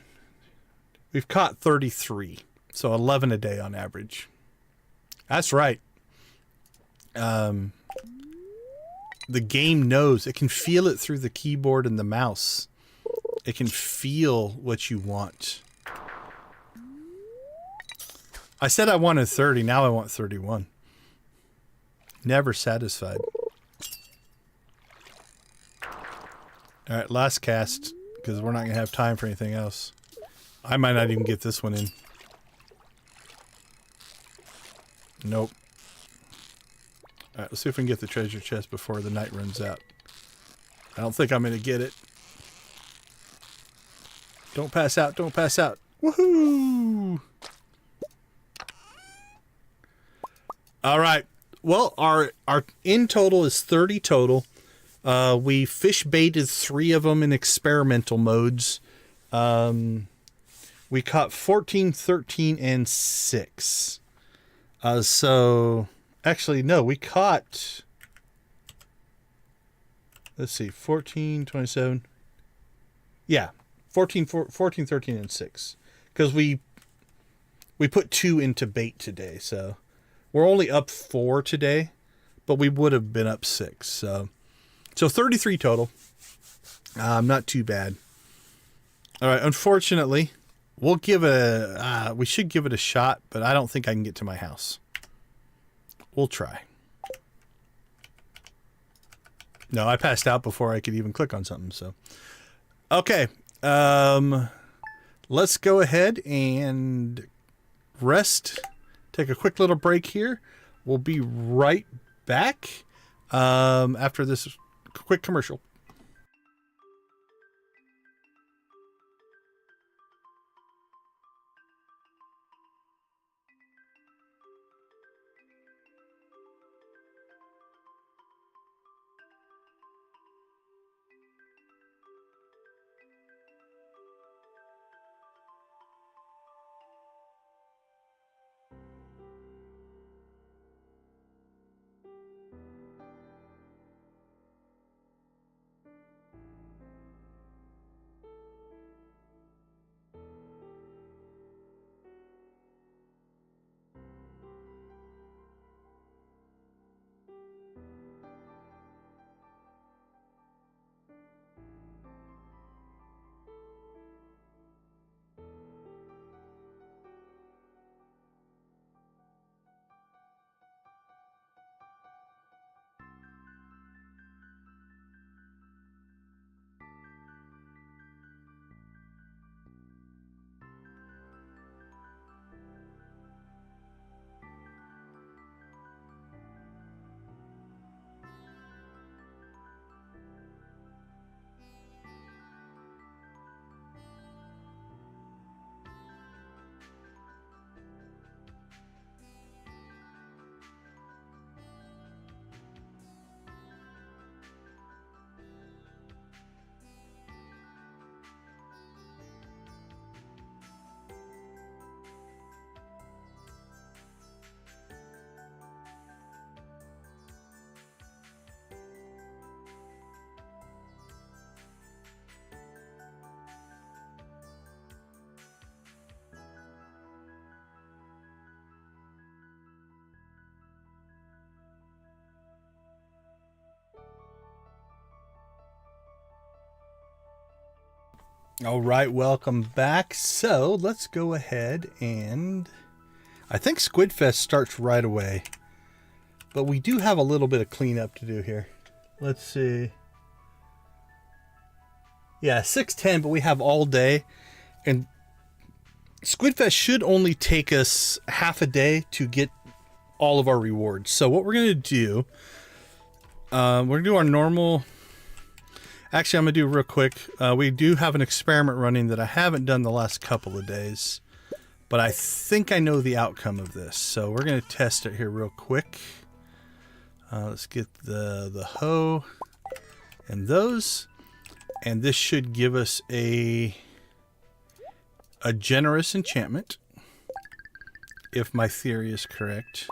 We've caught 33. So 11 a day on average. That's right. The game knows. It can feel it through the keyboard and the mouse. It can feel what you want. I said I wanted 30. Now I want 31. Never satisfied. Alright, last cast. Because we're not going to have time for anything else. I might not even get this one in. Nope. Alright, let's see if we can get the treasure chest before the night runs out. I don't think I'm going to get it. Don't pass out, don't pass out. Woohoo! Alright. Well, our in total is 30 total. We fish baited 3 of them in experimental modes. We caught 14, 13, and 6. So... Actually, no, we caught... Let's see, 14, 27... Yeah, 14, 13, and 6. Because we put 2 into bait today, so... We're only up 4 today, but we would have been up 6, so... So 33 total. Not too bad. Alright, unfortunately, we'll give it we should give it a shot, but I don't think I can get to my house. We'll try. No, I passed out before I could even click on something, so. Okay. Let's go ahead and rest. Take a quick little break here. We'll be right back after this quick commercial. All right, welcome back. So let's go ahead and I think SquidFest starts right away, but we do have a little bit of cleanup to do here. Let's see. Yeah, 6:10, but we have all day, and SquidFest should only take us half a day to get all of our rewards. So what we're gonna do, we're gonna do our normal. Actually, I'm going to do real quick. We do have an experiment running that I haven't done the last couple of days, but I think I know the outcome of this. So we're going to test it here real quick. Let's get the hoe and those. And this should give us a generous enchantment, if my theory is correct.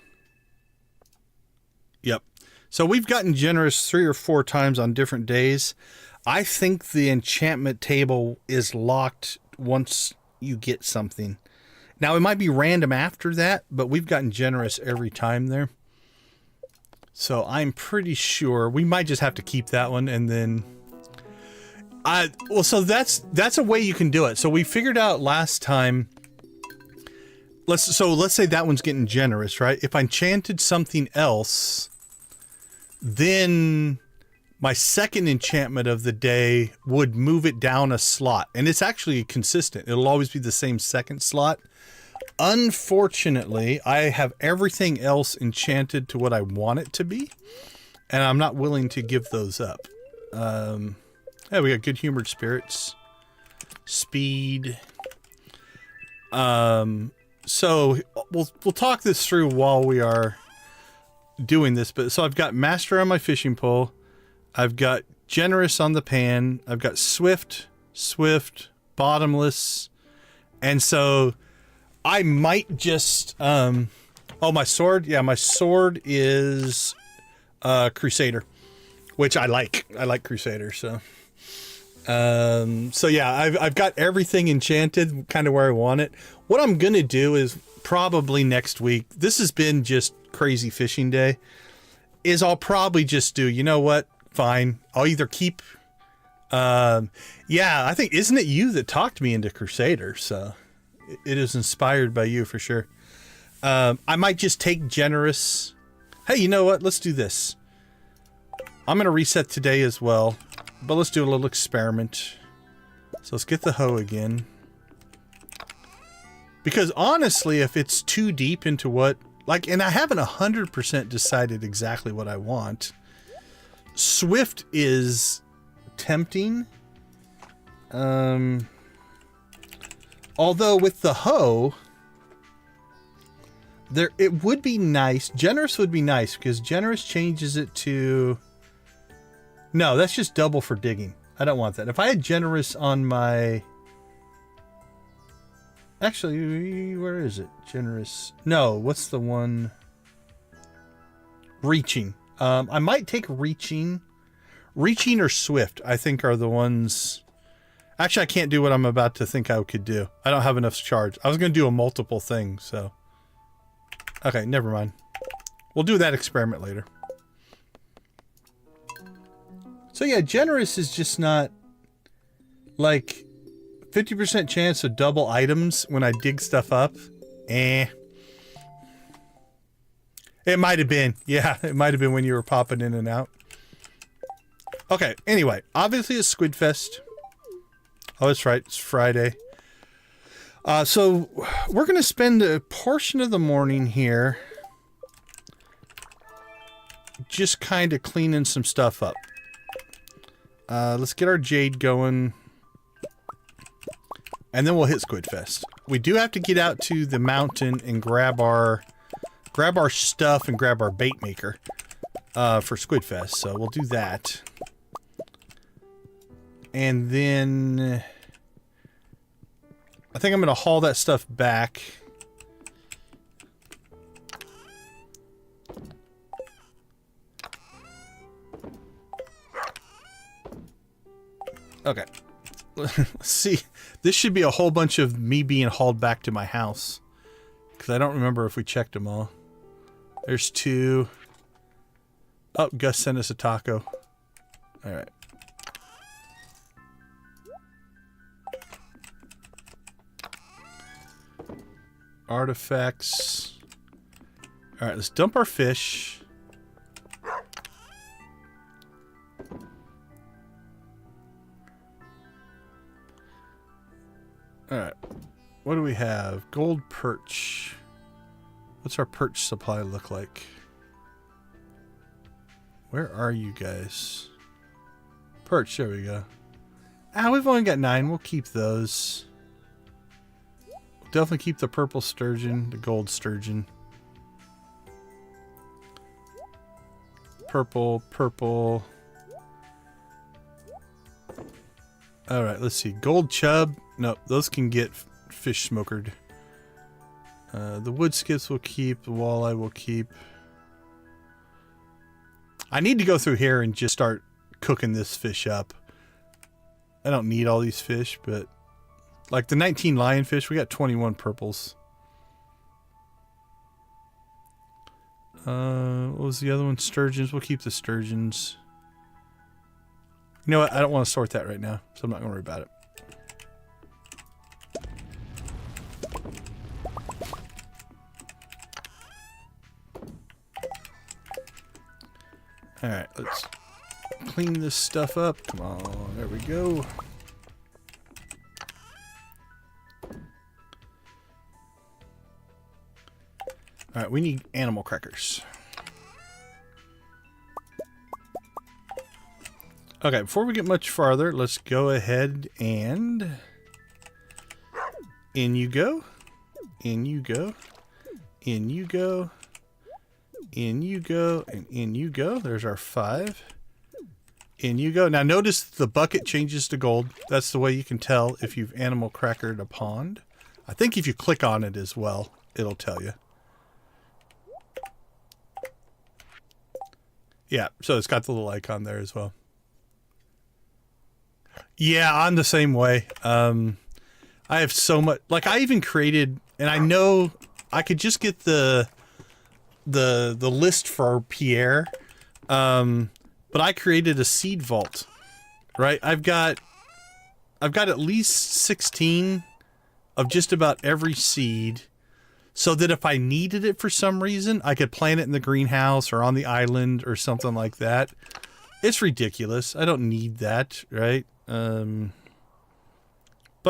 Yep. So we've gotten generous 3 or 4 times on different days. I think the enchantment table is locked once you get something. Now, it might be random after that, but we've gotten generous every time there. So I'm pretty sure we might just have to keep that one, and then well, so that's a way you can do it. So we figured out last time. Let's say that one's getting generous, right? If I enchanted something else, then my second enchantment of the day would move it down a slot. And it's actually consistent. It'll always be the same second slot. Unfortunately, I have everything else enchanted to what I want it to be, and I'm not willing to give those up. Yeah, we got good humored spirits. Speed. So we'll talk this through while we are doing this. But so I've got master on my fishing pole. I've got generous on the pan. I've got swift, bottomless. And so I might just, oh, my sword. Yeah, my sword is Crusader, which I like. I like Crusader. So yeah, I've got everything enchanted kind of where I want it. What I'm going to do is probably next week, this has been just crazy fishing day, is I'll probably just do, you know what? Fine. I'll either keep, yeah, I think, isn't it you that talked me into Crusader? So it is inspired by you for sure. I might just take generous. Hey, you know what? Let's do this. I'm going to reset today as well, but let's do a little experiment. So let's get the hoe again. Because honestly, if it's too deep into what, like, and I haven't 100% decided exactly what I want. Swift is tempting. Although with the hoe, it would be nice. Generous would be nice because generous changes it to. No, that's just double for digging. I don't want that. If I had generous on my. Actually, where is it? Generous. No, what's the one? Reaching. I might take reaching. Reaching or swift, I think, are the ones. Actually, I can't do what I'm about to think I could do. I don't have enough charge. I was going to do a multiple thing, so. Okay, never mind. We'll do that experiment later. So yeah, generous is just not like 50% chance of double items when I dig stuff up. It might have been. Yeah, it might have been when you were popping in and out. Okay, anyway, obviously it's SquidFest. Oh, that's right. It's Friday. So we're going to spend a portion of the morning here just kind of cleaning some stuff up. Let's get our jade going. And then we'll hit SquidFest. We do have to get out to the mountain and grab our stuff and grab our bait maker for SquidFest. So we'll do that. And then I think I'm going to haul that stuff back. Okay. Let's see. This should be a whole bunch of me being hauled back to my house. Because I don't remember if we checked them all. There's 2. Oh, Gus sent us a taco. Alright. Artifacts. All right, let's dump our fish. All right, what do we have? Gold perch. What's our perch supply look like? Where are you guys? Perch, there we go. Ah, we've only got 9. We'll keep those. We'll definitely keep the purple sturgeon, the gold sturgeon. Purple, purple. Alright, let's see. Gold chub. Nope, those can get fish smokered. The wood skips we'll keep. The walleye we'll keep. I need to go through here and just start cooking this fish up. I don't need all these fish, but like the 19 lionfish, we got 21 purples. What was the other one? Sturgeons. We'll keep the sturgeons. You know what? I don't want to sort that right now, so I'm not going to worry about it. Alright, let's clean this stuff up. Come on, there we go. Alright, we need animal crackers. Okay, before we get much farther, let's go ahead and... In you go. In you go. In you go. In you go. And in you go. There's our 5. In you go. Now notice the bucket changes to gold. That's the way you can tell if you've animal crackered a pond. I think if you click on it as well, it'll tell you. Yeah, so it's got the little icon there as well. Yeah, I'm the same way. I have so much... Like, I even created... And I know I could just get the list for Pierre. But I created a seed vault. Right? I've got at least 16 of just about every seed. So that if I needed it for some reason, I could plant it in the greenhouse or on the island or something like that. It's ridiculous. I don't need that, right? But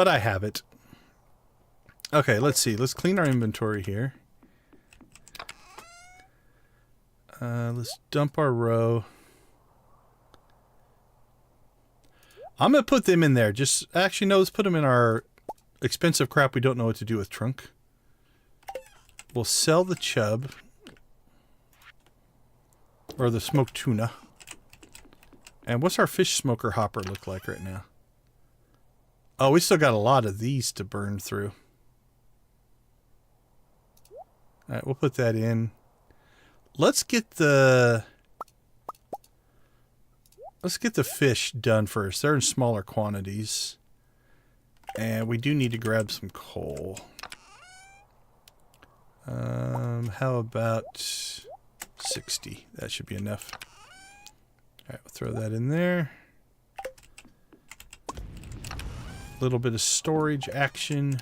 I have it. Okay, let's see. Let's clean our inventory here. Let's dump our roe. I'm going to put them in there. Actually, no, let's put them in our expensive crap we don't know what to do with trunk. We'll sell the chub. Or the smoked tuna. And what's our fish smoker hopper look like right now? Oh, we still got a lot of these to burn through. Alright, we'll put that in. Let's get the fish done first. They're in smaller quantities. And we do need to grab some coal. How about 60? That should be enough. Alright, we'll throw that in there. A little bit of storage action.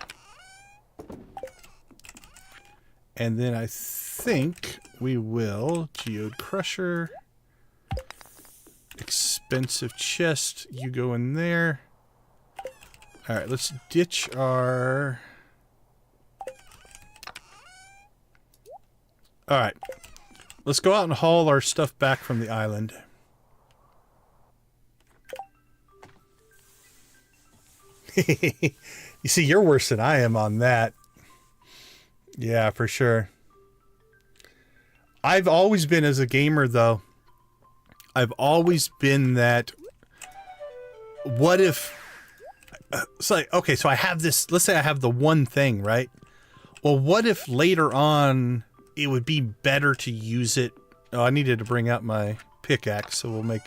And then I think we will geode crusher. Expensive chest. You go in there. Alright, let's ditch our... Alright. Let's go out and haul our stuff back from the island. You see, you're worse than I am on that. Yeah, for sure. I've always been, as a gamer, though, I've always been that... What if... It's like, okay, so I have this... Let's say I have the one thing, right? Well, what if later on it would be better to use it... Oh, I needed to bring out my pickaxe, so we'll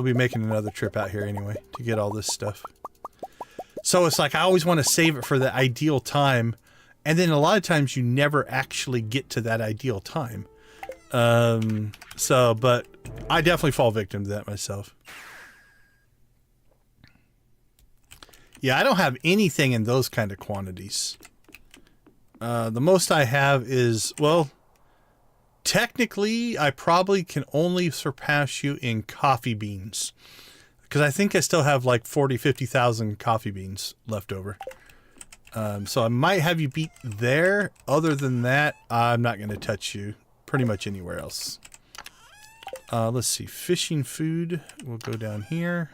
be making another trip out here anyway to get all this stuff. So it's like I always want to save it for the ideal time, and then a lot of times you never actually get to that ideal time. But I definitely fall victim to that myself. Yeah, I don't have anything in those kind of quantities. The most I have is, well, technically, I probably can only surpass you in coffee beans. Because I think I still have like 40, 50,000 coffee beans left over. So I might have you beat there. Other than that, I'm not going to touch you pretty much anywhere else. Let's see. Fishing food. We'll go down here.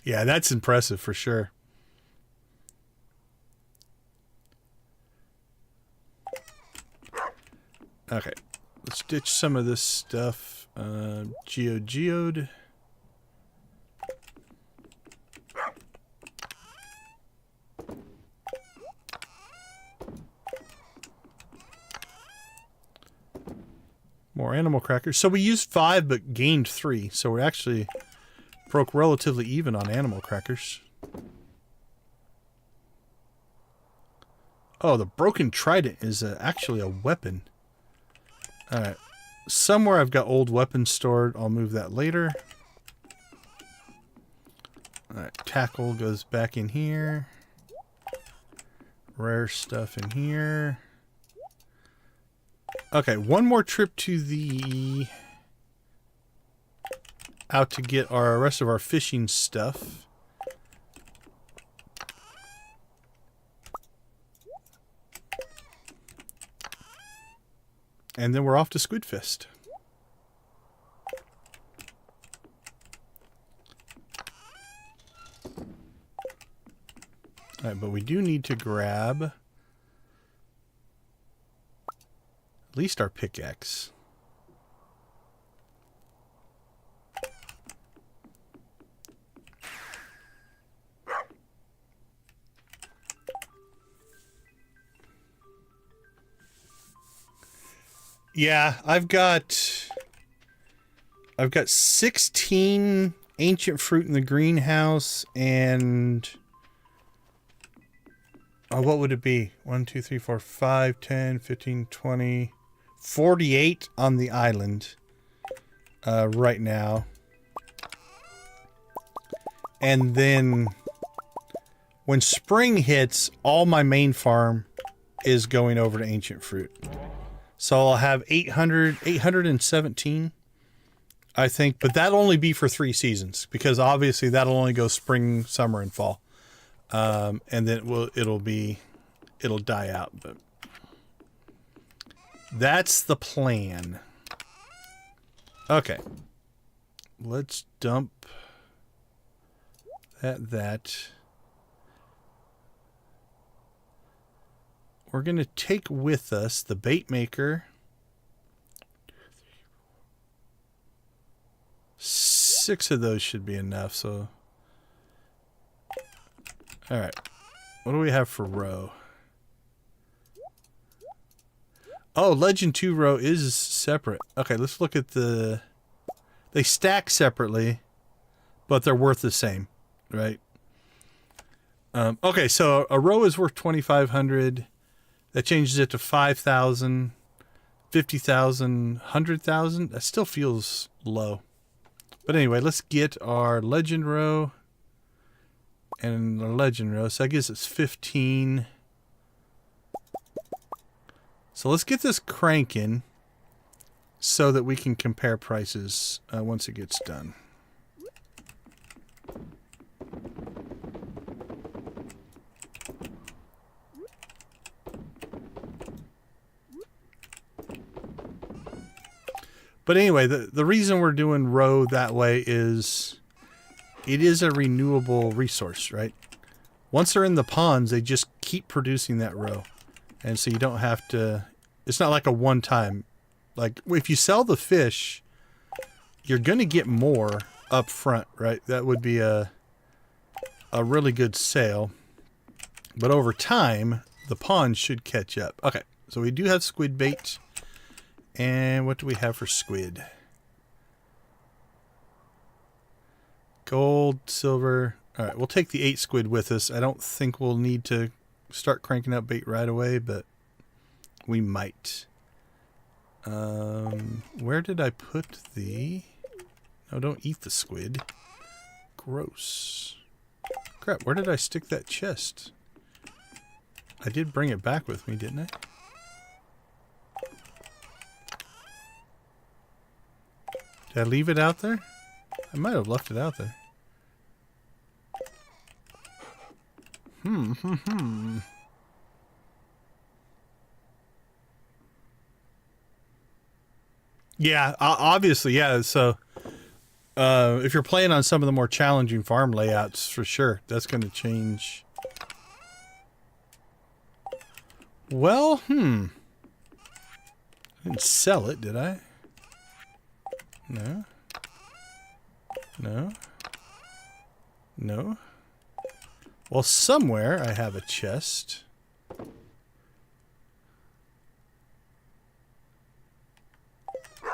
Yeah, that's impressive for sure. Okay, let's ditch some of this stuff. Geode. More animal crackers. So we used 5 but gained 3. So we're actually broke relatively even on animal crackers. Oh, the broken trident is actually a weapon. Alright. Somewhere I've got old weapons stored. I'll move that later. Alright, tackle goes back in here. Rare stuff in here. Okay, one more trip to the... out to get our rest of our fishing stuff. And then we're off to SquidFest. Alright, but we do need to grab at least our pickaxe. Yeah, I've got 16 ancient fruit in the greenhouse and what would it be? 1, 2, 3, 4, 5, 10, 15, 20, 48 on the island right now. And then when spring hits, all my main farm is going over to ancient fruit. So I'll have 817, I think, but that'll only be for 3 seasons because obviously that'll only go spring, summer, and fall, and then it'll die out. But that's the plan. Okay, let's dump that. We're going to take with us the bait maker. 6 of those should be enough, so... Alright. What do we have for roe? Oh, Legend 2 roe is separate. Okay, let's look at the... They stack separately, but they're worth the same, right? Okay, so a roe is worth 2,500. That changes it to 5,000, 50,000, 100,000. That still feels low. But anyway, let's get our legend row and our legend row. So I guess it's 15. So let's get this cranking so that we can compare prices once it gets done. But anyway, the reason we're doing roe that way is it is a renewable resource, right? Once they're in the ponds, they just keep producing that roe. And so you don't have to... It's not like a one-time... Like, if you sell the fish, you're going to get more up front, right? That would be a really good sale. But over time, the ponds should catch up. Okay, so we do have squid bait. And what do we have for squid? Gold, silver. All right, we'll take the 8 squid with us. I don't think we'll need to start cranking up bait right away, but we might. Where did I put the... No, don't eat the squid. Gross. Crap, where did I stick that chest? I did bring it back with me, didn't I? Did I leave it out there? I might have left it out there. Yeah, obviously, yeah. So, if you're playing on some of the more challenging farm layouts, for sure, that's going to change. Well, I didn't sell it, did I? No. No. No. Well, somewhere I have a chest.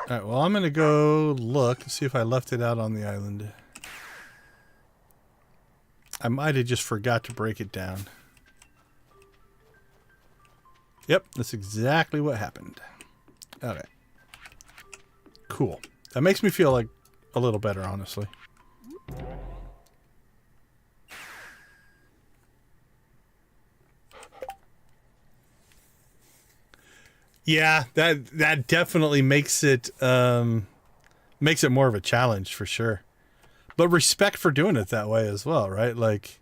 Alright, well, I'm going to go look and see if I left it out on the island. I might have just forgot to break it down. Yep, that's exactly what happened. Okay. Cool. That makes me feel like a little better, honestly. Yeah, that definitely makes it more of a challenge for sure. But respect for doing it that way as well, right? Like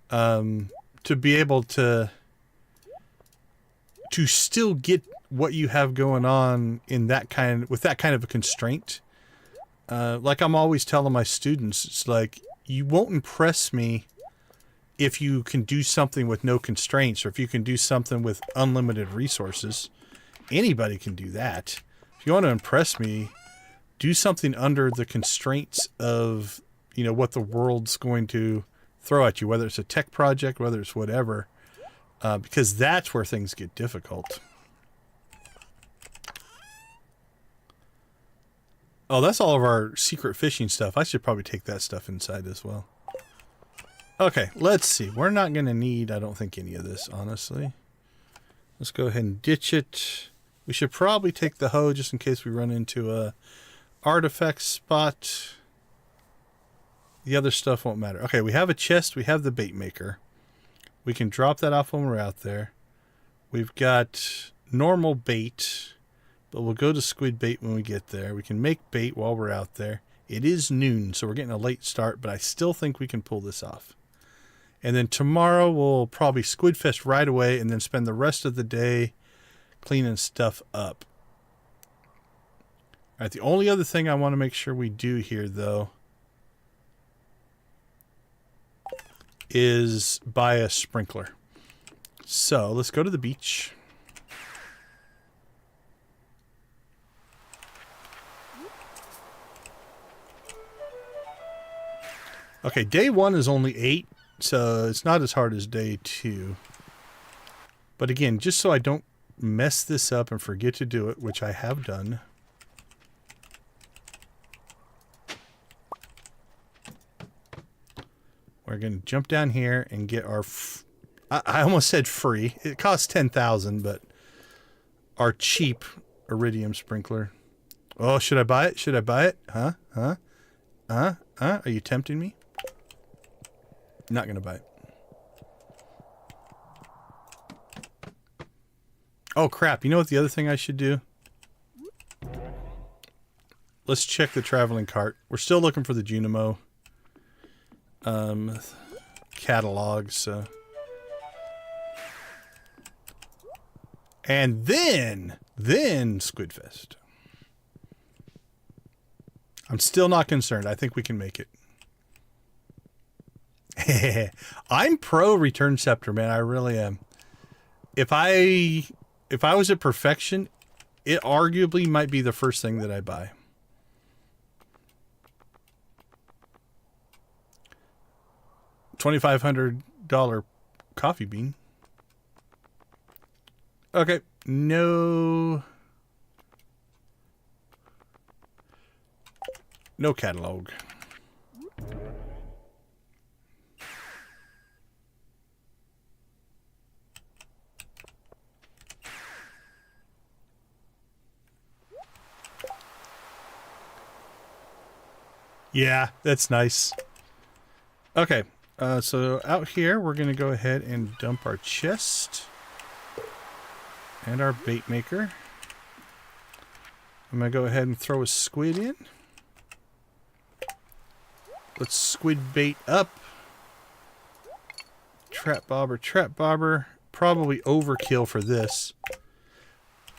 to be able to still get what you have going on in with that kind of a constraint. Like I'm always telling my students, it's like you won't impress me if you can do something with no constraints, or if you can do something with unlimited resources. Anybody can do that. If you want to impress me, do something under the constraints of, what the world's going to throw at you, whether it's a tech project, whether it's whatever, because that's where things get difficult. Oh, that's all of our secret fishing stuff. I should probably take that stuff inside as well. Okay, let's see. We're not going to need, I don't think, any of this, honestly. Let's go ahead and ditch it. We should probably take the hoe just in case we run into a artifact spot. The other stuff won't matter. Okay, we have a chest. We have the bait maker. We can drop that off when we're out there. We've got normal bait, but we'll go to squid bait when we get there. We can make bait while we're out there. It is noon, so we're getting a late start, but I still think we can pull this off. And then tomorrow we'll probably SquidFest right away and then spend the rest of the day cleaning stuff up. All right, the only other thing I want to make sure we do here, though, is buy a sprinkler. So let's go to the beach. Okay, day 1 is only 8, so it's not as hard as day 2. But again, just so I don't mess this up and forget to do it, which I have done. We're going to jump down here and get our... I almost said free. It costs 10,000, but our cheap iridium sprinkler. Oh, should I buy it? Should I buy it? Huh? Are you tempting me? Not going to buy it. Oh, crap. You know what the other thing I should do? Let's check the traveling cart. We're still looking for the Junimo catalog, so... And then SquidFest. I'm still not concerned. I think we can make it. I'm pro Return Scepter, man. I really am. If I was at perfection, it arguably might be the first thing that I buy. $2,500 coffee bean. Okay, no catalog. Yeah, that's nice. Okay, so out here we're going to go ahead and dump our chest and our bait maker. I'm going to go ahead and throw a squid in. Let's squid bait up. Trap bobber, trap bobber. Probably overkill for this.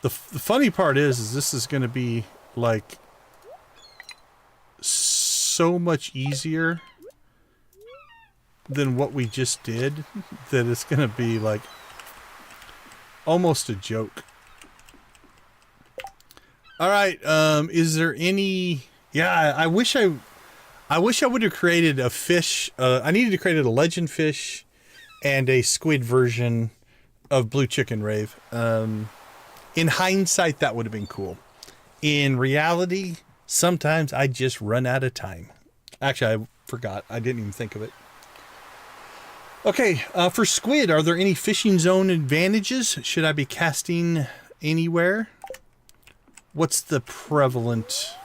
The funny part is this is going to be like so much easier than what we just did that it's going to be like almost a joke. All right, is there any... Yeah, I wish I would have created a fish. I needed to create a legend fish and a squid version of Blue Chicken Rave. In hindsight, that would have been cool. In reality, sometimes I just run out of time. Actually, I forgot. I didn't even think of it. Okay, for squid, are there any fishing zone advantages? Should I be casting anywhere? What's the prevalent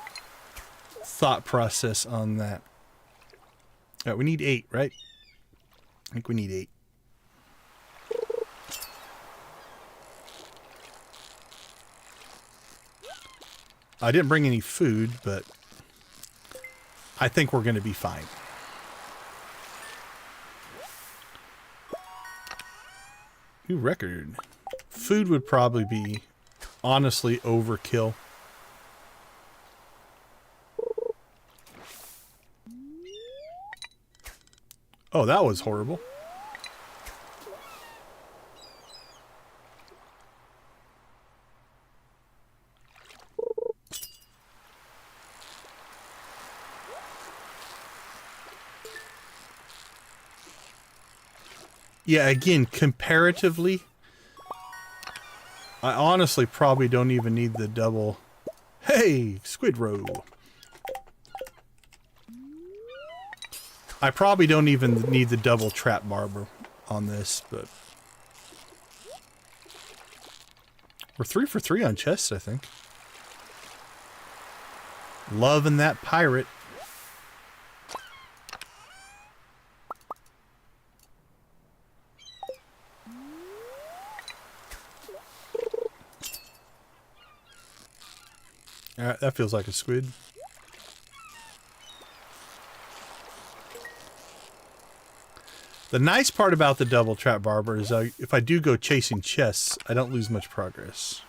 thought process on that? All right, we need 8, right? I think we need 8. I didn't bring any food, but I think we're going to be fine. New record. Food would probably be, honestly, overkill. Oh, that was horrible. Yeah, again, comparatively, I honestly probably don't even need the double. Hey, squid roe. I probably don't even need the double trap barber on this, but we're 3 for 3 on chests, I think. Loving that pirate. Alright, that feels like a squid. The nice part about the double trap barber is if I do go chasing chests, I don't lose much progress.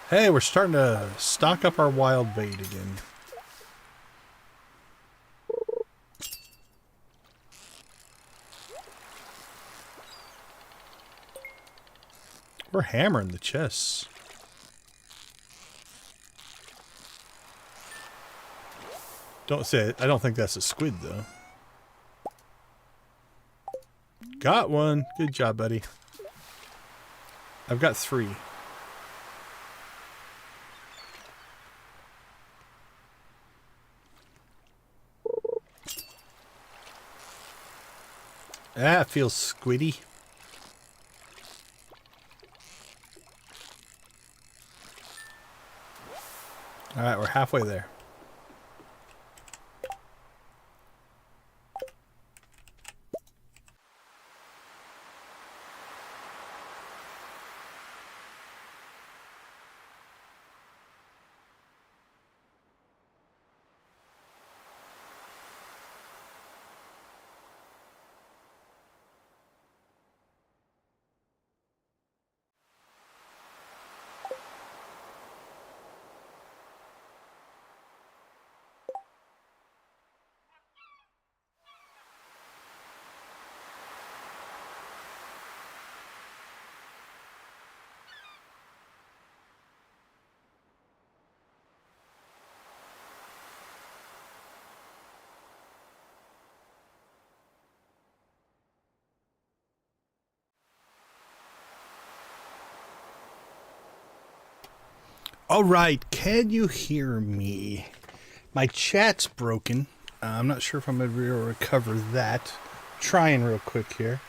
Hey, we're starting to stock up our wild bait again. We're hammering the chests. Don't say it. I don't think that's a squid, though. Got one. Good job, buddy. I've got 3. That feels squiddy. Alright, we're halfway there. All right, can you hear me? My chat's broken. I'm not sure if I'm going to be able to recover that. Trying real quick here.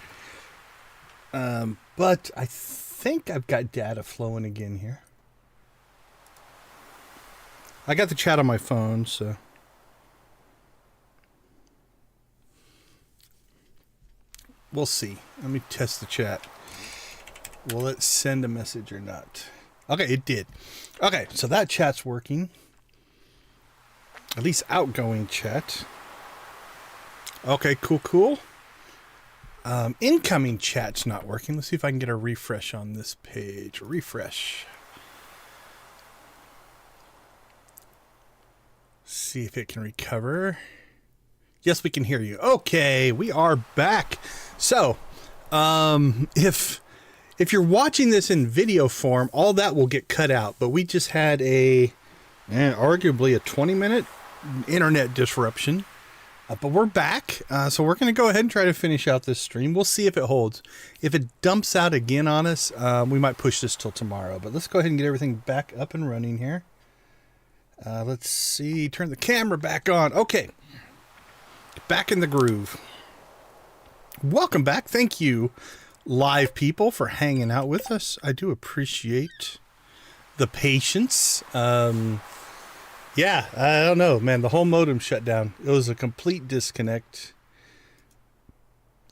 But I think I've got data flowing again here. I got the chat on my phone, so. We'll see. Let me test the chat. Will it send a message or not? Okay, it did. Okay, so that chat's working. At least outgoing chat. Okay, cool. Incoming chat's not working. Let's see if I can get a refresh on this page. Refresh. See if it can recover. Yes, we can hear you. Okay, we are back. So, if you're watching this in video form, all that will get cut out. But we just had arguably a 20-minute internet disruption. But we're back, so we're going to go ahead and try to finish out this stream. We'll see if it holds. If it dumps out again on us, we might push this till tomorrow. But let's go ahead and get everything back up and running here. Let's see. Turn the camera back on. Okay. Back in the groove. Welcome back. Thank you, live people, for hanging out with us. I do appreciate the patience. Yeah, I don't know, man. The whole modem shut down. It was a complete disconnect.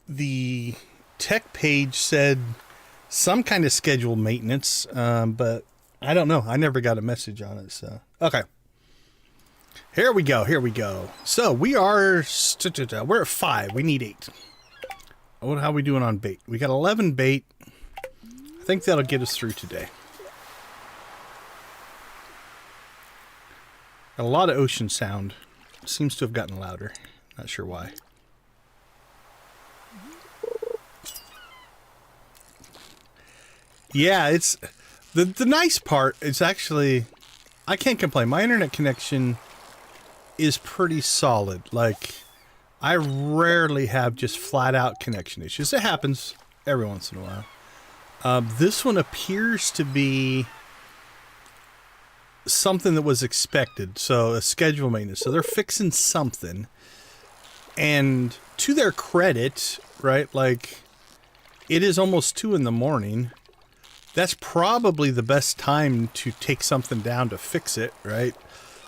The tech page said some kind of scheduled maintenance, but I don't know. I never got a message on it. So, okay. Here we go. So we are, we're at 5. We need 8. How are we doing on bait? We got 11 bait. I think that'll get us through today. A lot of ocean sound. Seems to have gotten louder. Not sure why. Yeah, it's the nice part is actually I can't complain. My internet connection is pretty solid. Like, I rarely have just flat out connection issues. It happens every once in a while. This one appears to be something that was expected, so a schedule maintenance. So they're fixing something, and to their credit, right? Like, it is almost 2 in the morning. That's probably the best time to take something down to fix it, right?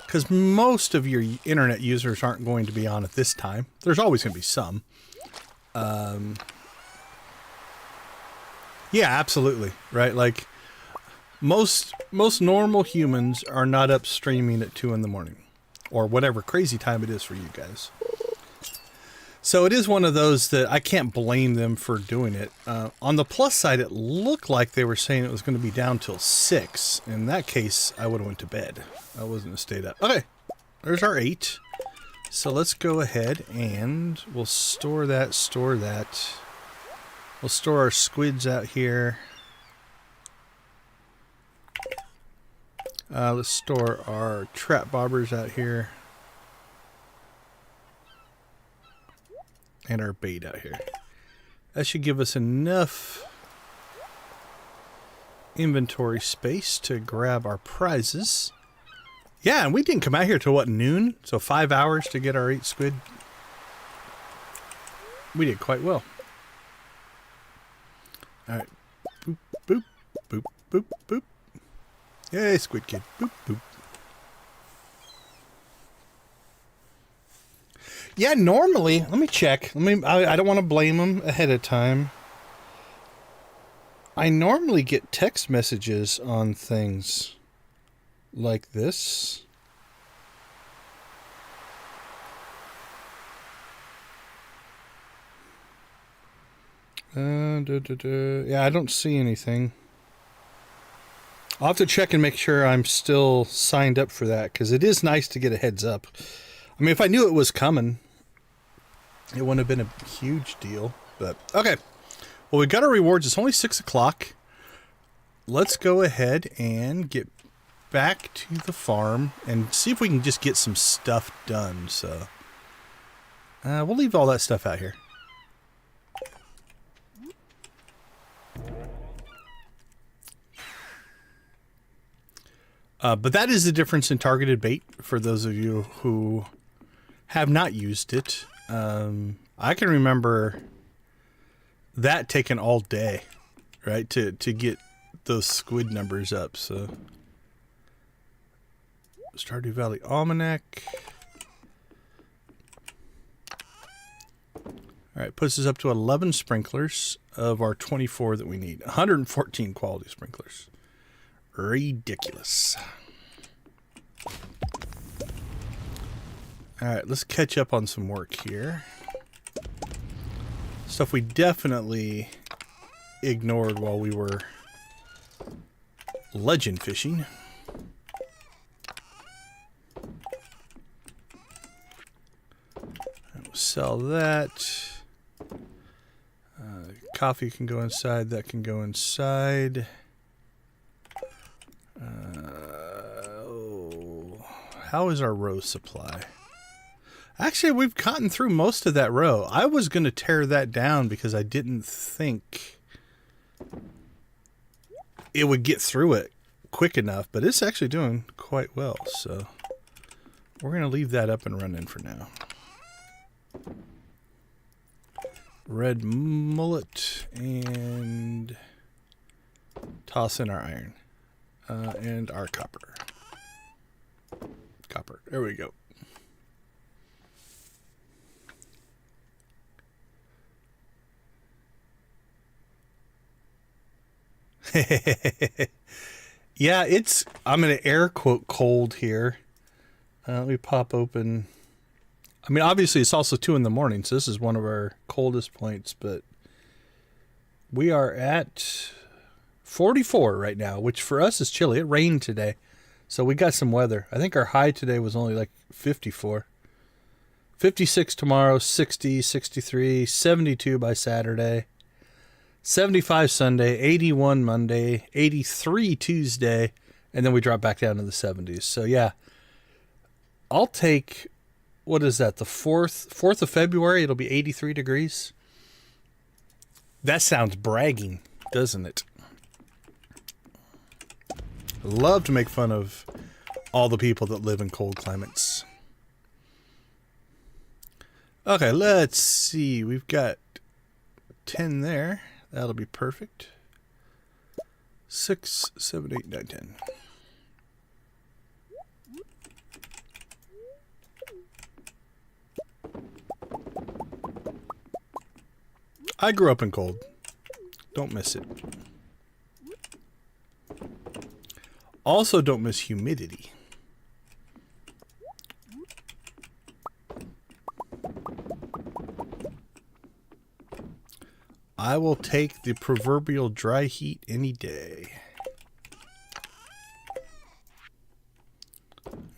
Because most of your internet users aren't going to be on at this time. There's always going to be some. Yeah, absolutely, right? Like, most normal humans are not up streaming at 2 in the morning, or whatever crazy time it is for you guys. So it is one of those that I can't blame them for doing it. On the plus side, it looked like they were saying it was going to be down till 6. In that case, I would have went to bed. I wasn't have stayed up. Okay, there's our 8. So let's go ahead and we'll store that. We'll store our squids out here. Let's store our trap bobbers out here. And our bait out here. That should give us enough inventory space to grab our prizes. Yeah, and we didn't come out here till what, noon? So 5 hours to get our 8 squid. We did quite well. Alright. Boop, boop, boop, boop, boop. Yay, squid kid. Boop, boop. Yeah, normally, let me check. I don't want to blame them ahead of time. I normally get text messages on things like this. Yeah, I don't see anything. I'll have to check and make sure I'm still signed up for that, because it is nice to get a heads up. I mean, if I knew it was coming, it wouldn't have been a huge deal. But, okay. Well, we got our rewards. It's only 6 o'clock. Let's go ahead and get back to the farm and see if we can just get some stuff done. So, we'll leave all that stuff out here. But that is the difference in targeted bait for those of you who have not used it. I can remember that taking all day, right, to get those squid numbers up. So, Stardew Valley Almanac. All right, puts us up to 11 sprinklers of our 24 that we need. 114 quality sprinklers. Ridiculous. All right, let's catch up on some work here. Stuff we definitely ignored while we were legend fishing. We'll sell that. Coffee can go inside. That can go inside. How is our row supply? Actually, we've gotten through most of that row. I was going to tear that down because I didn't think it would get through it quick enough, but it's actually doing quite well. So we're going to leave that up and running for now. Red mullet and toss in our iron and our copper. Copper. There we go. Yeah, it's, I'm going to air quote cold here. Let me pop open. I mean, obviously it's also 2 in the morning, so this is one of our coldest points, but we are at 44 right now, which for us is chilly. It rained today, so we got some weather. I think our high today was only like 54. 56 tomorrow, 60, 63, 72 by Saturday, 75 Sunday, 81 Monday, 83 Tuesday, and then we drop back down to the 70s. So yeah, I'll take, what is that, the 4th of February, it'll be 83 degrees. That sounds bragging, doesn't it? Love to make fun of all the people that live in cold climates. Okay, let's see. We've got 10 there. That'll be perfect. 6, 7, 8, 9, 10. I grew up in cold. Don't miss it. Also don't miss humidity. I will take the proverbial dry heat any day.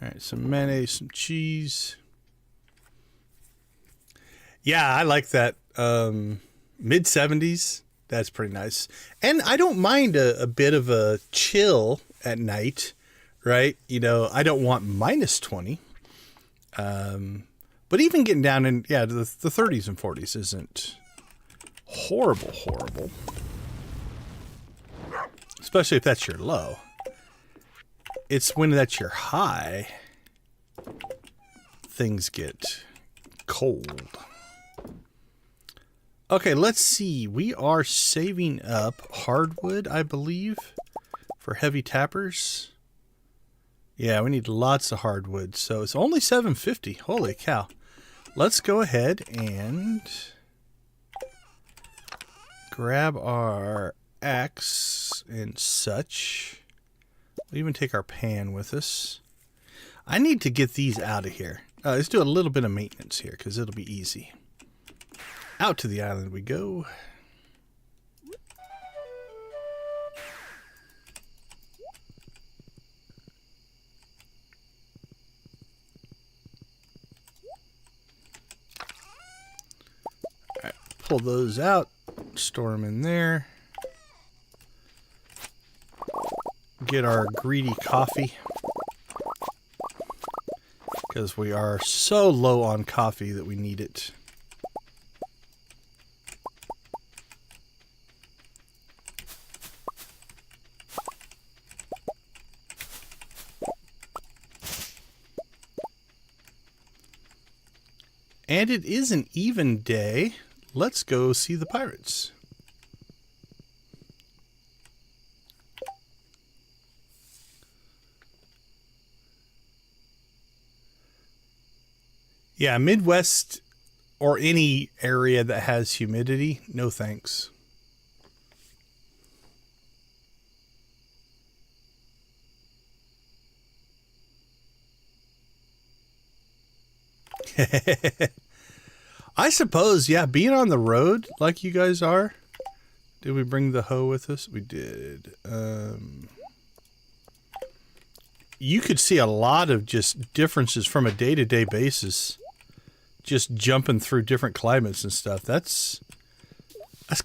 Alright, some mayonnaise, some cheese. Yeah, I like that. Mid-70s, that's pretty nice. And I don't mind a bit of a chill at night, right? You know, I don't want minus 20. But even getting down in, yeah, the 30s and 40s isn't horrible. Especially if that's your low. It's when that's your high, things get cold. Okay, let's see. We are saving up hardwood, I believe, for heavy tappers. Yeah, we need lots of hardwood. So it's only $7.50. Holy cow. Let's go ahead and grab our axe and such. We'll even take our pan with us. I need to get these out of here. Let's do a little bit of maintenance here because it'll be easy. Out to the island we go. All right, pull those out, store them in there. Get our greedy coffee because we are so low on coffee that we need it. And it is an even day. Let's go see the pirates. Yeah, Midwest or any area that has humidity, no thanks. I suppose, yeah, being on the road like you guys are. Did we bring the hoe with us? We did. You could see a lot of just differences from a day-to-day basis. Just jumping through different climates and stuff. That's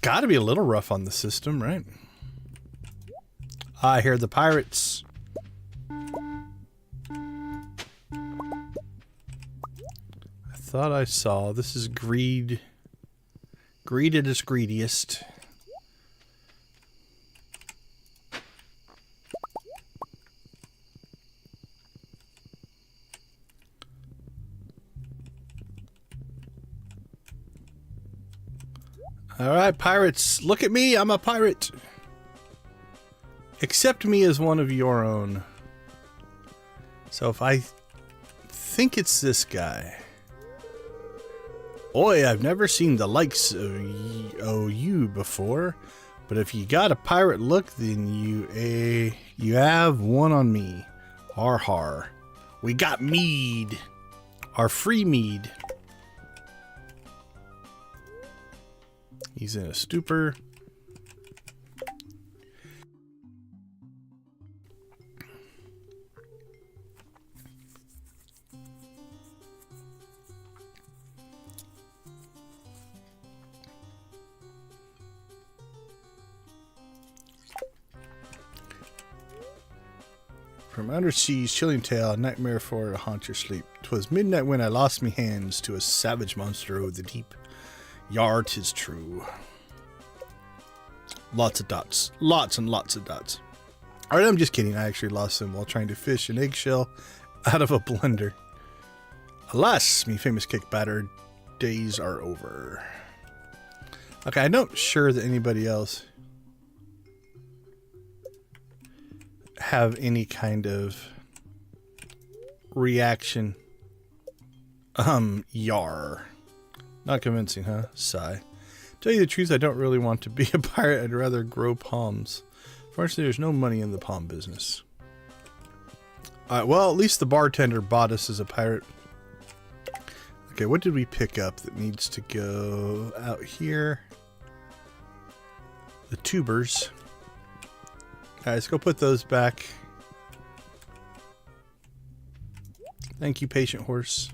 got to be a little rough on the system, right? I hear the pirates. I thought I saw. This is greed. Greeded is greediest. Alright, pirates, look at me, I'm a pirate. Accept me as one of your own. So if I think it's this guy. Oi, I've never seen the likes of you before. But if you got a pirate look, then you have one on me. Har har. We got mead. Our free mead. He's in a stupor. From undersea's chilling tale, a nightmare for to haunt your sleep. 'Twas midnight when I lost me hands to a savage monster of the deep. Yar, 'tis true. Lots of dots. Lots and lots of dots. Alright, I'm just kidding. I actually lost them while trying to fish an eggshell out of a blender. Alas, me famous cake batter days are over. Okay, I'm not sure that anybody else have any kind of reaction. Yar. Not convincing, huh? Sigh. Tell you the truth, I don't really want to be a pirate. I'd rather grow palms. Fortunately, there's no money in the palm business. Alright, well, at least the bartender bought us as a pirate. Okay, what did we pick up that needs to go out here? The tubers. Alright, let's go put those back. Thank you, patient horse.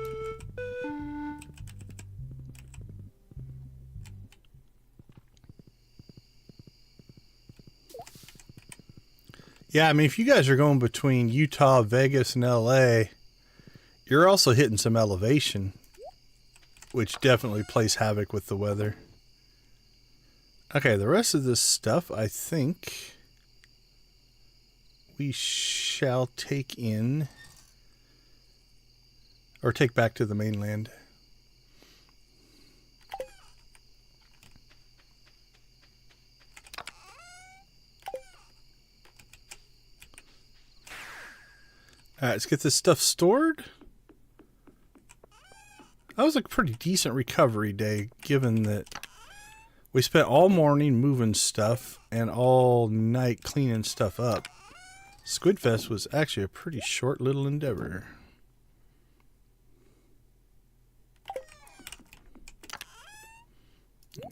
Yeah, I mean, if you guys are going between Utah, Vegas, and LA, you're also hitting some elevation, which definitely plays havoc with the weather. Okay, the rest of this stuff, I think we shall take in, or take back to the mainland. Alright, let's get this stuff stored. That was a pretty decent recovery day, given that we spent all morning moving stuff and all night cleaning stuff up. SquidFest was actually a pretty short little endeavor.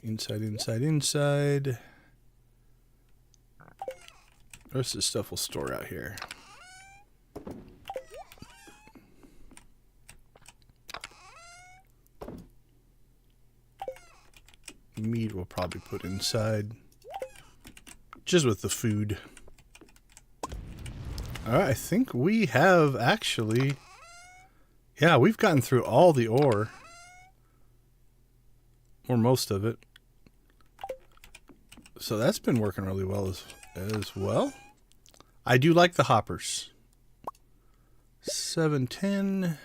Inside, inside, inside. The rest of the stuff we'll store out here. Meat we'll probably put inside. Just with the food. Alright, I think we have actually... Yeah, we've gotten through all the ore. Or most of it. So that's been working really well as well. I do like the hoppers. 710.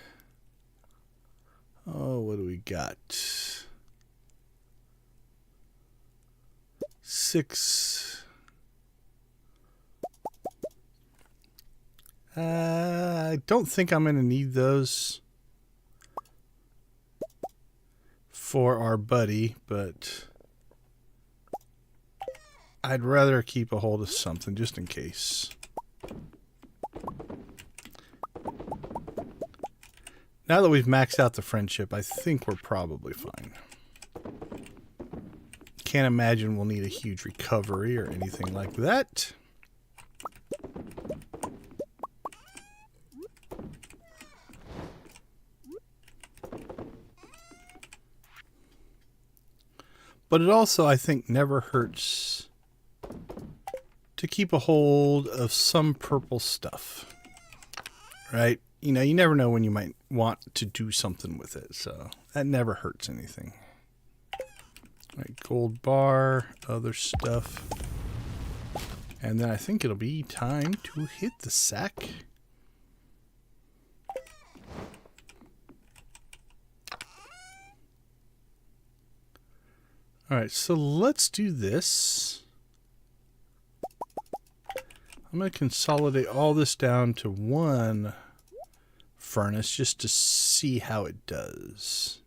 Oh, what do we got? 6. I don't think I'm going to need those. for our buddy, but I'd rather keep a hold of something just in case. Now that we've maxed out the friendship, I think we're probably fine. Can't imagine we'll need a huge recovery or anything like that. But it also, I think, never hurts to keep a hold of some purple stuff. Right? You know, you never know when you might want to do something with it, so that never hurts anything. Right, gold bar, other stuff. And then I think it'll be time to hit the sack. Alright, so let's do this. I'm going to consolidate all this down to one furnace just to see how it does.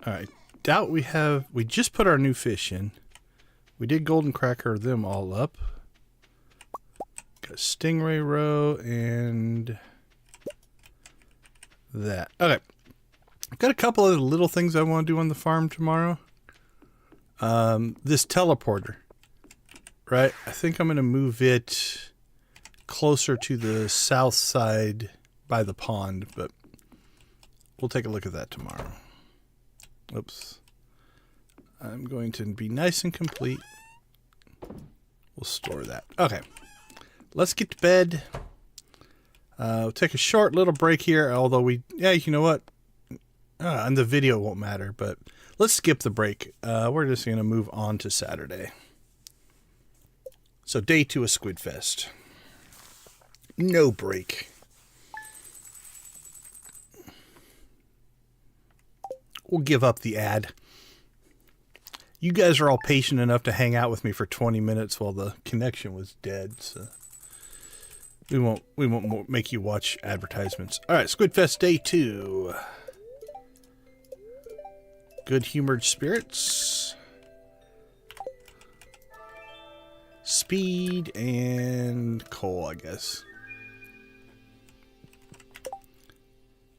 Alright, doubt we just put our new fish in. We did golden cracker them all up. Got stingray roe and that. Okay. I've got a couple of little things I want to do on the farm tomorrow. This teleporter, right? I think I'm going to move it closer to the south side by the pond, but we'll take a look at that tomorrow. Oops. I'm going to be nice and complete. We'll store that. Okay. Let's get to bed. We'll take a short little break here, although you know what? And the video won't matter, but let's skip the break. We're just going to move on to Saturday. So day 2 of SquidFest. No break. We'll give up the ad. You guys are all patient enough to hang out with me for 20 minutes while the connection was dead, so we won't make you watch advertisements. All right, SquidFest day 2. Good humored spirits. Speed and coal, I guess.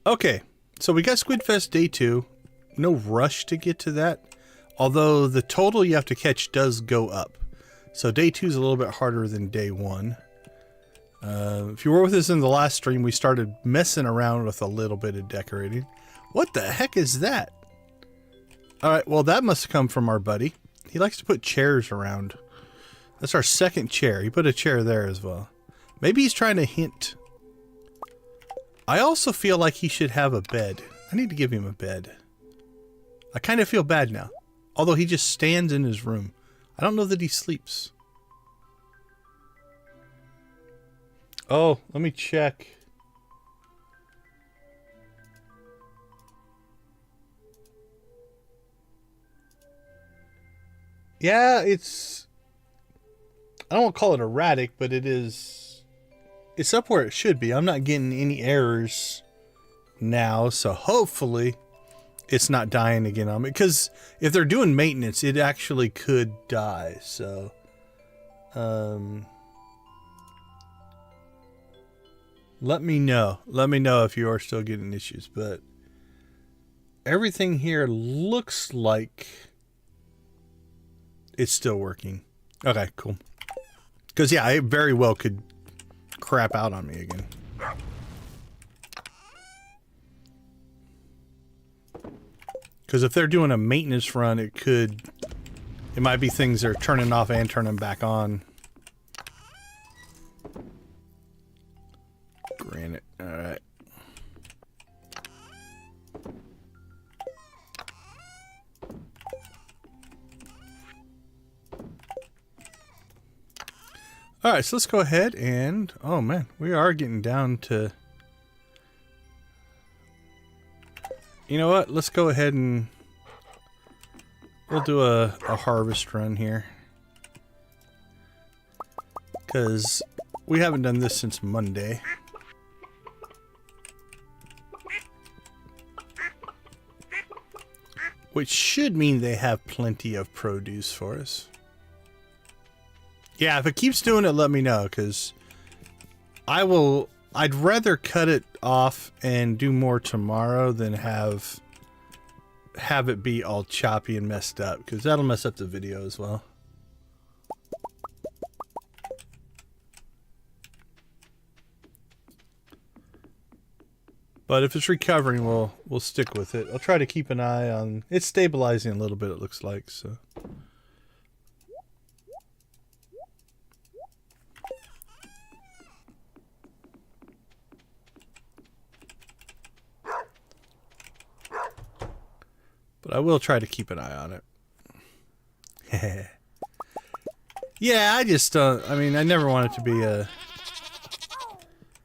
Okay, so we got SquidFest day 2. No rush to get to that. Although the total you have to catch does go up. So day 2 is a little bit harder than day 1. If you were with us in the last stream, we started messing around with a little bit of decorating. What the heck is that? Alright, well that must have come from our buddy. He likes to put chairs around. That's our second chair. He put a chair there as well. Maybe he's trying to hint. I also feel like he should have a bed. I need to give him a bed. I kind of feel bad now. Although he just stands in his room. I don't know that he sleeps. Oh, let me check. Yeah, it's... I don't want to call it erratic, but it is... It's up where it should be. I'm not getting any errors now, so hopefully it's not dying again on me. Because if they're doing maintenance, it actually could die, so... Let me know. Let me know if you are still getting issues, but everything here looks like it's still working. Okay, cool. Because, yeah, it very well could crap out on me again. Because if they're doing a maintenance run, it might be things that are turning off and turning back on. Granite. Alright. Alright, so let's go ahead and... Oh man, we are getting down to... You know what? Let's go ahead and... We'll do a harvest run here. Because we haven't done this since Monday. Which should mean they have plenty of produce for us. Yeah, if it keeps doing it, let me know, because I'd rather cut it off and do more tomorrow than have it be all choppy and messed up, because that'll mess up the video as well. But if it's recovering, we'll stick with it. I'll try to keep an eye on... It's stabilizing a little bit, it looks like, so... But I will try to keep an eye on it. Yeah, I just don't... I mean, I never want it to be a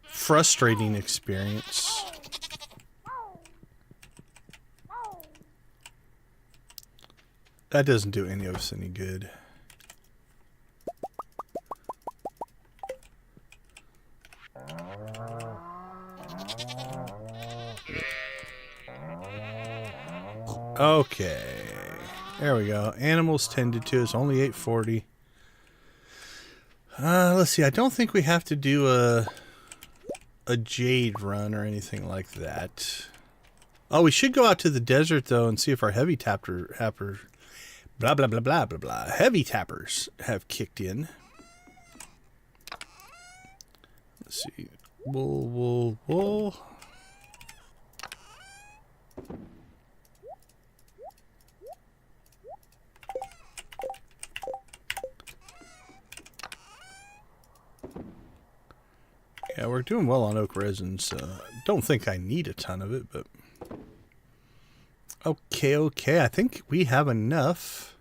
frustrating experience. That doesn't do any of us any good. Okay. There we go. Animals tended to. It's only 8:40. Let's see. I don't think we have to do a jade run or anything like that. Oh, we should go out to the desert, though, and see if our heavy tapper... Blah, blah, blah, blah, blah, blah. Heavy tappers have kicked in. Let's see. Wool. Yeah, we're doing well on oak resin, so don't think I need a ton of it, but... Okay. I think we have enough.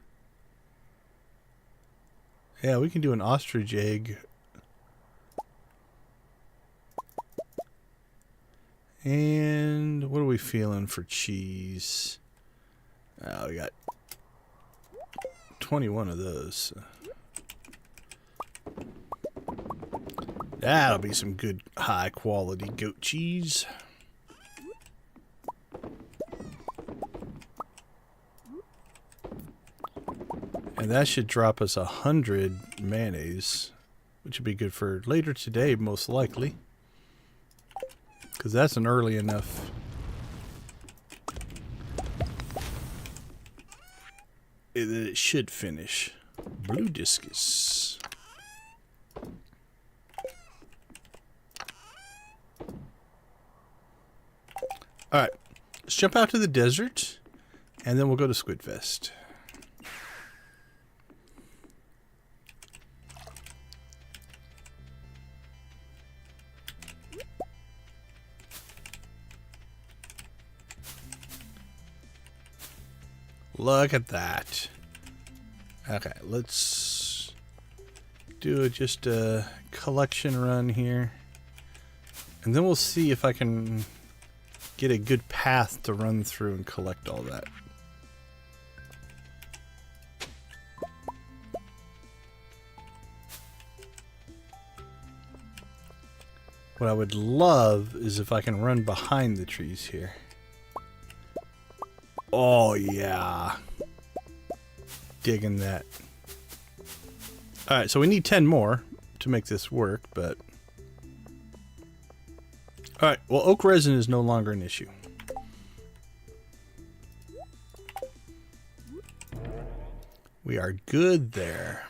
Yeah, we can do an ostrich egg. And what are we feeling for cheese? Oh, we got 21 of those. That'll be some good high quality goat cheese. And that should drop us 100 mayonnaise, which would be good for later today, most likely. Because that's an early enough. It should finish. Blue discus. Alright, let's jump out to the desert, and then we'll go to SquidFest. Look at that. Okay, let's do just a collection run here. And then we'll see if I can get a good path to run through and collect all that. What I would love is if I can run behind the trees here. Oh, yeah. Digging that. Alright, so we need 10 more to make this work, but... Alright, well, oak resin is no longer an issue. We are good there.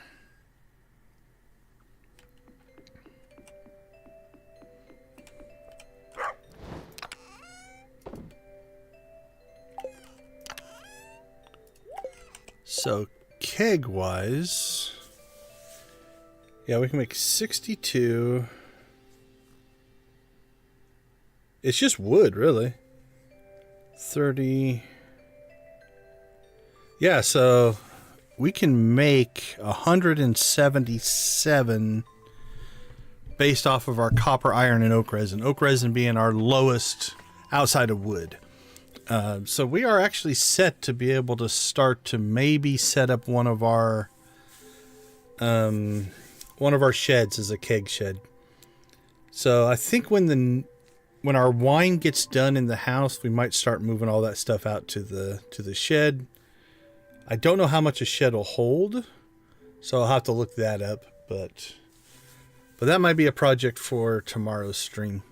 So, keg-wise, yeah, we can make 62. It's just wood, really. 30. Yeah, so we can make 177 based off of our copper, iron, and oak resin. Oak resin being our lowest outside of wood. So we are actually set to be able to start to maybe set up one of our one of our sheds is a keg shed. So I think when our wine gets done in the house, we might start moving all that stuff out to the shed. I don't know how much a shed will hold, so I'll have to look that up. But that might be a project for tomorrow's stream.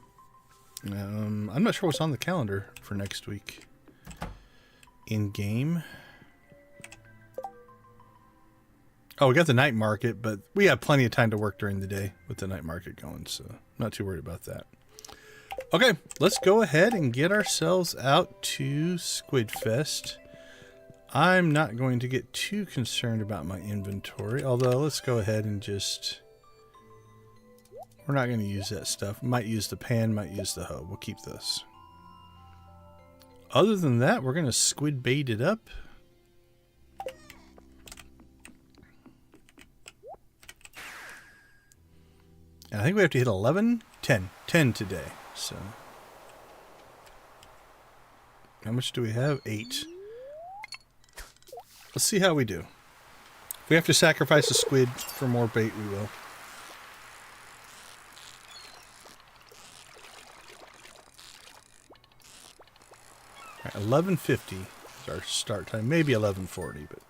I'm not sure what's on the calendar for next week. In game. Oh, we got the night market, but we have plenty of time to work during the day with the night market going, so I'm not too worried about that. Okay, let's go ahead and get ourselves out to SquidFest. I'm not going to get too concerned about my inventory, although let's go ahead and just... We're not going to use that stuff. Might use the pan, might use the hoe. We'll keep this. Other than that, we're going to squid bait it up. And I think we have to hit 11? 10. 10 today. So, how much do we have? 8. Let's see how we do. If we have to sacrifice a squid for more bait, we will. All right, 11:50 is our start time. Maybe 11:40, but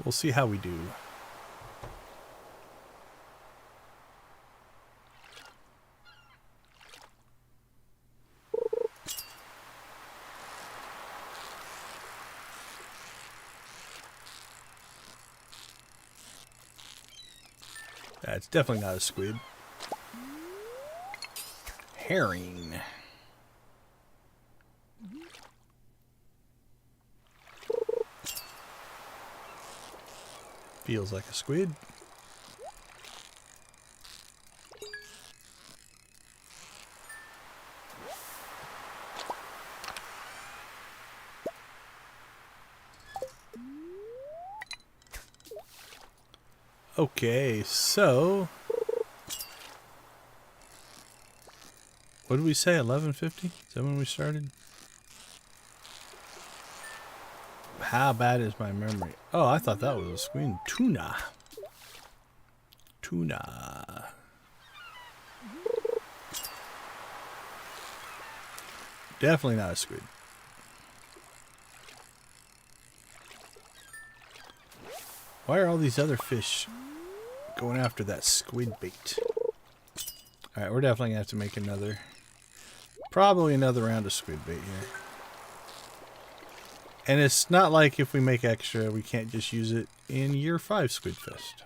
we'll see how we do. It's definitely not a squid. Herring. Feels like a squid. Okay, so what did we say? 11:50? Is that when we started? How bad is my memory? Oh, I thought that was a squid. Tuna. Tuna. Definitely not a squid. Why are all these other fish going after that squid bait? Alright, we're definitely going to have to make another... Probably another round of squid bait here. And it's not like if we make extra, we can't just use it in year 5 SquidFest.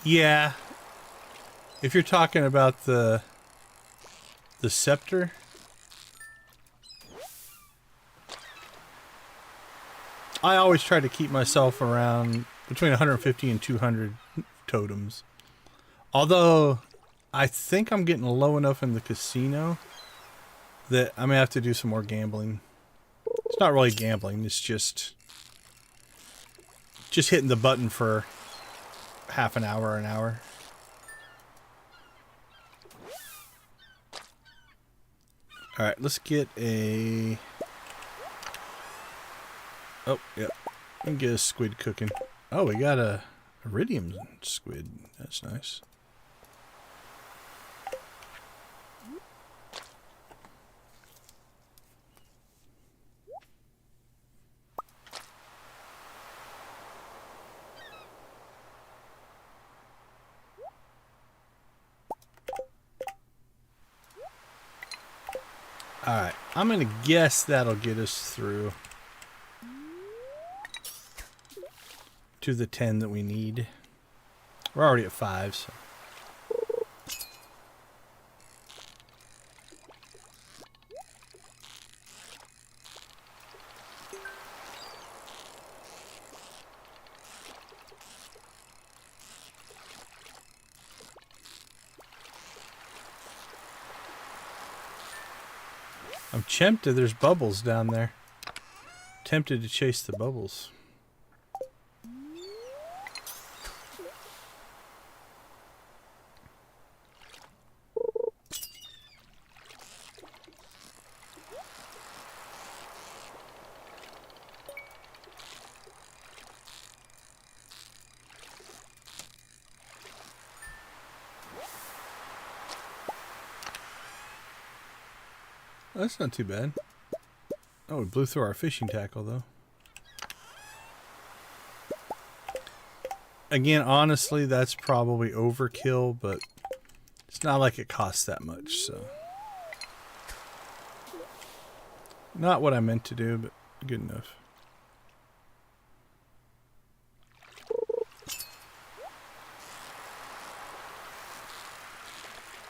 Yeah. If you're talking about the scepter, I always try to keep myself around between 150 and 200 totems. Although I think I'm getting low enough in the casino that I may have to do some more gambling. It's not really gambling, it's just hitting the button for half an hour or an hour. Alright, let's get a... Oh, yep. And get a squid cooking. Oh, we got a iridium squid. That's nice. Alright, I'm going to guess that'll get us through to the 10 that we need. We're already at 5, so. I'm tempted. There's bubbles down there. Tempted to chase the bubbles. That's not too bad. Oh, we blew through our fishing tackle, though. Again, honestly, that's probably overkill, but it's not like it costs that much, so. Not what I meant to do, but good enough.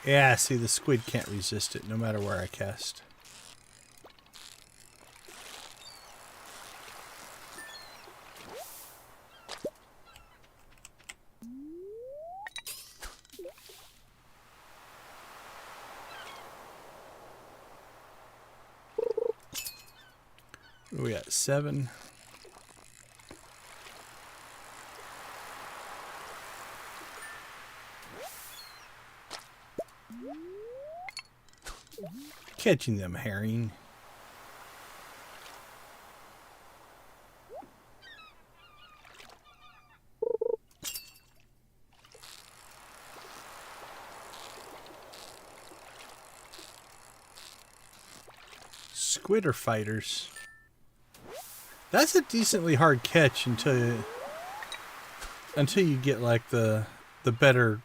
Yeah, see, the squid can't resist it no matter where I cast. We got 7. Catching them, herring. Squid are fighters. That's a decently hard catch until you get like the better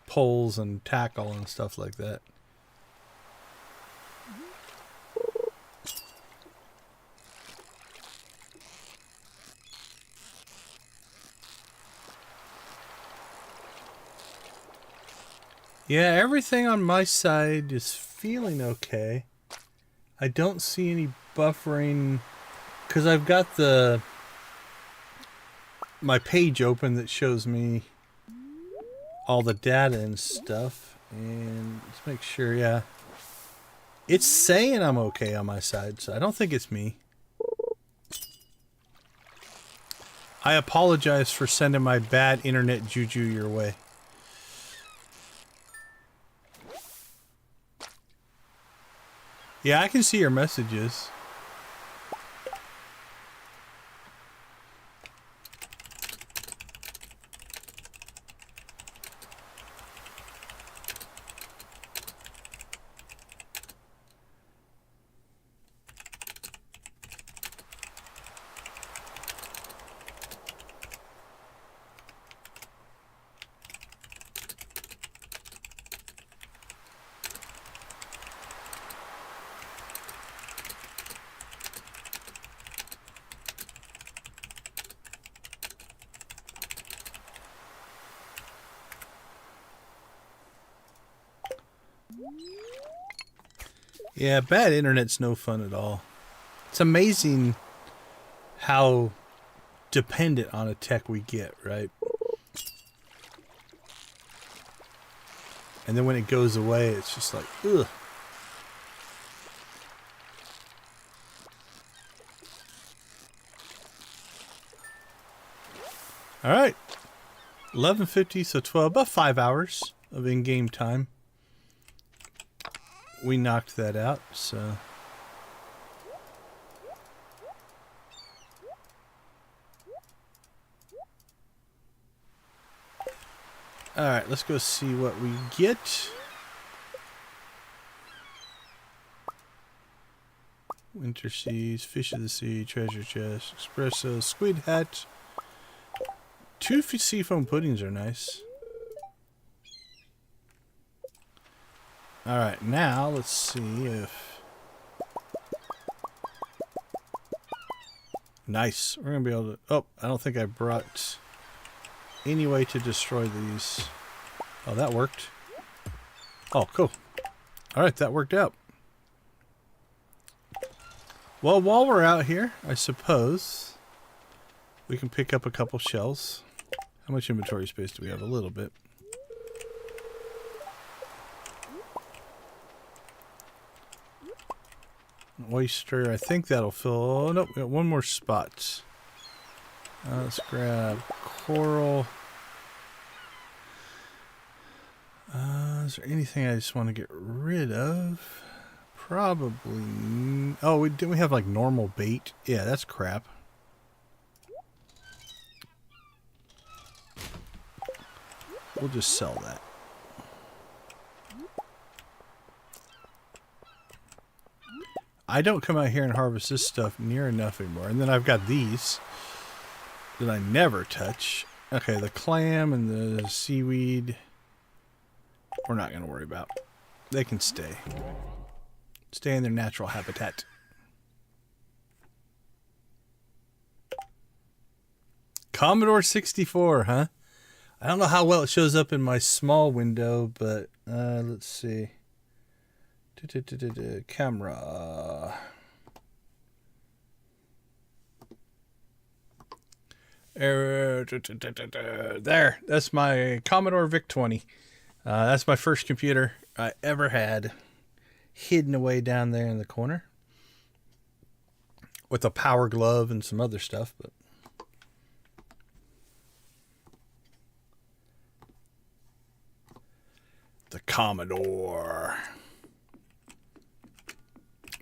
poles and tackle and stuff like that. Yeah, everything on my side is feeling okay. I don't see any buffering because I've got my page open that shows me all the data and stuff. And let's make sure, yeah. It's saying I'm okay on my side, so I don't think it's me. I apologize for sending my bad internet juju your way. Yeah, I can see your messages. Yeah, bad internet's no fun at all. It's amazing how dependent on a tech we get, right? And then when it goes away, it's just like, ugh. All right. 11:50, so 12, about 5 hours of in-game time. We knocked that out, so. Alright, let's go see what we get. Winter Seas, Fish of the Sea, Treasure Chest, Espresso, Squid Hat. 2 seafoam puddings are nice. Alright, now let's see if... Nice. We're going to be able to... Oh, I don't think I brought any way to destroy these. Oh, that worked. Oh, cool. Alright, that worked out. Well, while we're out here, I suppose we can pick up a couple shells. How much inventory space do we have? A little bit. oyster. I think that'll fill. Oh, nope, we got one more spot. Let's grab coral. Is there anything I just want to get rid of? Probably. Oh, didn't we have like normal bait? Yeah, that's crap. We'll just sell that. I don't come out here and harvest this stuff near enough anymore. And then I've got these that I never touch. Okay, the clam and the seaweed, we're not going to worry about. They can stay. Stay in their natural habitat. Commodore 64, huh? I don't know how well it shows up in my small window, but let's see. Camera. There. That's my Commodore VIC-20. That's my first computer I ever had, hidden away down there in the corner with a power glove and some other stuff, but the Commodore.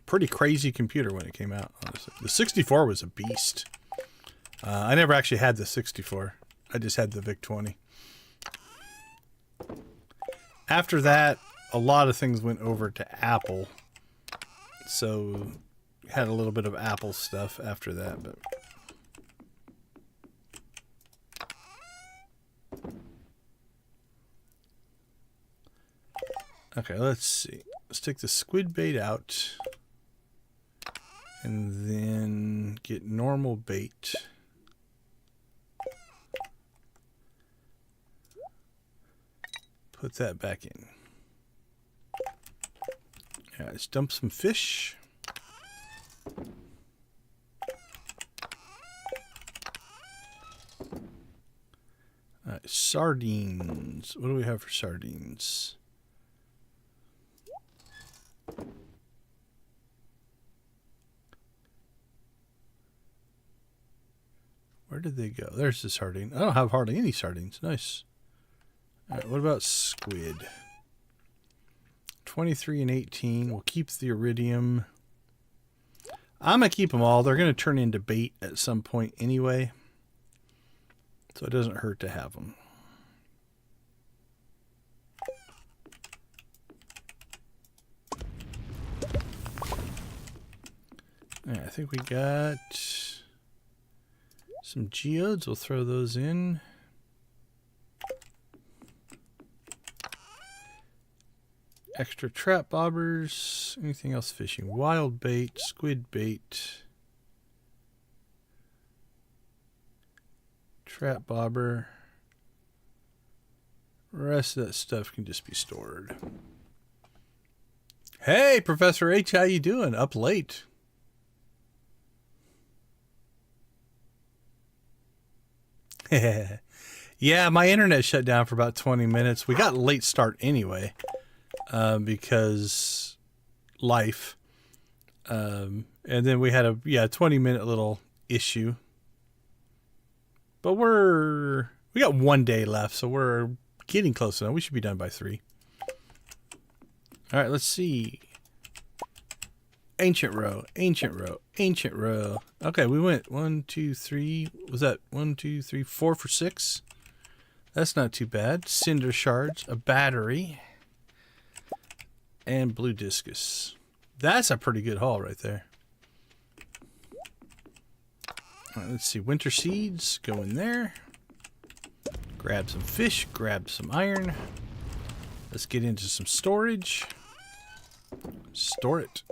Pretty crazy computer when it came out, honestly. The 64 was a beast. I never actually had the 64. I just had the VIC-20. After that, a lot of things went over to Apple. So, had a little bit of Apple stuff after that, but okay, let's see. Let's take the squid bait out. And then get normal bait. Put that back in. Yeah, let's dump some fish. Alright, sardines. What do we have for sardines? Where did they go? There's the sardine. I don't have hardly any sardines. Nice. Alright, what about squid? 23 and 18. We'll keep the iridium. I'm going to keep them all. They're going to turn into bait at some point anyway. So it doesn't hurt to have them. Alright, I think we got some geodes. We'll throw those in. Extra trap bobbers. Anything else fishing? Wild bait, squid bait, trap bobber. The rest of that stuff can just be stored. Hey, Professor H, how you doing? Up late. Yeah, my internet shut down for about 20 minutes. We got a late start anyway, because life. And then we had a 20-minute little issue. But we got 1 day left, so we're getting close enough. We should be done by 3. All right, let's see. Ancient row, ancient row, ancient row. Okay, we went 1, 2, 3. Was that 1, 2, 3, 4 for 6? That's not too bad. Cinder shards, a battery, and blue discus. That's a pretty good haul right there. All right, let's see. Winter seeds go in there. Grab some fish, grab some iron. Let's get into some storage. Store it.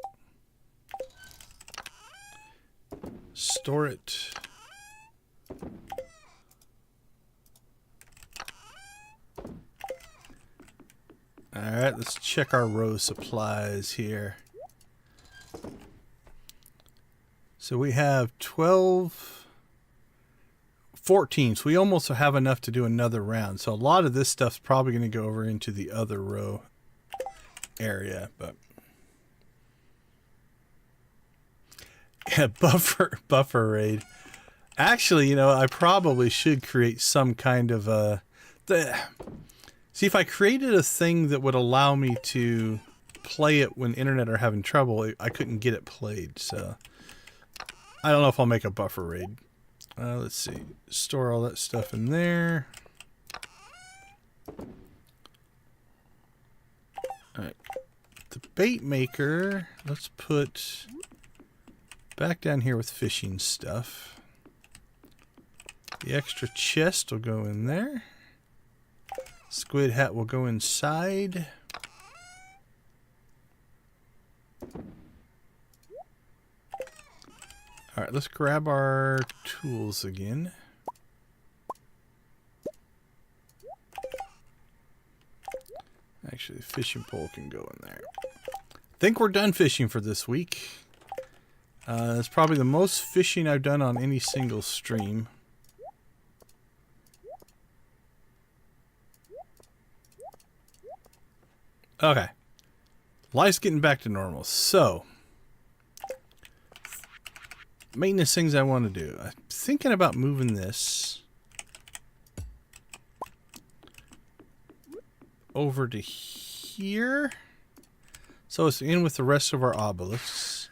Store it. Alright, let's check our row supplies here. So we have 12, 14. So we almost have enough to do another round. So a lot of this stuff's probably going to go over into the other row area, but Yeah, buffer raid. Actually, you know, I probably should create some kind of see, if I created a thing that would allow me to play it when internet are having trouble, I couldn't get it played. So I don't know if I'll make a buffer raid. Let's see. Store all that stuff in there. Alright. The bait maker, let's put back down here with fishing stuff. The extra chest will go in there. Squid hat will go inside. Alright, let's grab our tools again. Actually, the fishing pole can go in there. I think we're done fishing for this week. It's probably the most fishing I've done on any single stream. Okay. Life's getting back to normal. So, maintenance things I want to do. I'm thinking about moving this over to here. So it's in with the rest of our obelisks.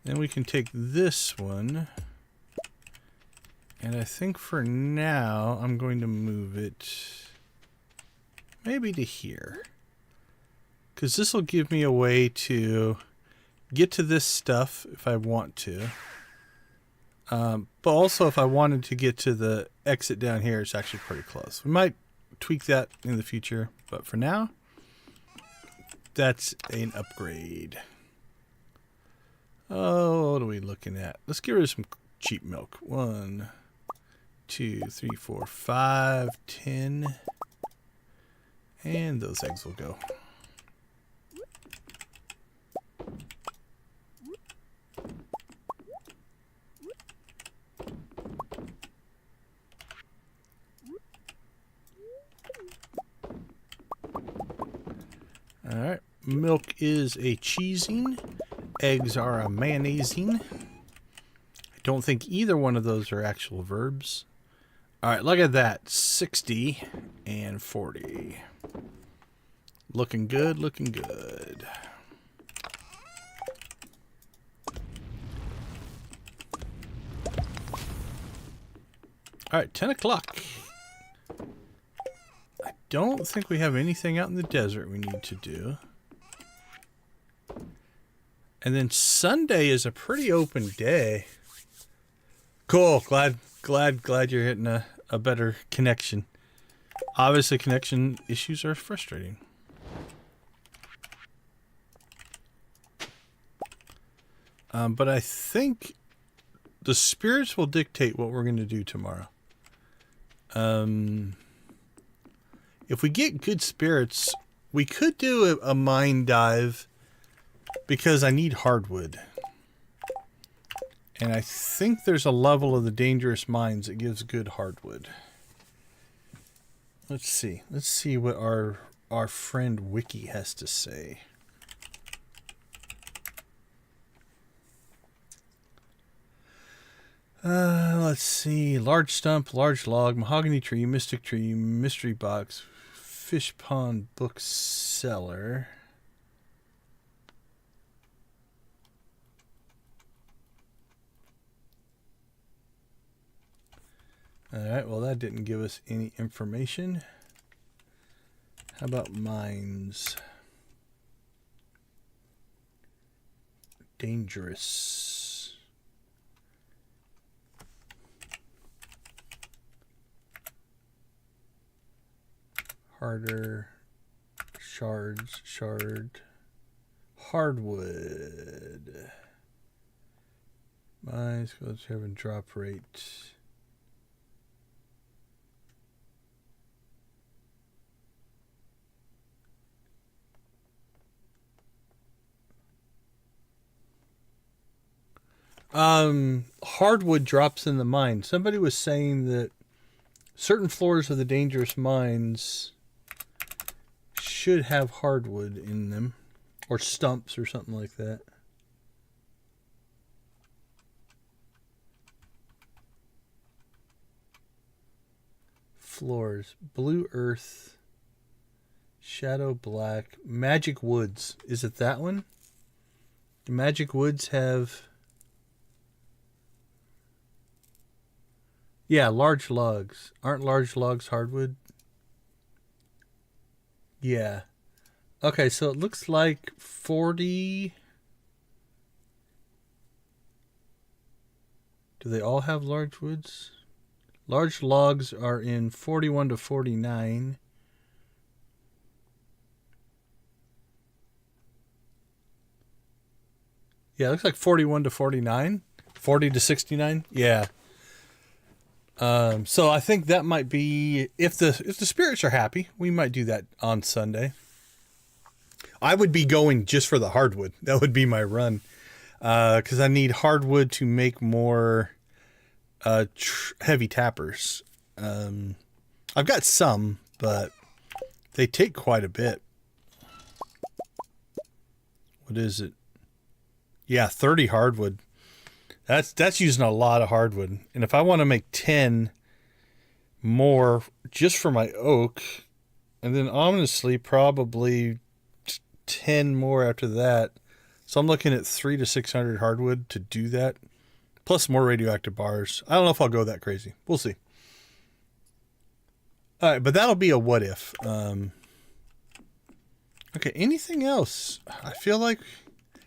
Then we can take this one. And I think for now, I'm going to move it maybe to here. Because this will give me a way to get to this stuff if I want to. But also if I wanted to get to the exit down here, it's actually pretty close. We might tweak that in the future. But for now, that's an upgrade. Oh, what are we looking at? Let's get rid of some cheap milk. 1, 2, 3, 4, 5, 10. And those eggs will go. Alright, milk is a cheesing. Eggs are a mayonnaising. I don't think either one of those are actual verbs. Alright, look at that. 60 and 40. Looking good, looking good. Alright, 10 o'clock. I don't think we have anything out in the desert we need to do. And then Sunday is a pretty open day. Cool. Glad you're hitting a better connection. Obviously, connection issues are frustrating. But I think the spirits will dictate what we're going to do tomorrow. If we get good spirits, we could do a mine dive because I need hardwood. And I think there's a level of the dangerous mines that gives good hardwood. Let's see. Let's see what our friend Wiki has to say. Let's see. Large stump, large log, mahogany tree, mystic tree, mystery box, fish pond bookseller. Alright, well that didn't give us any information. How about mines? Dangerous. Harder. Shards. Shard. Hardwood. Mines. Let's have a drop rate. Hardwood drops in the mine. Somebody was saying that certain floors of the dangerous mines should have hardwood in them, or stumps or something like that. floors. Blue earth. Shadow black. Magic woods. Is it that one? The magic woods have... Yeah, large logs. Aren't large logs hardwood? Yeah. Okay, so it looks like 40... Do they all have large woods? Large logs are in 41 to 49. Yeah, it looks like 41 to 49. 40 to 69. Yeah. So I think that might be, if the spirits are happy, we might do that on Sunday. I would be going just for the hardwood. That would be my run. Because I need hardwood to make more heavy tappers. I've got some, but they take quite a bit. What is it? Yeah, 30 hardwood. That's using a lot of hardwood. And if I want to make 10 more just for my oak, and then ominously probably 10 more after that. So I'm looking at 300 to 600 hardwood to do that. Plus more radioactive bars. I don't know if I'll go that crazy. We'll see. All right, but that'll be a what if. Okay, anything else? I feel like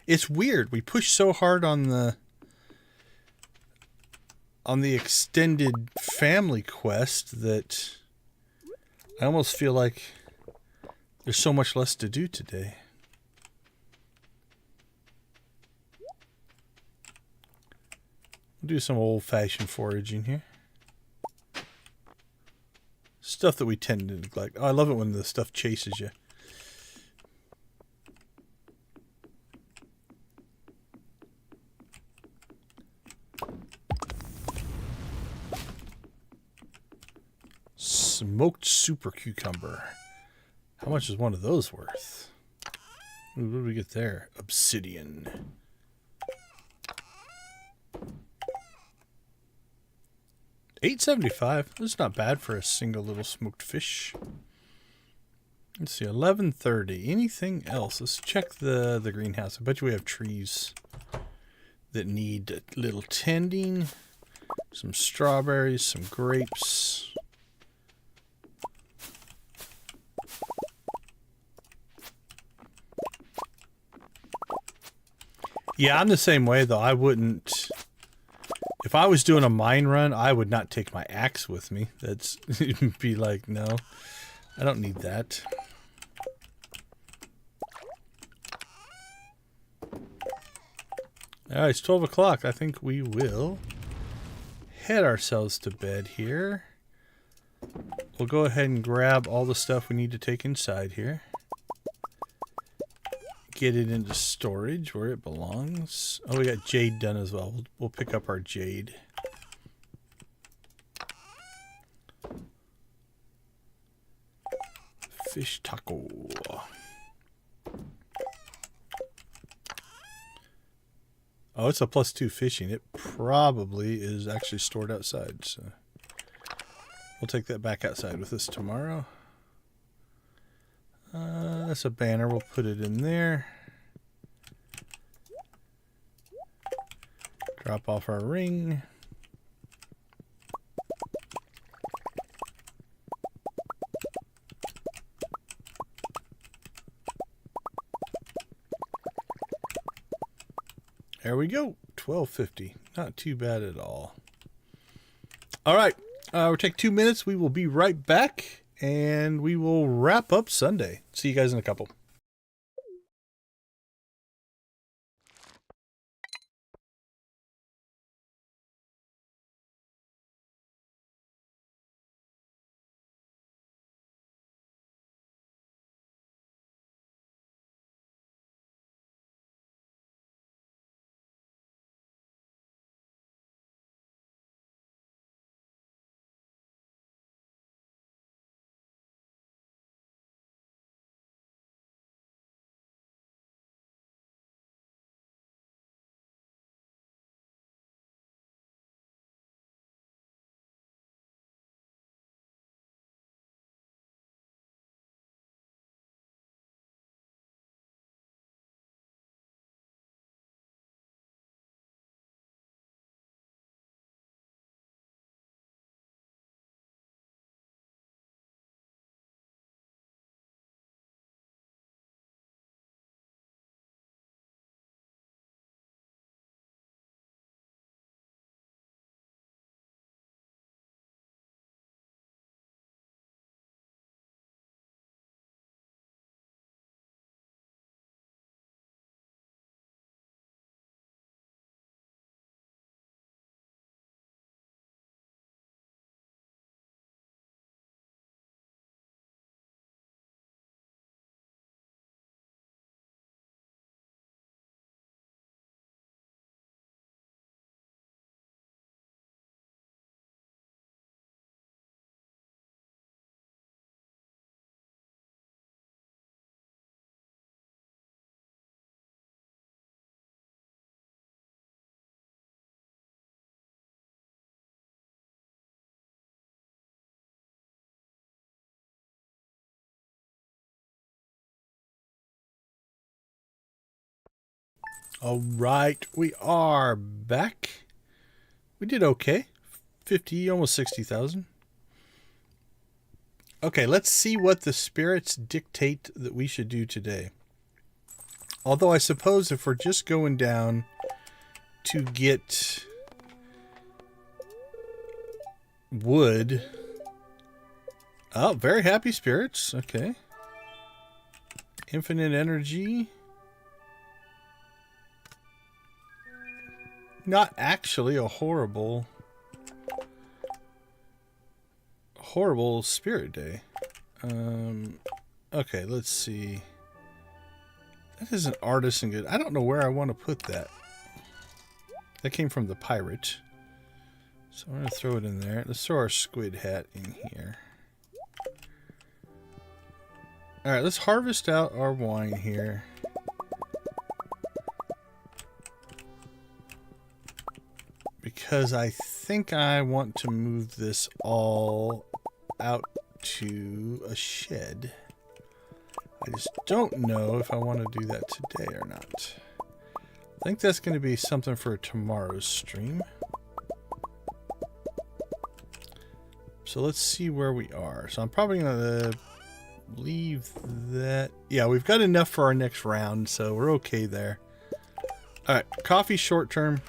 it's weird. We push so hard on the extended family quest that I almost feel like there's so much less to do today. We'll do some old-fashioned foraging here. Stuff that we tend to neglect. Oh, I love it when the stuff chases you. Smoked super cucumber. How much is one of those worth? Ooh, what do we get there? Obsidian. $8.75. That's not bad for a single little smoked fish. Let's see, 11:30. Anything else? Let's check the greenhouse. I bet you we have trees that need a little tending. Some strawberries, some grapes. Yeah, I'm the same way, though. I wouldn't... If I was doing a mine run, I would not take my axe with me. That's... It'd be like, no. I don't need that. Alright, it's 12 o'clock. I think we will head ourselves to bed here. We'll go ahead and grab all the stuff we need to take inside here. Get it into storage where it belongs. Oh, we got jade done as well. We'll pick up our jade. Fish taco. Oh, it's a +2 fishing. It probably is actually stored outside, so we'll take that back outside with us tomorrow. That's a banner. We'll put it in there. Drop off our ring. There we go. 12.50. Not too bad at all. All right. We'll take 2 minutes. We will be right back. And we will wrap up Sunday. See you guys in a couple. All right, we are back. We did okay. 50, almost 60,000. Okay, let's see what the spirits dictate that we should do today. Although I suppose if we're just going down to get wood. Oh, very happy spirits. Okay. Infinite energy. Not actually a horrible spirit day. Okay, let's see. That is an artisan good. I don't know where I want to put that. That came from the pirate. So I'm going to throw it in there. Let's throw our squid hat in here. Alright, let's harvest out our wine here. Because I think I want to move this all out to a shed. I just don't know if I want to do that today or not. I think that's going to be something for tomorrow's stream. So let's see where we are. So I'm probably going to leave that. Yeah, we've got enough for our next round, so we're okay there. Alright, coffee short term.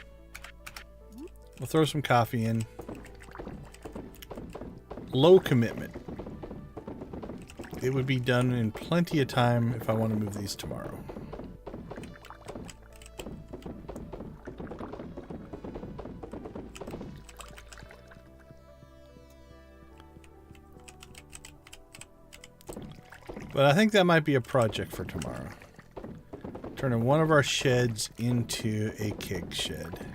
We'll throw some coffee in. Low commitment. It would be done in plenty of time if I want to move these tomorrow. But I think that might be a project for tomorrow. Turning one of our sheds into a keg shed.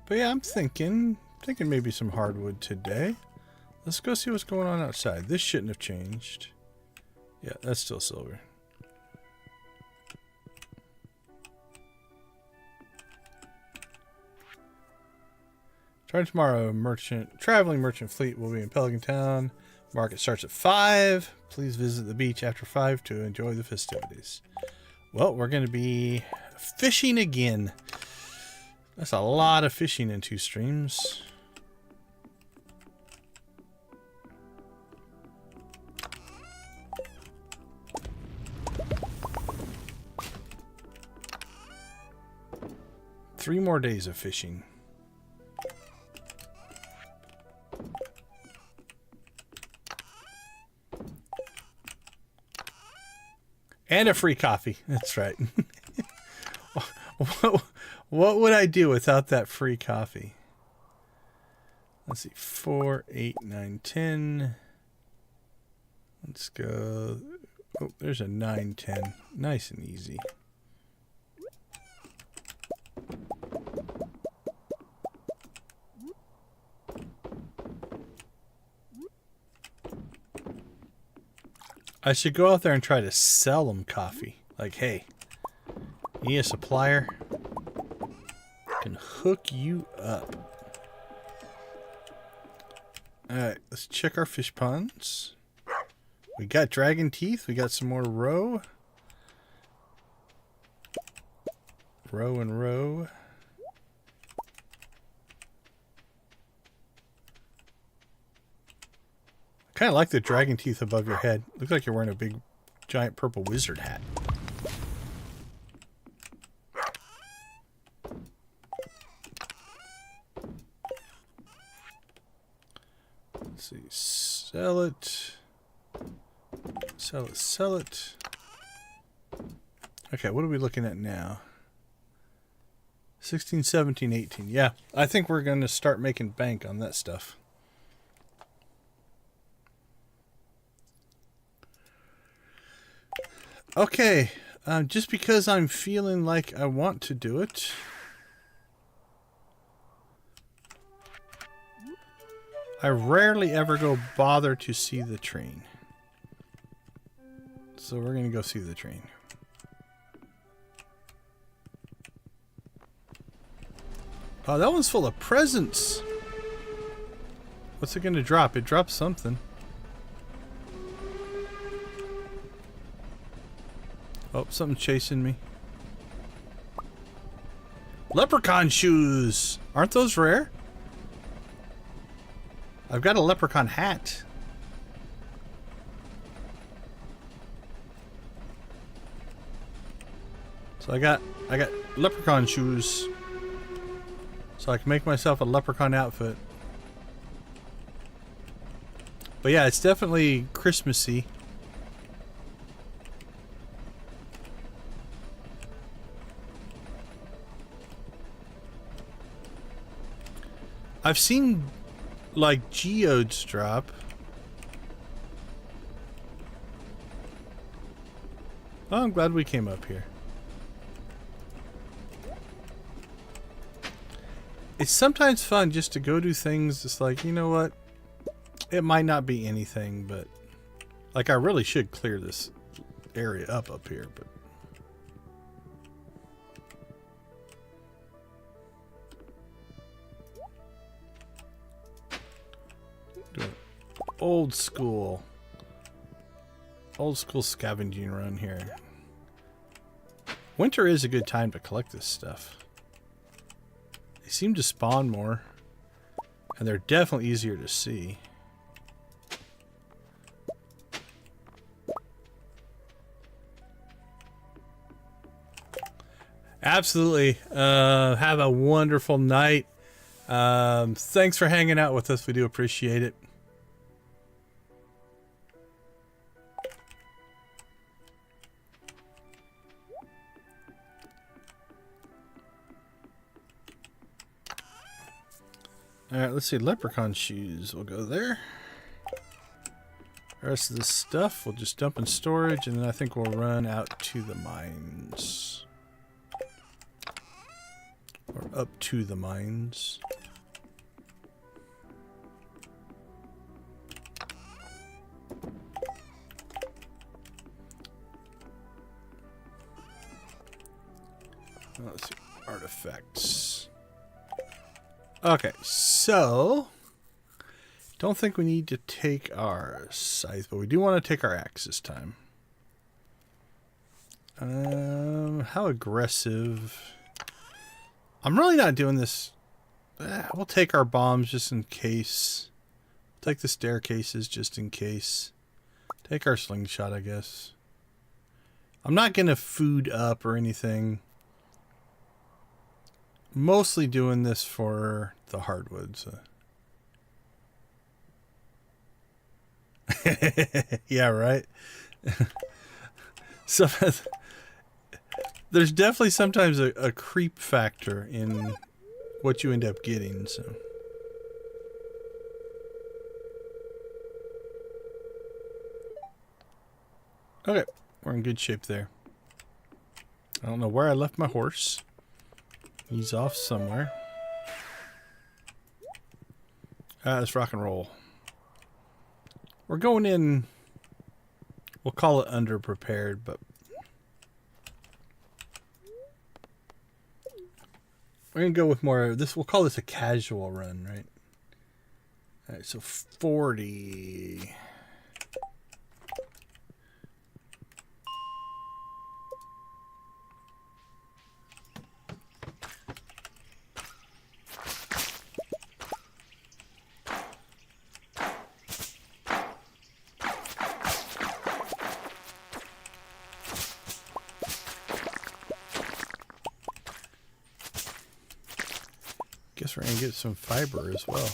But yeah, I'm thinking maybe some hardwood today. Let's go see what's going on outside. This shouldn't have changed. Yeah, that's still silver. Starting tomorrow, traveling merchant fleet will be in Pelican Town. Market starts at 5. Please visit the beach after 5 to enjoy the festivities. Well, we're going to be fishing again. That's a lot of fishing in 2 streams. Three more days of fishing. And a free coffee. That's right. What would I do without that free coffee? Let's see. 4, 8, 9, 10. Let's go. Oh, there's a 9, 10. Nice and easy. I should go out there and try to sell them coffee. Like, hey, you need a supplier? I can hook you up. Alright, let's check our fish ponds. We got dragon teeth. We got some more roe. Roe and roe. Kind of like the dragon teeth above your head. Looks like you're wearing a big, giant purple wizard hat. Let's see. Sell it. Sell it. Sell it. Okay, what are we looking at now? 16, 17, 18. Yeah, I think we're going to start making bank on that stuff. Okay, just because I'm feeling like I want to do it. I rarely ever go bother to see the train. So we're going to go see the train. Oh, that one's full of presents. What's it going to drop? It drops something. Oh, something's chasing me. Leprechaun shoes! Aren't those rare? I've got a leprechaun hat. So I got leprechaun shoes. So I can make myself a leprechaun outfit. But yeah, it's definitely Christmassy. I've seen like geodes drop. Oh, I'm glad we came up here. It's sometimes fun just to go do things. It's like, you know what? It might not be anything, but like I really should clear this area up here, but do it. Old school scavenging run here. Winter is a good time to collect this stuff. They seem to spawn more, and they're definitely easier to see. Absolutely. Have a wonderful night. Thanks for hanging out with us. We do appreciate it. Alright, let's see. Leprechaun shoes. We'll go there. The rest of this stuff we'll just dump in storage, and then I think we'll run out to the mines. Or up to the mines. Let's see. Artifacts. Okay, so don't think we need to take our scythe, but we do want to take our axe this time. How aggressive? I'm really not doing this. We'll take our bombs just in case. Take the staircases just in case. Take our slingshot, I guess. I'm not gonna food up or anything. Mostly doing this for the hardwoods. Yeah, right? So there's definitely sometimes a creep factor in what you end up getting, so. Okay, we're in good shape there. I don't know where I left my horse. He's off somewhere. Let's rock and roll. We're going in, we'll call it underprepared, but we're going to go with more, we'll call this a casual run, right? Alright, so 40. Guess we're going to get some fiber as well.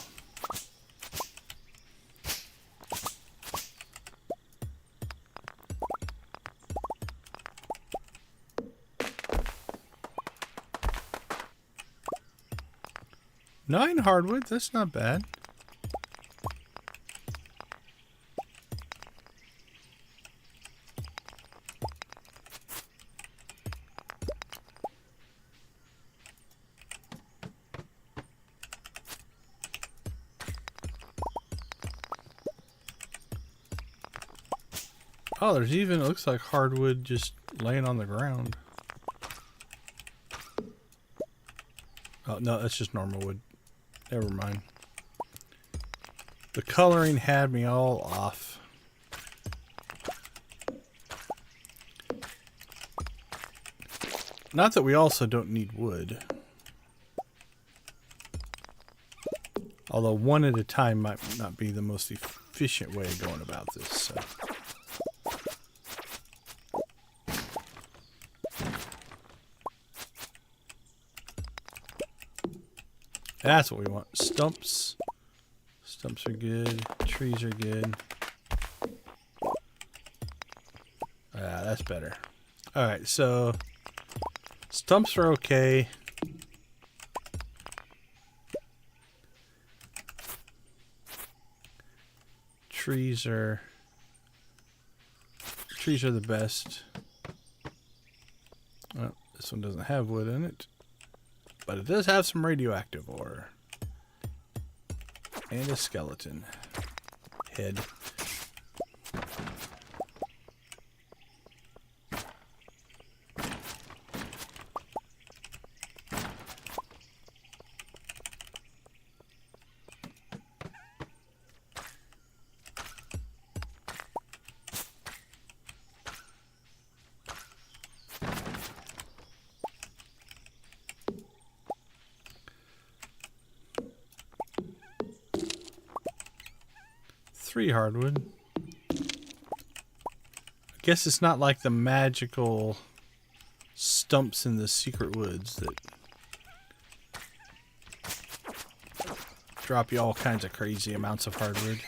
Nine hardwood, that's not bad. Oh, there's even, it looks like hardwood just laying on the ground. Oh, no, that's just normal wood. Never mind. The coloring had me all off. Not that we also don't need wood. Although one at a time might not be the most efficient way of going about this. So. That's what we want. Stumps. Stumps are good. Trees are good. Ah, that's better. Alright, so stumps are okay. Trees are the best. Well, this one doesn't have wood in it, but it does have some radioactive ore and a skeleton head. Three hardwood. I guess it's not like the magical stumps in the secret woods that drop you all kinds of crazy amounts of hardwood.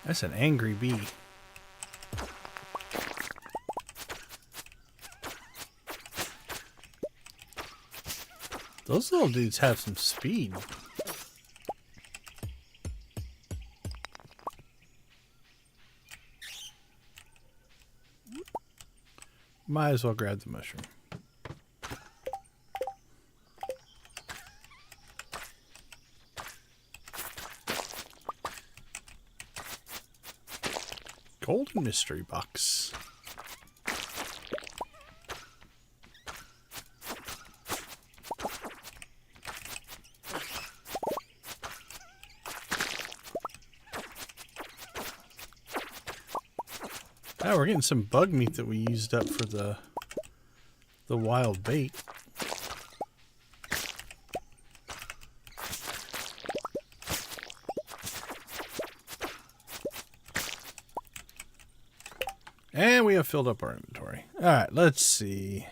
That's an angry bee. Those little dudes have some speed. Might as well grab the mushroom. Golden mystery box. Oh, we're getting some bug meat that we used up for the wild bait. And we have filled up our inventory. All right, let's see.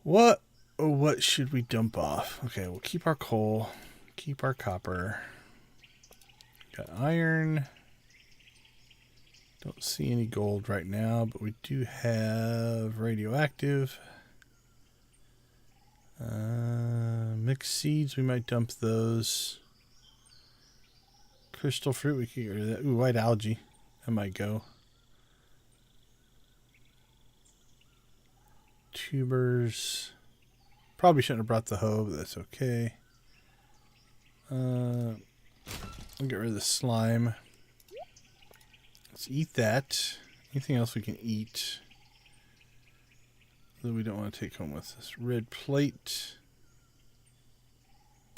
What should we dump off? Okay, we'll keep our coal, keep our copper. Got iron. Don't see any gold right now, but we do have radioactive. Mixed seeds, we might dump those. Crystal fruit, we can get rid of that. Ooh, white algae. That might go. Tubers. Probably shouldn't have brought the hoe, but that's okay. We'll get rid of the slime. Let's eat that. Anything else we can eat that we don't want to take home with us? Red plate.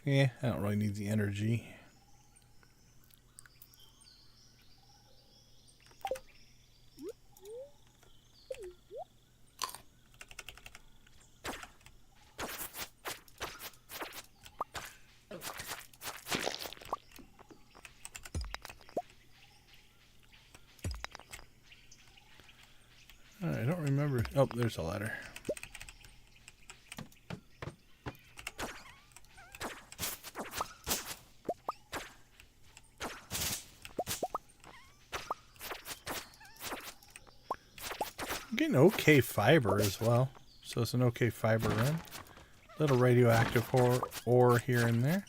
Yeah, I don't really need the energy. I don't remember. Oh, there's a ladder. I'm getting okay fiber as well. So it's an okay fiber run. Little radioactive ore here and there.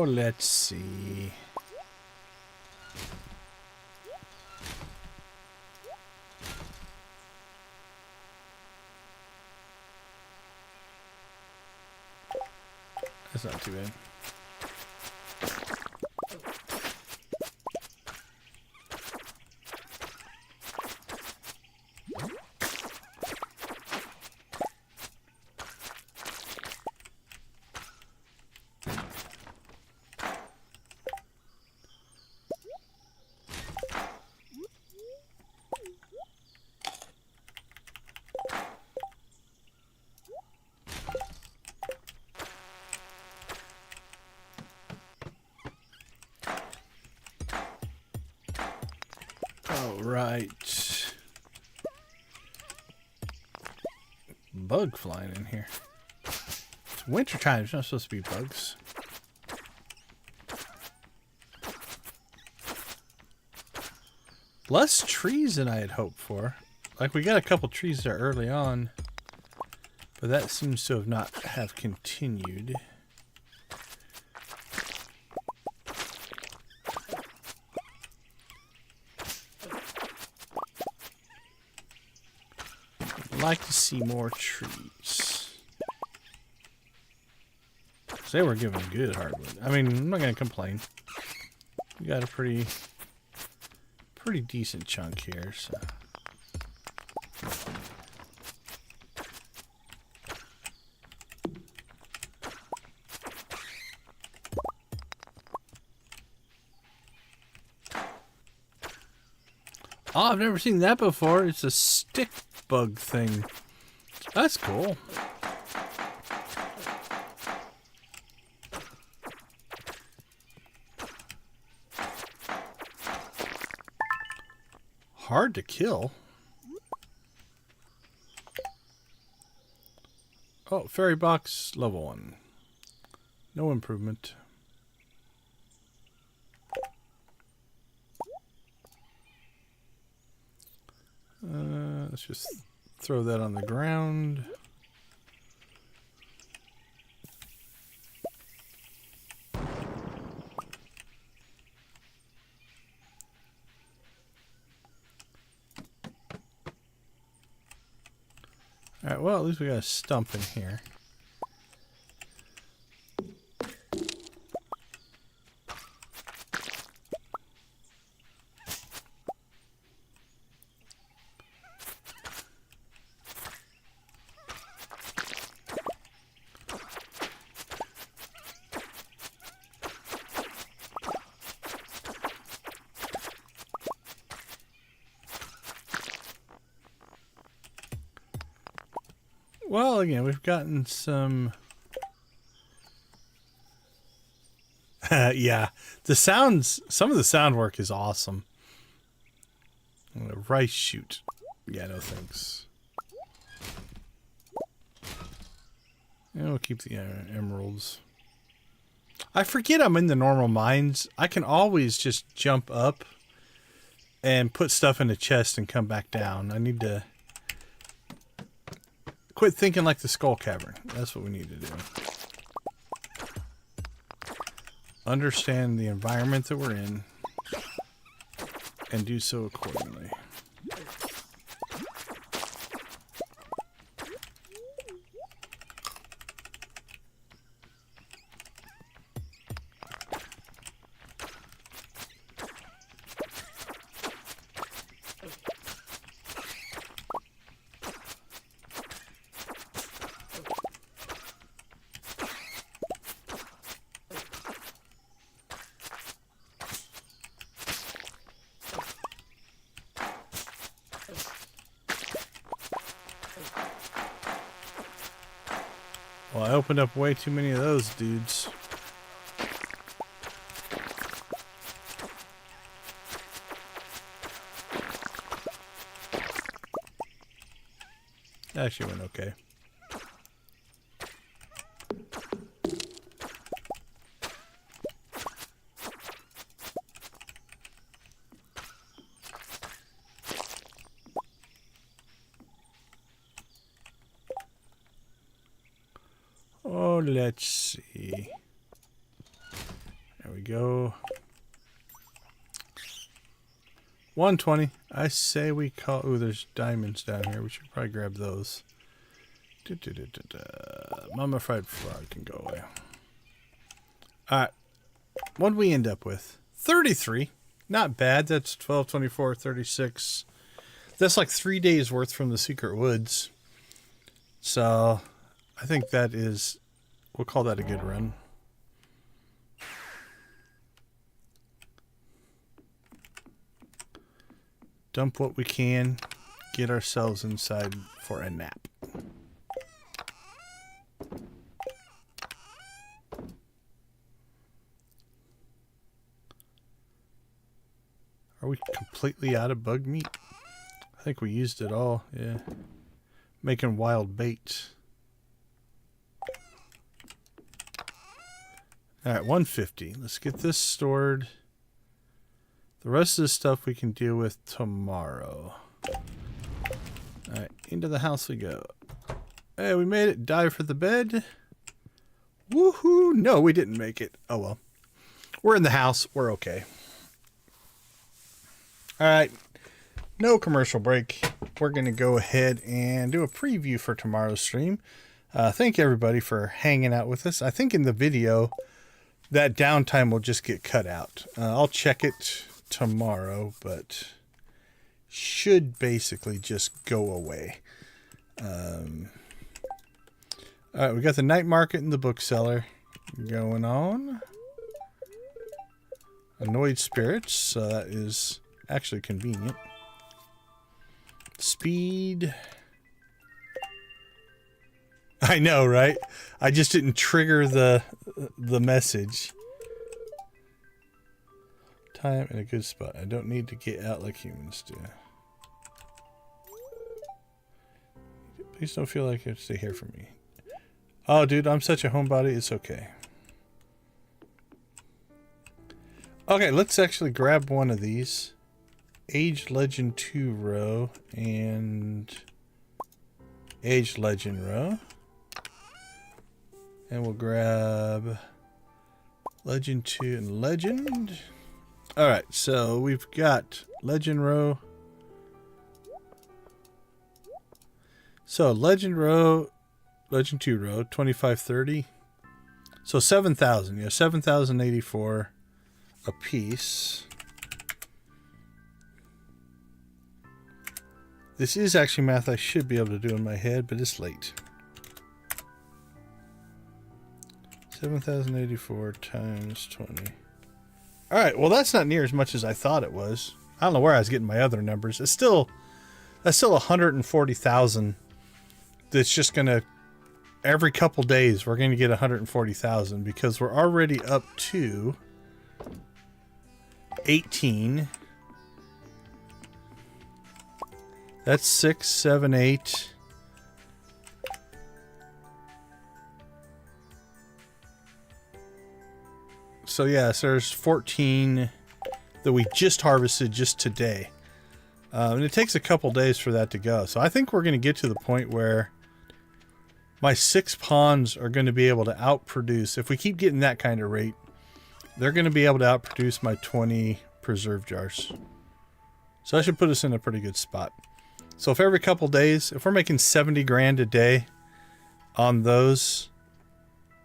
let's see. That's not too bad. All right. Bug flying in here. It's winter time. There's not supposed to be bugs. Less trees than I had hoped for. Like, we got a couple trees there early on, but that seems to have continued. I'd like to see more trees. 'Cause they were giving good hardwood. I mean, I'm not going to complain. We got a pretty decent chunk here, so. Oh, I've never seen that before. It's a stick bug thing. That's cool. Hard to kill. Oh, fairy box level 1. No improvement. Let's just throw that on the ground. Alright, well, at least we got a stump in here. Well, again, we've gotten some... yeah, the sounds, some of the sound work is awesome. Rice shoot. Yeah, no thanks. And we'll keep the emeralds. I forget I'm in the normal mines. I can always just jump up and put stuff in the chest and come back down. I need to... quit thinking like the Skull Cavern. That's what we need to do. Understand the environment that we're in and do so accordingly. Well, I opened up way too many of those dudes. Actually went okay. Oh, let's see. we go. 120. I say we call... Ooh, there's diamonds down here. We should probably grab those. Mummified frog can go away. Alright. What did we end up with? 33. Not bad. That's 12, 24, 36. That's like 3 days worth from the secret woods. So, I think that is... We'll call that a good run. Dump what we can. Get ourselves inside for a nap. Are we completely out of bug meat? I think we used it all, yeah. Making wild bait. Alright, 150. Let's get this stored. The rest of the stuff we can deal with tomorrow. Alright, into the house we go. Hey, we made it. Dive for the bed. Woohoo! No, we didn't make it. Oh well. We're in the house. We're okay. Alright. No commercial break. We're going to go ahead and do a preview for tomorrow's stream. Thank everybody for hanging out with us. I think in the video, that downtime will just get cut out. I'll check it tomorrow, but should basically just go away. Alright, we got the night market and the bookseller going on. Annoyed spirits, so that is actually convenient. Speed. I know, right? I just didn't trigger the message. Time in a good spot. I don't need to get out like humans do. Please don't feel like you have to stay here for me. Oh, dude, I'm such a homebody. It's okay. Okay, let's actually grab one of these. Age Legend 2 row and Age Legend row. And we'll grab Legend 2 and Legend. Alright, so we've got Legend row. So Legend row, Legend 2 row, 2530. So 7,000. Yeah, 7,084 a piece. This is actually math I should be able to do in my head, but it's late. 7,084 times 20. Alright, well that's not near as much as I thought it was. I don't know where I was getting my other numbers. That's still 140,000. That's just gonna, every couple days we're gonna get 140,000 because we're already up to 18. That's 6, 7, 8. So yeah, so there's 14 that we just harvested just today. And it takes a couple days for that to go. So I think we're going to get to the point where my 6 ponds are going to be able to outproduce. If we keep getting that kind of rate, they're going to be able to outproduce my 20 preserve jars. So that should put us in a pretty good spot. So if every couple days, if we're making 70 grand a day on those,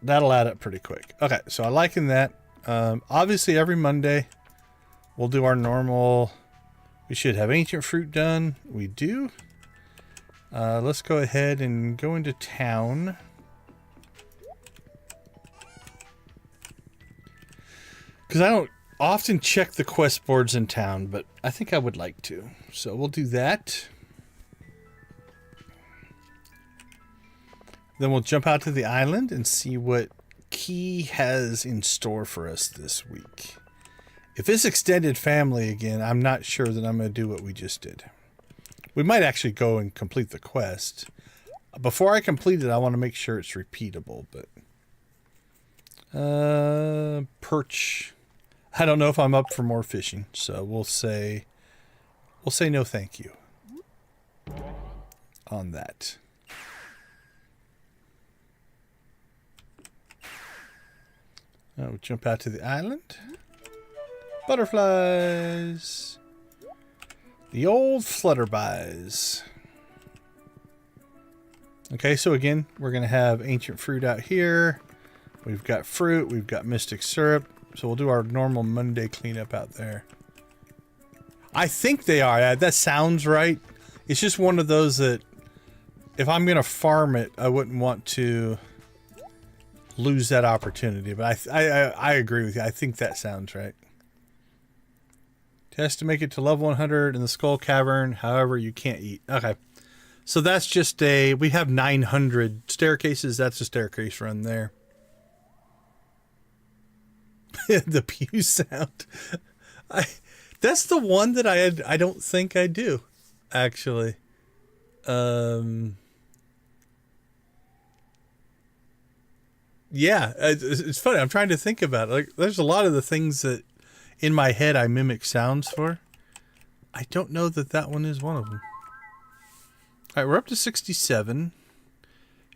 that'll add up pretty quick. Okay, so I liken that. Obviously every Monday we'll do our normal, we should have ancient fruit done. We do. Let's go ahead and go into town. Because I don't often check the quest boards in town, but I think I would like to. So we'll do that. Then we'll jump out to the island and see what Key has in store for us this week. If it's extended family again, I'm not sure that I'm going to do what we just did. We might actually go and complete the quest. Before I complete it, I want to make sure it's repeatable, but perch. I don't know if I'm up for more fishing, so we'll say no thank you on that. We'll jump out to the island. Butterflies. The old flutterbies. Okay, so again, we're going to have ancient fruit out here. We've got fruit. We've got mystic syrup. So we'll do our normal Monday cleanup out there. I think they are. That sounds right. It's just one of those that if I'm going to farm it, I wouldn't want to lose that opportunity. But I agree with you. I think that sounds right. Test to make it to level 100 in the Skull Cavern. However, you can't eat. Okay. So that's just we have 900 staircases. That's a staircase run there. The pew sound. That's the one that I don't think I do, actually. Yeah, it's funny. I'm trying to think about it. Like, there's a lot of the things that in my head I mimic sounds for. I don't know that one is one of them. All right, we're up to 67.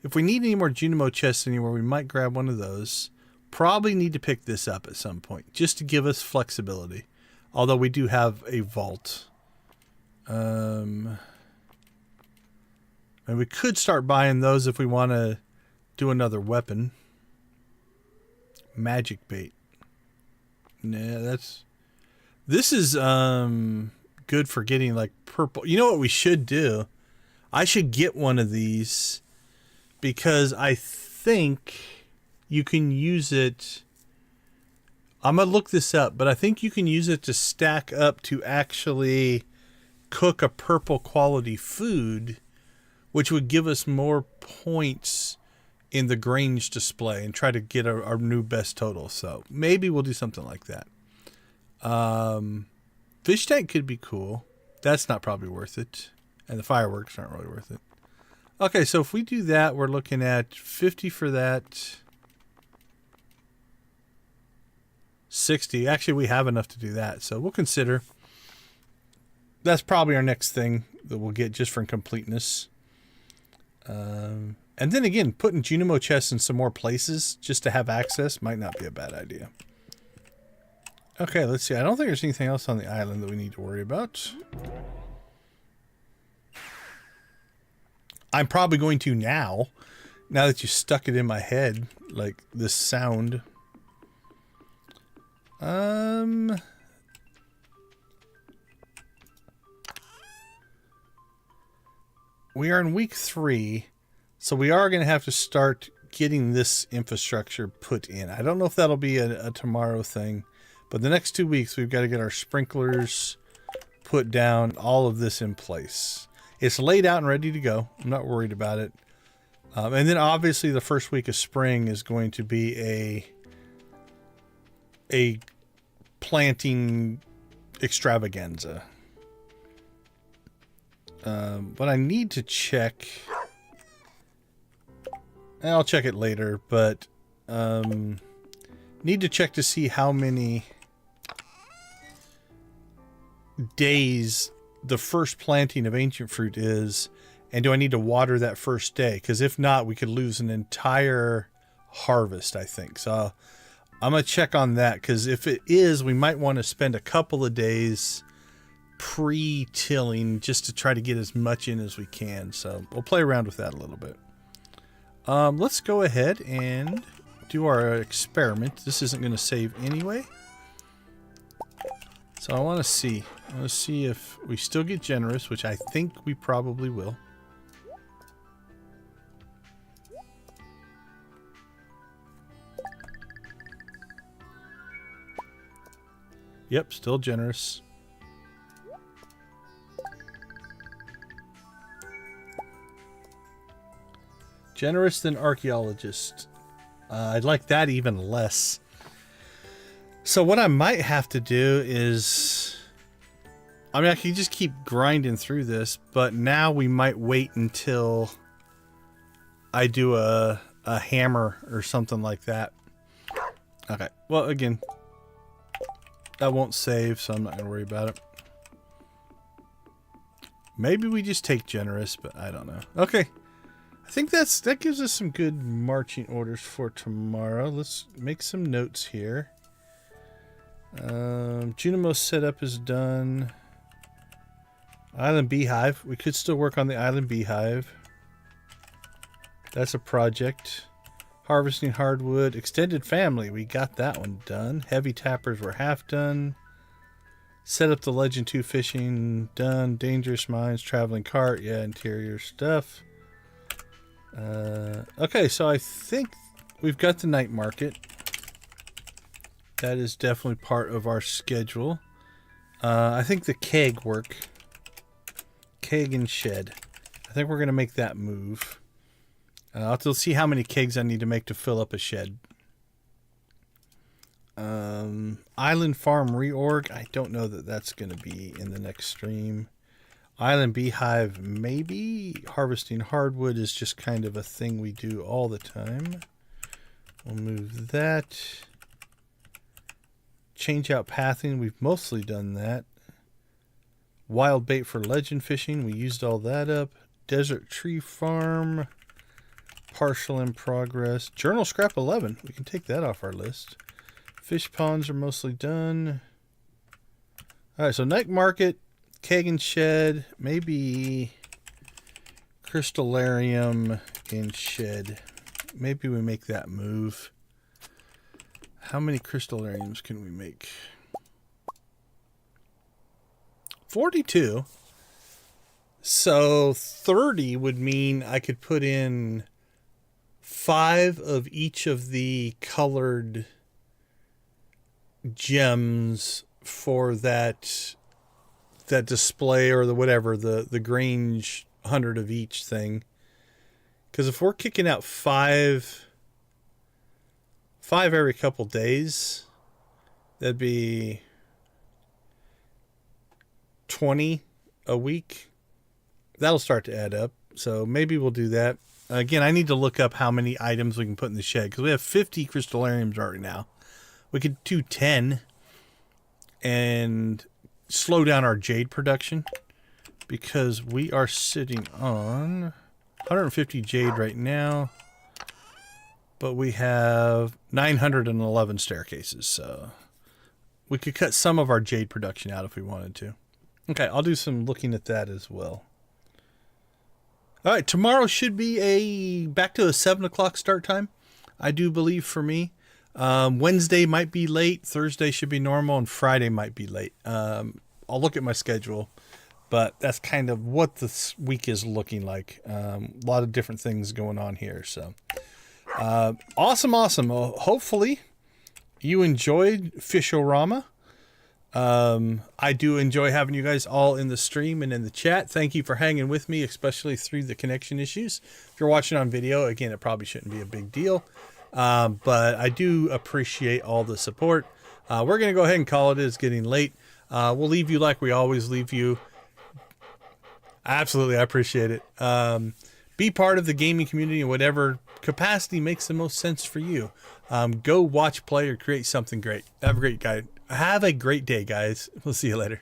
If we need any more Junimo chests anywhere, we might grab one of those. Probably need to pick this up at some point, just to give us flexibility. Although we do have a vault. And we could start buying those if we want to do another weapon. Magic bait. Nah, this is good for getting like purple. You know what we should do? I should get one of these because I think you can use it. I'm going to look this up, but I think you can use it to stack up to actually cook a purple quality food, which would give us more points in the Grange display and try to get our new best total. So maybe we'll do something like that. Fish tank could be cool. That's not probably worth it. And the fireworks aren't really worth it. Okay, so if we do that, we're looking at 50 for that. 60. Actually, we have enough to do that. So we'll consider. That's probably our next thing that we'll get just for completeness. And then again, putting Junimo chests in some more places just to have access might not be a bad idea. Okay, let's see. I don't think there's anything else on the island that we need to worry about. I'm probably going to now that you stuck it in my head, like this sound. We are in week 3, so we are going to have to start getting this infrastructure put in. I don't know if that'll be a tomorrow thing, but the next 2 weeks we've got to get our sprinklers put down, all of this in place. It's laid out and ready to go. I'm not worried about it. And then obviously the first week of spring is going to be a planting extravaganza. But I need to check. I'll check it later, but need to check to see how many days the first planting of ancient fruit is, and do I need to water that first day? Because if not, we could lose an entire harvest, I think. So I'm going to check on that, because if it is, we might want to spend a couple of days pre-tilling just to try to get as much in as we can. So we'll play around with that a little bit. Let's go ahead and do our experiment. This isn't going to save anyway. So I want to see. I want to see if we still get generous, which I think we probably will. Yep, still generous. Generous than archaeologist. I'd like that even less. So what I might have to do is, I mean, I can just keep grinding through this, but now we might wait until I do a hammer or something like that. Okay. Well, again, that won't save, so I'm not going to worry about it. Maybe we just take generous, but I don't know. Okay. I think that gives us some good marching orders for tomorrow. Let's make some notes here. Junimo setup is done. Island Beehive. We could still work on the Island Beehive. That's a project. Harvesting hardwood. Extended family. We got that one done. Heavy tappers were half done. Set up the Legend 2 fishing done. Dangerous mines. Traveling cart. Yeah, interior stuff. Okay, so I think we've got the night market. That is definitely part of our schedule. I think the keg work. Keg and shed. I think we're going to make that move. I'll have to see how many kegs I need to make to fill up a shed. Island Farm reorg. I don't know that that's going to be in the next stream. Island Beehive, maybe. Harvesting hardwood is just kind of a thing we do all the time. We'll move that. Change out pathing. We've mostly done that. Wild bait for legend fishing. We used all that up. Desert tree farm. Partial in progress. Journal scrap 11. We can take that off our list. Fish ponds are mostly done. All right, so night market, keg and shed, maybe crystallarium and shed. Maybe we make that move. How many crystallariums can we make? 42. So 30 would mean I could put in 5 of each of the colored gems for that display or the whatever, the Grange 100 of each thing. Because if we're kicking out 5 every couple days, that'd be 20 a week. That'll start to add up. So maybe we'll do that. Again, I need to look up how many items we can put in the shed, because we have 50 crystallariums right now. We could do 10 and slow down our jade production, because we are sitting on 150 jade right now, but we have 911 staircases, so we could cut some of our jade production out if we wanted to. Okay, I'll do some looking at that as well. All right, tomorrow should be back to a 7 o'clock start time, I do believe, for me. Wednesday might be late, Thursday should be normal, and Friday might be late. I'll look at my schedule, but that's kind of what this week is looking like. A lot of different things going on here. So awesome. Hopefully you enjoyed Fish-o-Rama. I do enjoy having you guys all in the stream and in the chat. Thank you for hanging with me, especially through the connection issues. If you're watching on video, again, it probably shouldn't be a big deal. But I do appreciate all the support. We're going to go ahead and call it. It's getting late. We'll leave you like we always leave you. Absolutely. I appreciate it. Be part of the gaming community in whatever capacity makes the most sense for you. Go watch, play, or create something great. Have a great day, guys. We'll see you later.